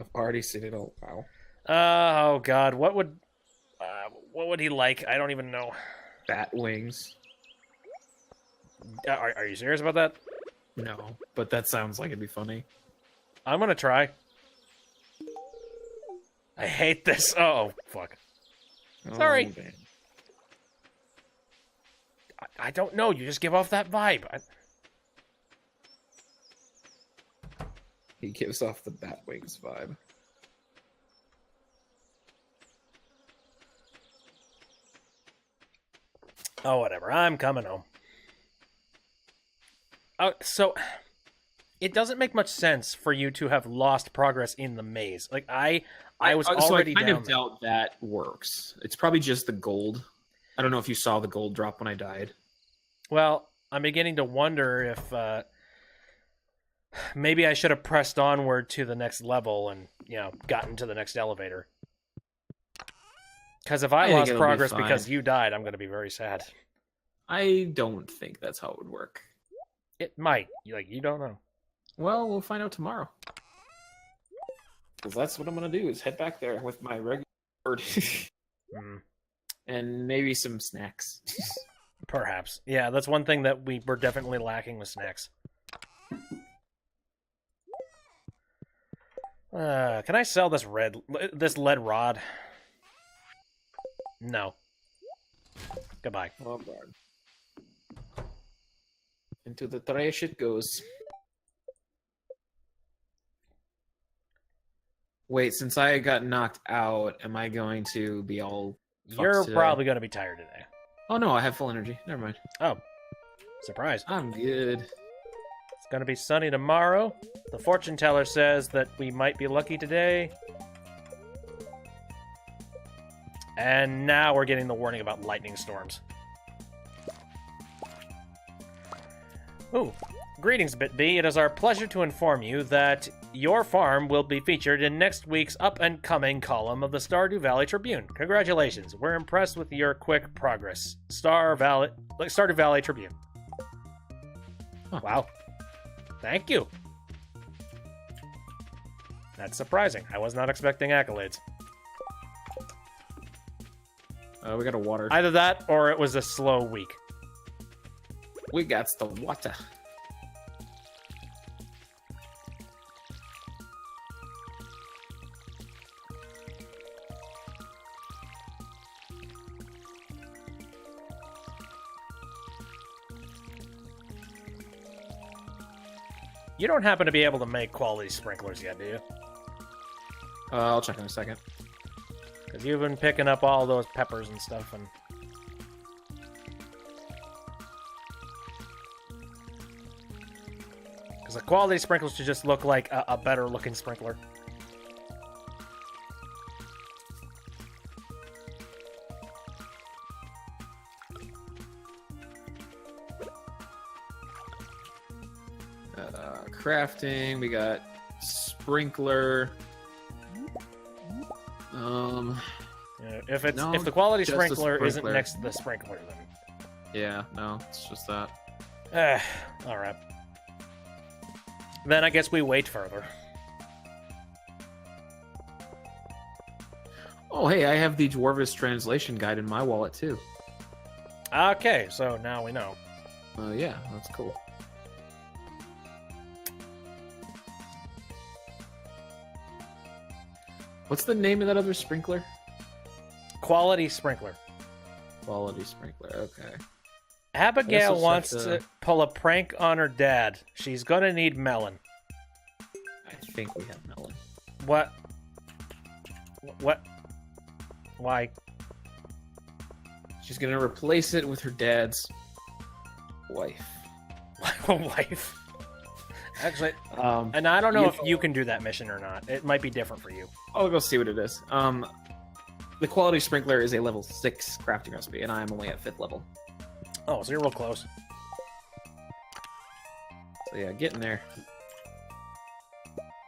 I've already seen it all. Wow. Oh, God. What would he like? I don't even know. Bat wings. Are you serious about that? No, but that sounds like it'd be funny. I'm gonna try. I hate this. Oh, fuck. Sorry. Oh, man. I don't know. You just give off that vibe. He gives off the bat wings vibe. Oh, whatever. I'm coming home. Oh, so it doesn't make much sense for you to have lost progress in the maze. Like I was already I kind down of there. doubt that works. It's probably just the gold. I don't know if you saw the gold drop when I died. Well, I'm beginning to wonder if maybe I should have pressed onward to the next level and, you know, gotten to the next elevator. Because if I think lost it'll be progress fine. because you died, I'm going to be very sad. I don't think that's how it would work. It might. You don't know. Well, we'll find out tomorrow. Because that's what I'm going to do, is head back there with my regular bird. And maybe some snacks. Perhaps. Yeah, that's one thing that we were definitely lacking with snacks. Can I sell this lead rod? No. Goodbye. Oh, God. Into the trash it goes. Wait, since I got knocked out, am I going to be all fucked You're today? probably going to be tired today. Oh, no, I have full energy. Never mind. Oh. Surprise. I'm good. It's going to be sunny tomorrow. The fortune teller says that we might be lucky today. And now we're getting the warning about lightning storms. Ooh. Greetings, BitB. It is our pleasure to inform you that your farm will be featured in next week's up-and-coming column of the Stardew Valley Tribune. Congratulations. We're impressed with your quick progress. Stardew Valley Tribune. Huh. Wow. Thank you. That's surprising. I was not expecting accolades. We got a water. Either that, or it was a slow week. We got the water. You don't happen to be able to make quality sprinklers yet, do you? I'll check in a second. Because you've been picking up all those peppers and stuff, and... Because the quality sprinklers should just look like a better-looking sprinkler. Crafting, we got sprinkler. If No, the quality just a sprinkler isn't sprinkler. next to the sprinkler, then... Yeah, no, it's just that. Alright. Then I guess we wait further. Oh, hey, I have the Dwarvish translation guide in my wallet too. Okay, so now we know. Yeah, that's cool. What's the name of that other sprinkler? Quality sprinkler. Quality sprinkler. Okay. Abigail we'll wants set to pull a prank on her dad. She's gonna need melon. I think we have melon. What? What? Why? She's gonna replace it with her dad's wife. Wife. Actually, Um, and I don't know you if know- you can do that mission or not. It might be different for you. I'll go see what it is. The quality sprinkler is a level 6 crafting recipe, and I'm only at 5th level. Oh, so you're real close. So yeah, getting there.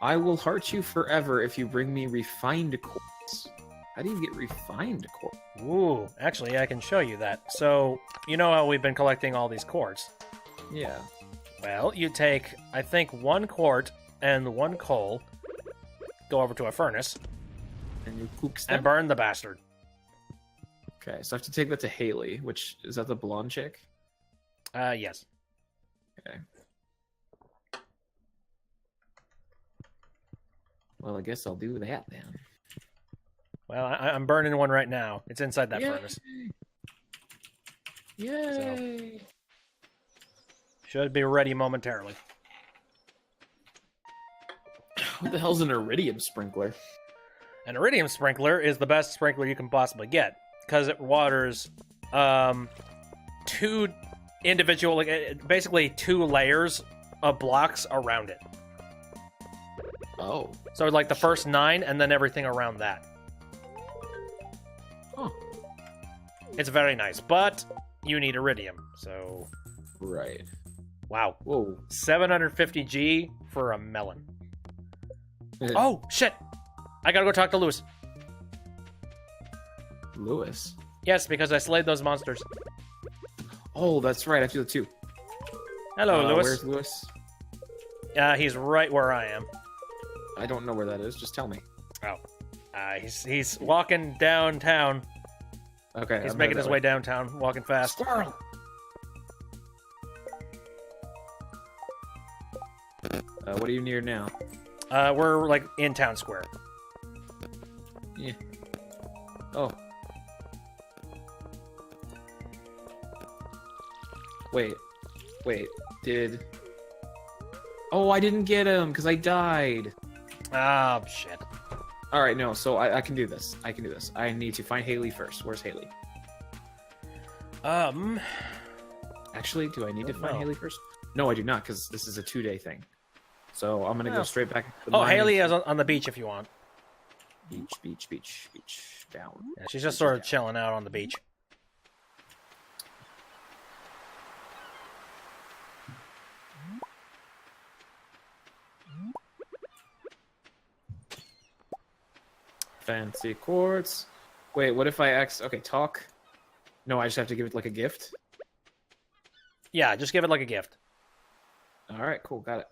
I will heart you forever if you bring me refined quartz. How do you get refined quartz? Ooh, actually, I can show you that. So, you know how we've been collecting all these quartz? Yeah. Well, you take, I think, 1 quart and 1 coal, go over to a furnace, And you cook them? and burn the bastard. Okay, so I have to take that to Haley, which is that the blonde chick? Yes. Okay. Well, I guess I'll do that then. Well, I'm burning one right now. It's inside that Yay! furnace. Yay! Should be ready momentarily. What the hell's an iridium sprinkler? An iridium sprinkler is the best sprinkler you can possibly get because it waters 2 individual, basically 2 layers of blocks around it. Oh. So like the first 9 and then everything around that. Huh. It's very nice, but you need iridium. So Right. wow, Whoa. 750G for a melon. Oh shit! I gotta go talk to Lewis. Lewis. Yes, because I slayed those monsters. Oh, that's right. I feel it too. Hello, Lewis. Where's Lewis? He's right where I am. I don't know where that is. Just tell me. Oh. He's walking downtown. Okay. He's I'm making headed his way downtown, walking fast. Squirrel. What are you near now? We're like in town square. Yeah. Oh. Wait. Did... Oh, I didn't get him because I died. Oh, shit. Alright, no, so I can do this. I need to find Haley first. Where's Haley? Actually, do I need to find no. Haley first? No, I do not, because this is a 2-day thing. So I'm gonna go Oh. straight back to the Oh, mine. Haley is on the beach if you want. Beach. Down. Yeah, she's just sort of chilling out on the beach. Fancy quartz. Wait, what if I okay, talk? No, I just have to give it like a gift? Yeah, just give it like a gift. Alright, cool, got it.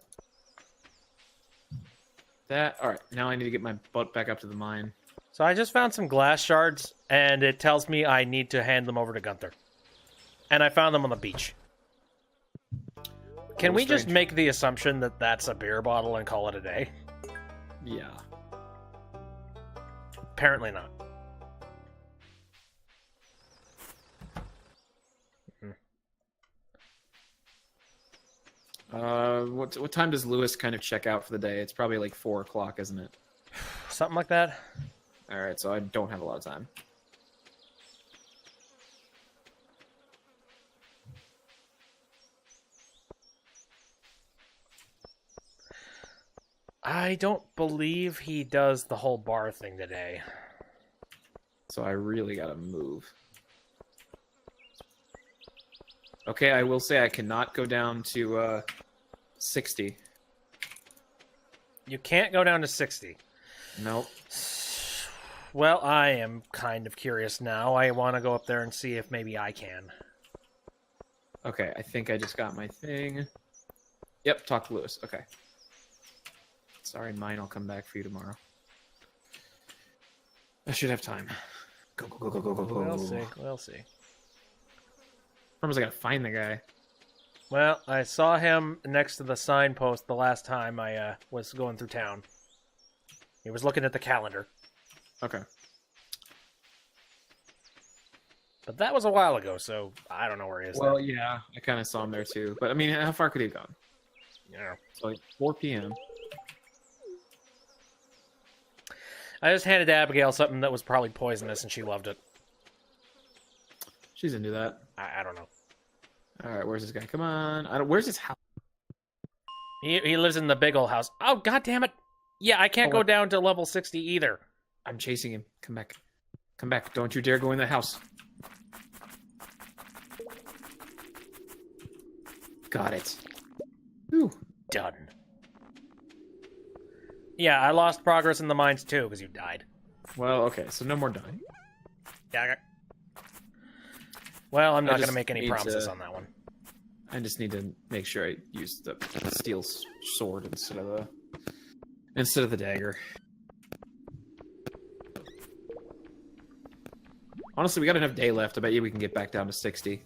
Alright, now I need to get my butt back up to the mine. So I just found some glass shards, and it tells me I need to hand them over to Gunther. And I found them on the beach. Can we just strange. make the assumption that that's a beer bottle and call it a day? Yeah. Apparently not. What time does Lewis kind of check out for the day? It's probably like 4 o'clock, isn't it? Something like that. Alright, so I don't have a lot of time. I don't believe he does the whole bar thing today. So I really gotta move. Okay, I will say I cannot go down to 60. You can't go down to 60. Nope. Well, I am kind of curious now. I want to go up there and see if maybe I can. Okay, I think I just got my thing. Yep, talk to Lewis. Okay. Sorry, mine. I'll come back for you tomorrow. I should have time. Go. We'll see. We'll see. Remember, I gotta find the guy. Well, I saw him next to the signpost the last time I was going through town. He was looking at the calendar. Okay. But that was a while ago, so I don't know where he is. Well, yeah, I kind of saw him there too. But I mean, how far could he have gone? Yeah. It's like 4 p.m. I just handed Abigail something that was probably poisonous, and she loved it. She's into that. I don't know. All right, where's this guy? Come on. Where's his house? He lives in the big old house. Oh, god damn it! Yeah, I can't go down to level 60 either. I'm chasing him. Come back. Come back. Don't you dare go in the house. Got it. Whew. Done. Yeah, I lost progress in the mines too because you died. Well, okay, so no more dying. Yeah. Okay. Well, I'm not going to just make any need promises to- on that one. I just need to make sure I use the steel sword instead of the dagger. Honestly, we got enough day left. I bet you we can get back down to 60.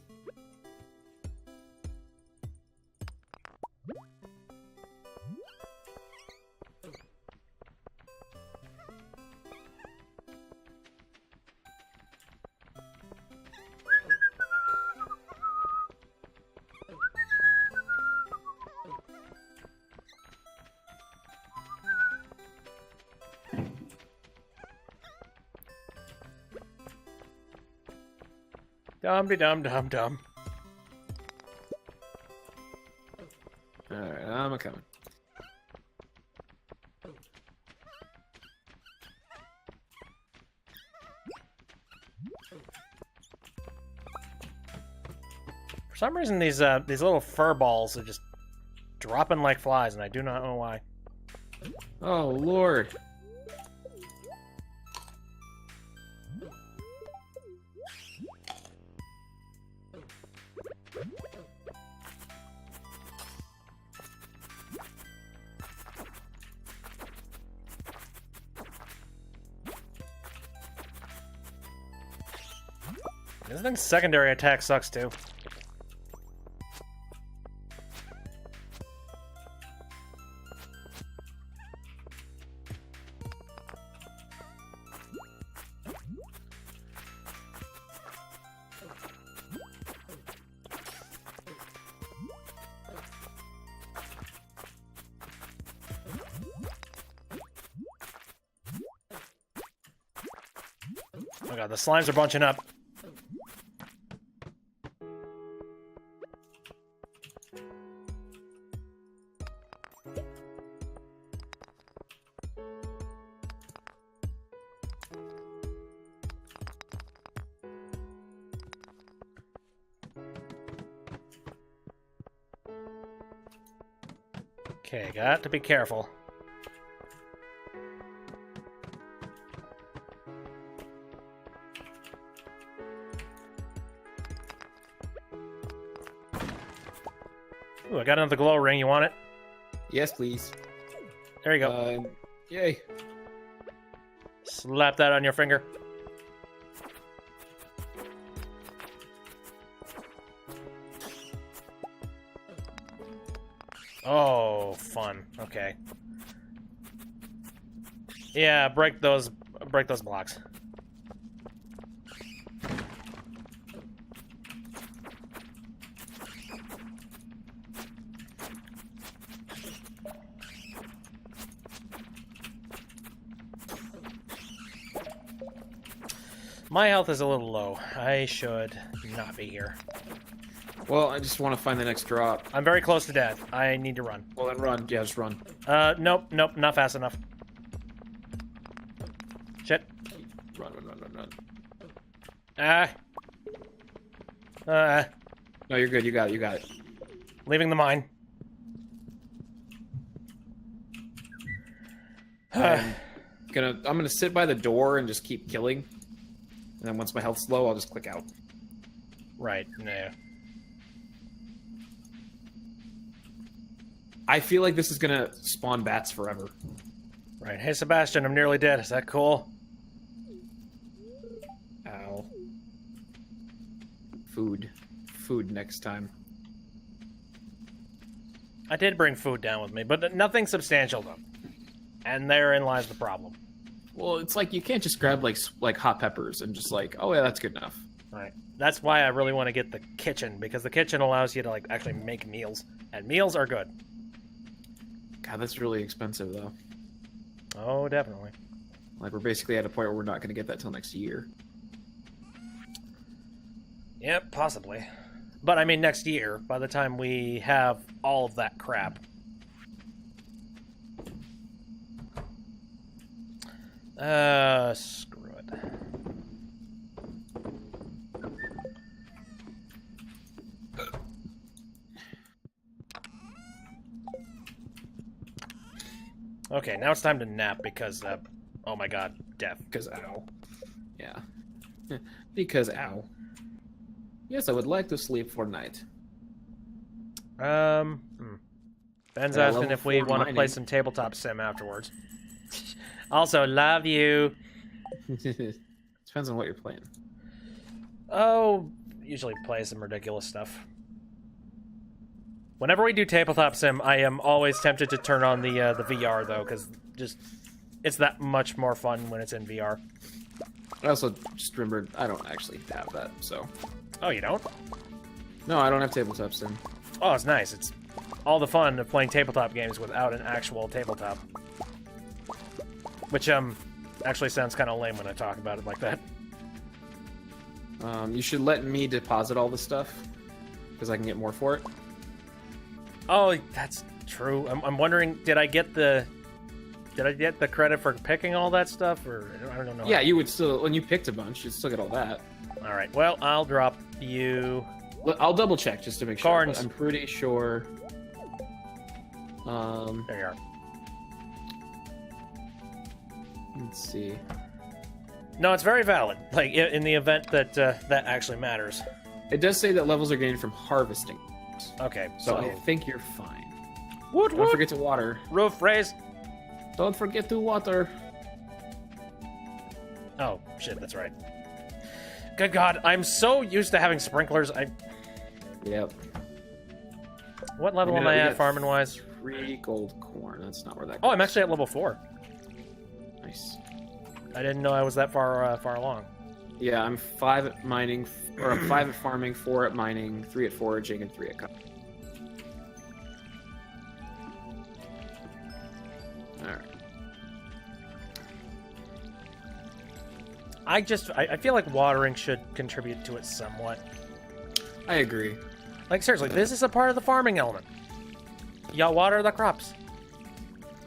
Dum-de-dum-dum-dum. Alright, I'm coming. For some reason, these little fur balls are just dropping like flies, and I do not know why. Oh, Lord. This thing's secondary attack sucks too. Oh god, the slimes are bunching up. Okay, got to be careful. Ooh, I got another glow ring. You want it? Yes, please. There you go. Yay. Slap that on your finger. Oh, fun. Okay. Yeah, break those blocks. My health is a little low. I should not be here. Well, I just want to find the next drop. I'm very close to death. I need to run. Well, then run. Yeah, just run. Nope, not fast enough. Shit. Run. No, you're good. You got it. Leaving the mine. I'm gonna sit by the door and just keep killing. And then once my health's low, I'll just click out. Right, no. I feel like this is gonna spawn bats forever. Right. Hey, Sebastian, I'm nearly dead. Is that cool? Ow. Food next time. I did bring food down with me, but nothing substantial, though. And therein lies the problem. Well, it's like you can't just grab like hot peppers and just like, oh yeah, that's good enough. Right. That's why I really want to get the kitchen, because the kitchen allows you to like actually make meals, and meals are good. God, that's really expensive though. Oh, definitely. Like we're basically at a point where we're not going to get that till next year. Yep, possibly. But I mean, next year, by the time we have all of that crap. Screw it. Okay, now it's time to nap because, oh my god, death. Because ow. Yeah. Because ow. Yes, I would like to sleep for night. Ben's At asking level if we 4 want to play mining. some tabletop sim afterwards. Also, love you. Depends on what you're playing. Oh, usually play some ridiculous stuff. Whenever we do tabletop sim, I am always tempted to turn on the VR though, because it's that much more fun when it's in VR. I also just remembered I don't actually have that, so. Oh, you don't? No, I don't have tabletop sim. Oh, it's nice. It's all the fun of playing tabletop games without an actual tabletop. Which actually sounds kind of lame when I talk about it like that. You should let me deposit all the stuff because I can get more for it. Oh, that's true. I'm wondering, did I get the credit for picking all that stuff, or I don't know? Yeah, you would still, when you picked a bunch, you'd still get all that. All right. Well, I'll drop you. I'll double check just to make sure. Corns. But I'm pretty sure. There you are. Let's see. No, it's very valid. Like in the event that that actually matters. It does say that levels are gained from harvesting. Okay. So I think you're fine. Woot Don't woot. forget to water. Roof raise. Don't forget to water. Oh shit, that's right. Good God, I'm so used to having sprinklers. Yep. What level We am got- I we at got farming-wise? 3 gold corn. That's not where that Oh, goes. I'm actually at level 4. Nice. I didn't know I was that far along. Yeah, I'm 5 at mining, or I'm 5 at farming, 4 at mining, 3 at foraging, and 3 at cutting. Alright. I feel like watering should contribute to it somewhat. I agree. Like, seriously, this is a part of the farming element. Y'all water the crops.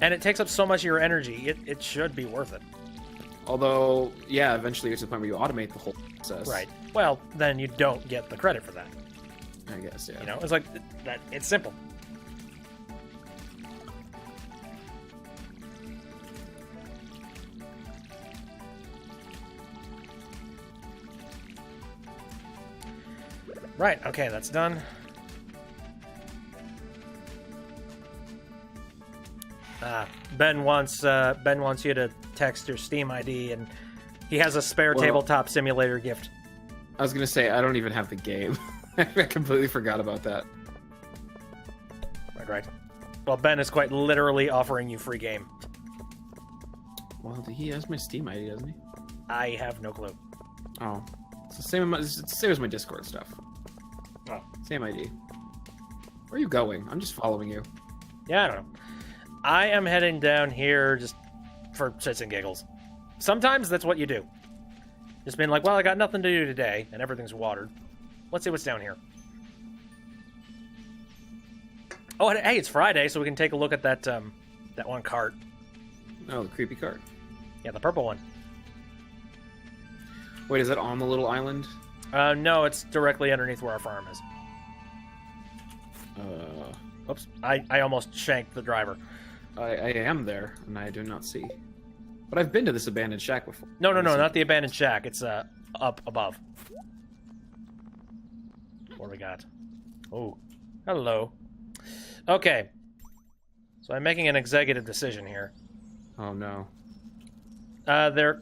And it takes up so much of your energy, it should be worth it. Although, yeah, eventually it's to the point where you automate the whole process. Right. Well, then you don't get the credit for that. I guess, yeah. You know, it's like, that. It's simple. Right, okay, that's done. Ben wants you to text your Steam ID, and he has a spare Well- tabletop simulator gift. I was gonna say, I don't even have the game. I completely forgot about that. Right. Well, Ben is quite literally offering you free game. Well, he has my Steam ID, doesn't he? I have no clue. Oh. It's the same, it's the same as my Discord stuff. Oh. Same ID. Where are you going? I'm just following you. Yeah, I don't know. I am heading down here just for shits and giggles. Sometimes that's what you do. Just being like, well, I got nothing to do today, and everything's watered. Let's see what's down here. Oh, and hey, it's Friday, so we can take a look at that that one cart. Oh, the creepy cart. Yeah, the purple one. Wait, is that on the little island? No, it's directly underneath where our farm is. Oops, I almost shanked the driver. I am there, and I do not see. But I've been to this abandoned shack before. No, not the abandoned shack. It's up above. What do we got? Oh, hello. Okay. So I'm making an executive decision here. Oh, no.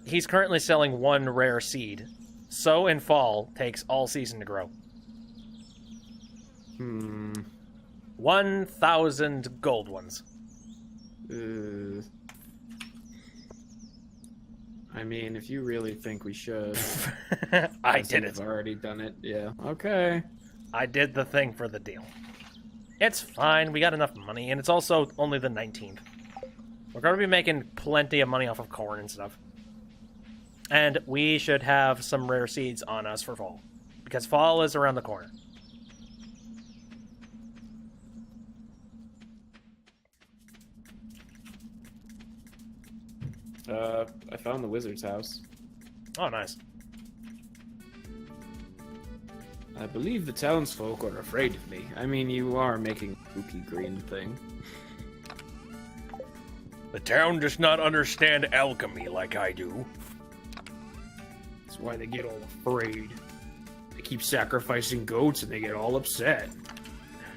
He's currently selling 1 rare seed. Sow in fall takes all season to grow. 1,000 gold ones. I mean, if you really think we should... I did it. I've already done it, yeah. Okay. I did the thing for the deal. It's fine. We got enough money, and it's also only the 19th. We're going to be making plenty of money off of corn and stuff. And we should have some rare seeds on us for fall. Because fall is around the corner. I found the wizard's house. Oh, nice. I believe the townsfolk are afraid of me. I mean, you are making a spooky green thing. The town does not understand alchemy like I do. That's why they get all afraid. They keep sacrificing goats and they get all upset.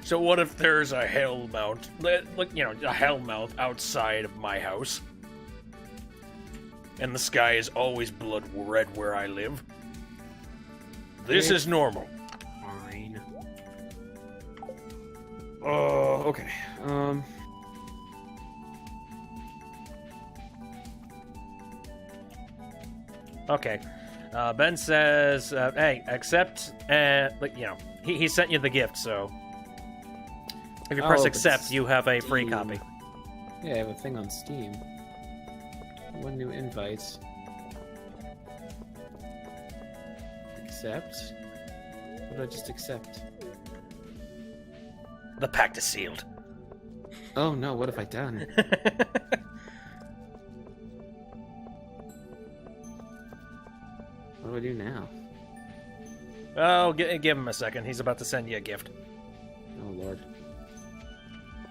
So what if there's a hellmouth, like, you know, a hellmouth outside of my house? And the sky is always blood red where I live? This is normal. Fine. Oh, okay. Okay. Ben says, hey, accept, like, you know, he sent you the gift, so if you press Oh, but accept, you have a free Steam. copy. Yeah, I have a thing on Steam. 1 new invite. Accept? What did I just accept? The pact is sealed. Oh no, what have I done? What do I do now? Oh, give him a second. He's about to send you a gift. Oh lord.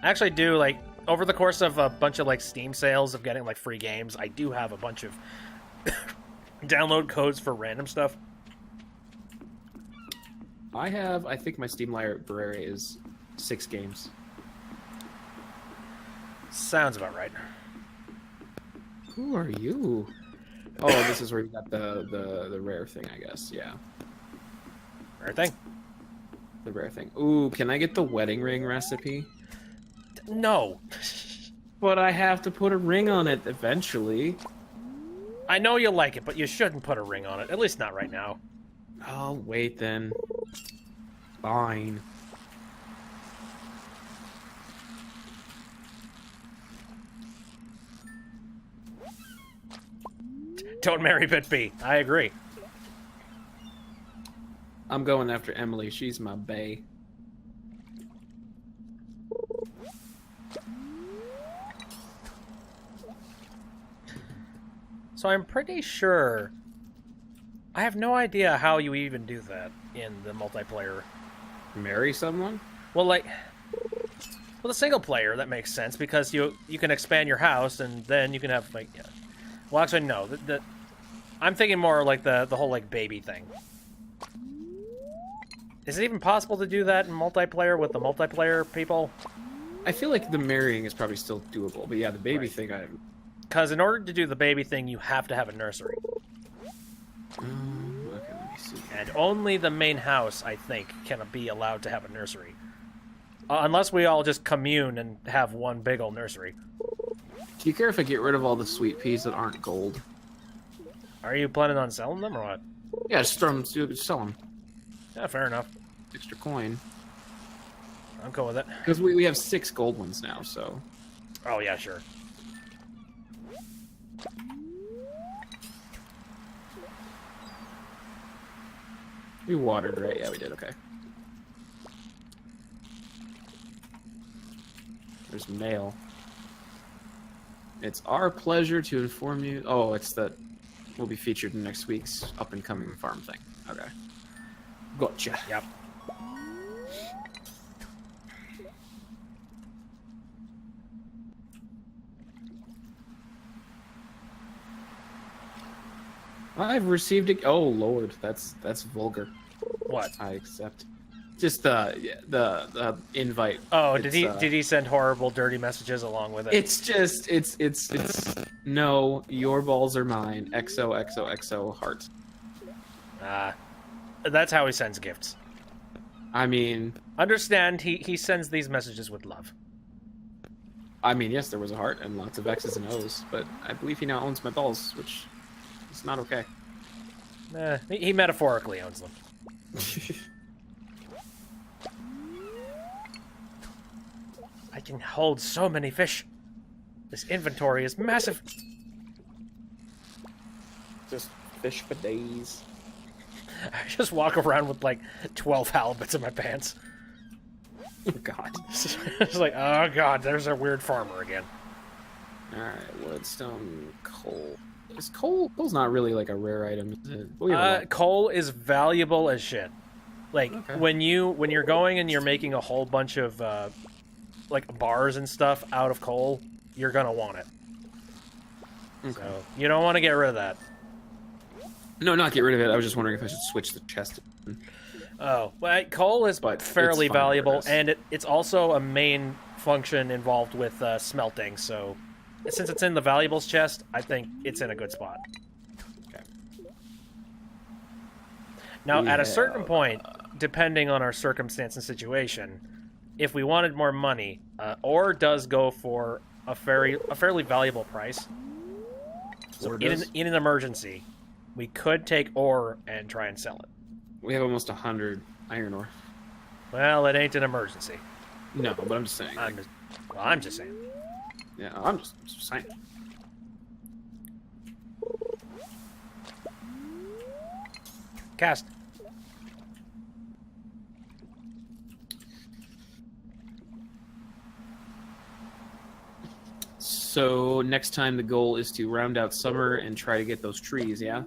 I actually do, like, over the course of a bunch of, like, Steam sales of getting, like, free games, I do have a bunch of download codes for random stuff. I think my Steam library is 6 games. Sounds about right. Who are you? Oh, this is where you got the rare thing, I guess. Yeah, Rare thing? the rare thing. Ooh, can I get the wedding ring recipe? No. But I have to put a ring on it eventually. I know you like it, but you shouldn't put a ring on it. At least not right now. I'll wait then. Fine. Don't marry Bit B. I agree. I'm going after Emily. She's my bae. So I'm pretty sure... I have no idea how you even do that in the multiplayer. Marry someone? Well, like... Well, the single player, that makes sense, because you can expand your house, and then you can have, like... Yeah. Well, actually, no. I'm thinking more like the whole, like, baby thing. Is it even possible to do that in multiplayer with the multiplayer people? I feel like the marrying is probably still doable, but yeah, the baby Right. thing, Because in order to do the baby thing, you have to have a nursery. okay, let me see. And only the main house, I think, can be allowed to have a nursery. Unless we all just commune and have one big old nursery. Do you care if I get rid of all the sweet peas that aren't gold? Are you planning on selling them or what? Yeah, just throw them, sell them. Yeah, fair enough. Extra coin. I'm cool with it. Because we have 6 gold ones now, so... Oh, yeah, sure. We watered, right? Yeah, we did, okay. There's mail. It's our pleasure to inform you... Oh, it's that will be featured in next week's up-and-coming farm thing. Okay. Gotcha. Yep. I've received it. Oh Lord, that's vulgar. What? I accept. Just the invite. Oh, It's, did he send horrible, dirty messages along with it? It's just it's no. Your balls are mine. XOXOXO heart. That's how he sends gifts. I mean, Understand, he sends these messages with love. yes, there was a heart and lots of X's and O's, but I believe he now owns my balls, which is not okay. He metaphorically owns them. I can hold so many fish. This inventory is massive. Just fish for days. I just walk around with like 12 halibuts in my pants. Oh God. It's like, oh god, there's a weird farmer again. All right, woodstone, coal. Is coal's not really like a rare item, is it? We have a lot. Coal is valuable as shit. Like Okay. when you're going and you're making a whole bunch of like bars and stuff out of coal, you're gonna want it. Okay. So you don't want to get rid of that. No, not get rid of it. I was just wondering if I should switch the chest. Oh, well, coal is But fairly it's fine where it valuable, is. and it's also a main function involved with smelting. So since it's in the valuables chest, I think it's in a good spot. Okay. Now, at a Yeah. certain point, depending on our circumstance and situation, if we wanted more money, ore does go for a fairly valuable price. So Ore in does? an emergency, we could take ore and try and sell it. We have almost 100 iron ore. Well, it ain't an emergency. No, but I'm just saying. I'm just saying. Yeah, I'm just saying. Cast. So next time the goal is to round out summer and try to get those trees, yeah?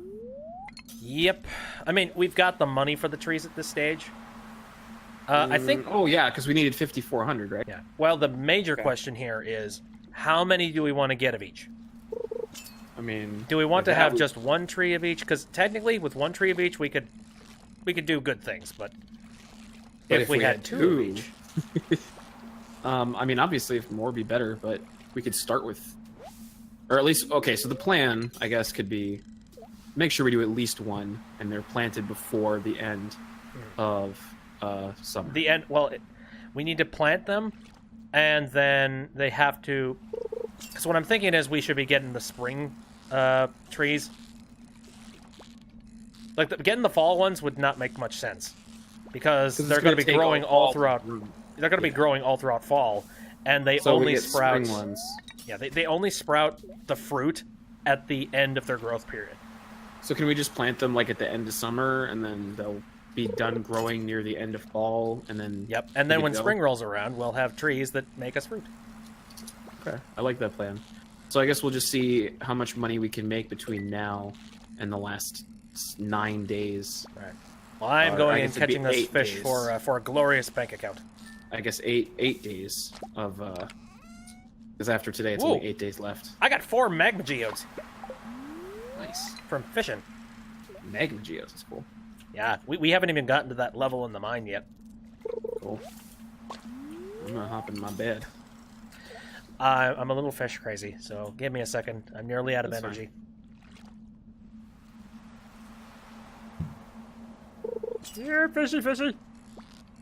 Yep. I mean, we've got the money for the trees at this stage. I think... Oh, yeah, because we needed 5,400, right? Yeah. Well, the major Okay. question here is, how many do we want to get of each? I mean... Do we want to that have would- just one tree of each? Because technically, with one tree of each, we could do good things. But if we had two of each, I mean, obviously, if more would be better, but we could start with... Or at least, okay, so the plan, I guess, could be make sure we do at least one, and they're planted before the end of summer. The end. Well, we need to plant them, and then they have to. Because what I'm thinking is we should be getting the spring trees. Like getting the fall ones would not make much sense, because they're going to be growing all throughout. They're going to be growing all throughout fall, and they only sprout. Spring ones. Yeah, they only sprout the fruit at the end of their growth period. So can we just plant them like at the end of summer, and then they'll be done growing near the end of fall, and then Yep, and then when spring rolls around, we'll have trees that make us fruit. Okay, I like that plan. So I guess we'll just see how much money we can make between now and the last 9 days. Right. Well, I'm I going and guess it'd be catching this 8 fish days. for a glorious bank account. I guess eight days of because after today it's Whoa. only 8 days left. I got 4 magma geodes Nice. from fishing. Magma geos is cool. Yeah, we haven't even gotten to that level in the mine yet. Cool. I'm gonna hop in my bed. I'm a little fish crazy, so give me a second. I'm nearly out of That's energy. Here, fishy, fishy.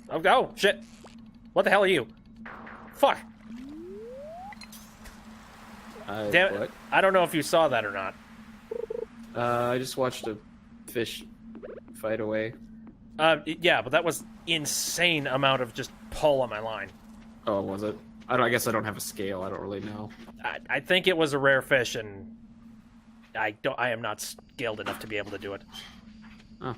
Oh, shit. What the hell are you? Fuck. Damn it. What? I don't know if you saw that or not. I just watched a fish fight away. Yeah, but that was insane amount of just pull on my line. Oh, was it? I guess I don't have a scale. I don't really know. I think it was a rare fish, and I am not skilled enough to be able to do it. Oh.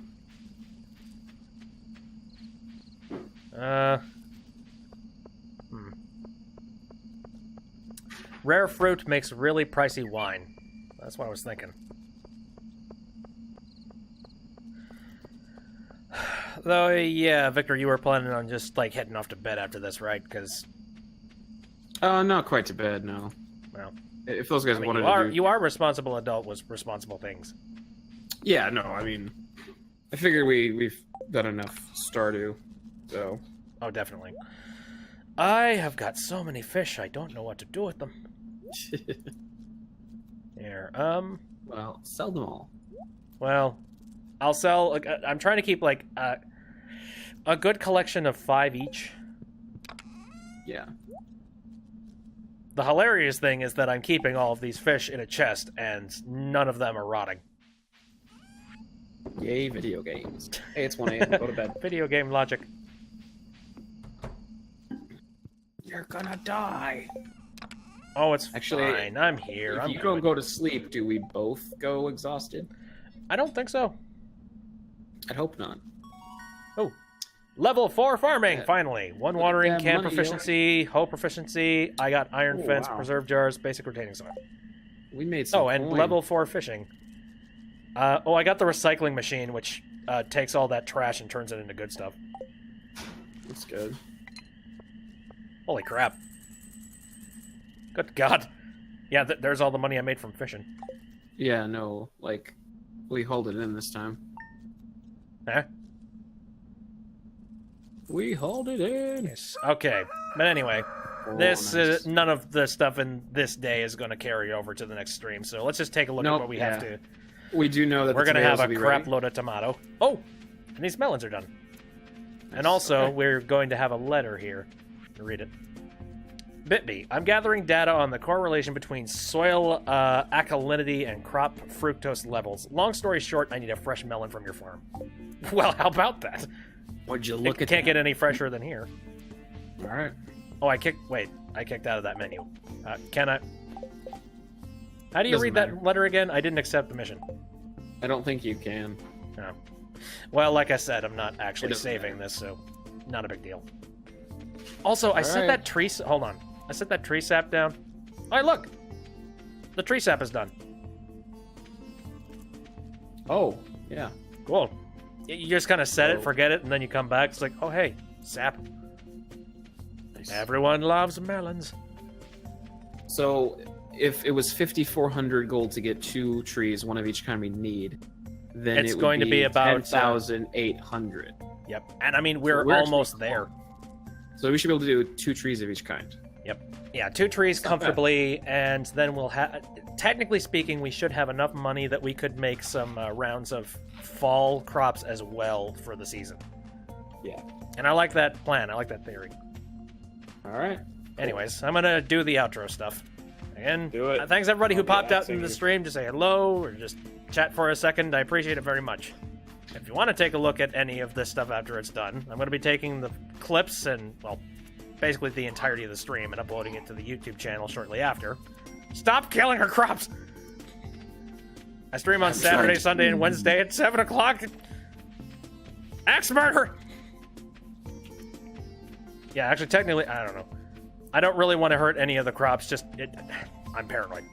Rare fruit makes really pricey wine. That's what I was thinking. Though, yeah, Victor, you were planning on just, like, heading off to bed after this, right? Because, Not quite to bed, no. well, If those guys I mean, wanted you are, to do... you are a responsible adult with responsible things. Yeah, no, I mean... I figure we've done enough Stardew, so... Oh, definitely. I have got so many fish, I don't know what to do with them. Here, Well, sell them all. well, I'll sell, like, I'm trying to keep, like, a good collection of 5 each. Yeah. The hilarious thing is that I'm keeping all of these fish in a chest, and none of them are rotting. Yay, video games. Hey, it's 1 a.m. Go to bed. Video game logic. You're gonna die. Oh, it's Actually, fine. I'm here. If I'm you good. don't go to sleep, do we both go exhausted? I don't think so. I'd hope not. Oh. Level 4 farming, Yeah. finally. 1 watering, Damn can money, proficiency, hoe proficiency. I got iron Oh, fence, wow. preserve jars, basic retaining soil. We made some Oh, and coin. level 4 fishing. I got the recycling machine, which takes all that trash and turns it into good stuff. That's good. Holy crap. Good God. Yeah, there's all the money I made from fishing. Yeah, no, like, we hold it in this time. Huh? We hold it in. Yes. Okay. But anyway, Oh, this nice. none of the stuff in this day is going to carry over to the next stream. So let's just take a look at Nope, what we yeah. have to. We do know that We're the going to have tomatoes a will be crap ready. load of tomato. Oh, and these melons are done. And also, Okay. we're going to have a letter here. Read it. Bitbee, I'm gathering data on the correlation between soil alkalinity and crop fructose levels. Long story short, I need a fresh melon from your farm. Well, how about that? Would you It look at can't that? get any fresher than here. All right. Oh, I kicked out of that menu. Can I? How do you Doesn't read matter. that letter again? I didn't accept the mission. I don't think you can. Oh. Well, like I said, I'm not actually doesn't saving matter. this, so not a big deal. Also, I set Alright. that tree... Hold on. I set that tree sap down. Oh, hey, look! The tree sap is done. Oh, yeah. Cool. You just kind of set it, Oh. forget it, and then you come back. It's like, oh, hey, sap. Nice. Everyone loves melons. So, if it was 5,400 gold to get 2 trees, one of each kind we need, then It's it would going to be about, 10,800. Yep. And I mean, we're we're actually almost there. So we should be able to do 2 trees of each kind. Yeah, 2 trees not bad. comfortably, and then we'll have. Technically speaking, we should have enough money that we could make some rounds of fall crops as well for the season. Yeah. And I like that plan. I like that theory. All right. Anyways, I'm gonna do the outro stuff. Again, Do it. thanks everybody who I'll be popped out axing in the you. stream to say hello or just chat for a second. I appreciate it very much. If you want to take a look at any of this stuff after it's done, I'm going to be taking the clips and, well, basically the entirety of the stream and uploading it to the YouTube channel shortly after. Stop killing her crops! I stream on I'm Saturday, trying to- Sunday, and Wednesday at 7 o'clock. Axe murder! Yeah, actually, technically, I don't know. I don't really want to hurt any of the crops, just... I'm paranoid.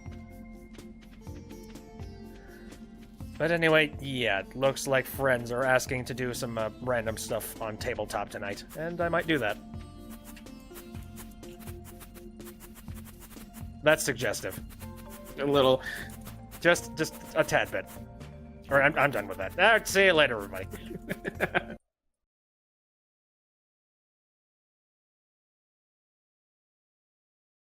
But anyway, yeah, it looks like friends are asking to do some random stuff on tabletop tonight, and I might do that. That's suggestive. A little. Just a tad bit. Or I'm done with that. See you later, everybody.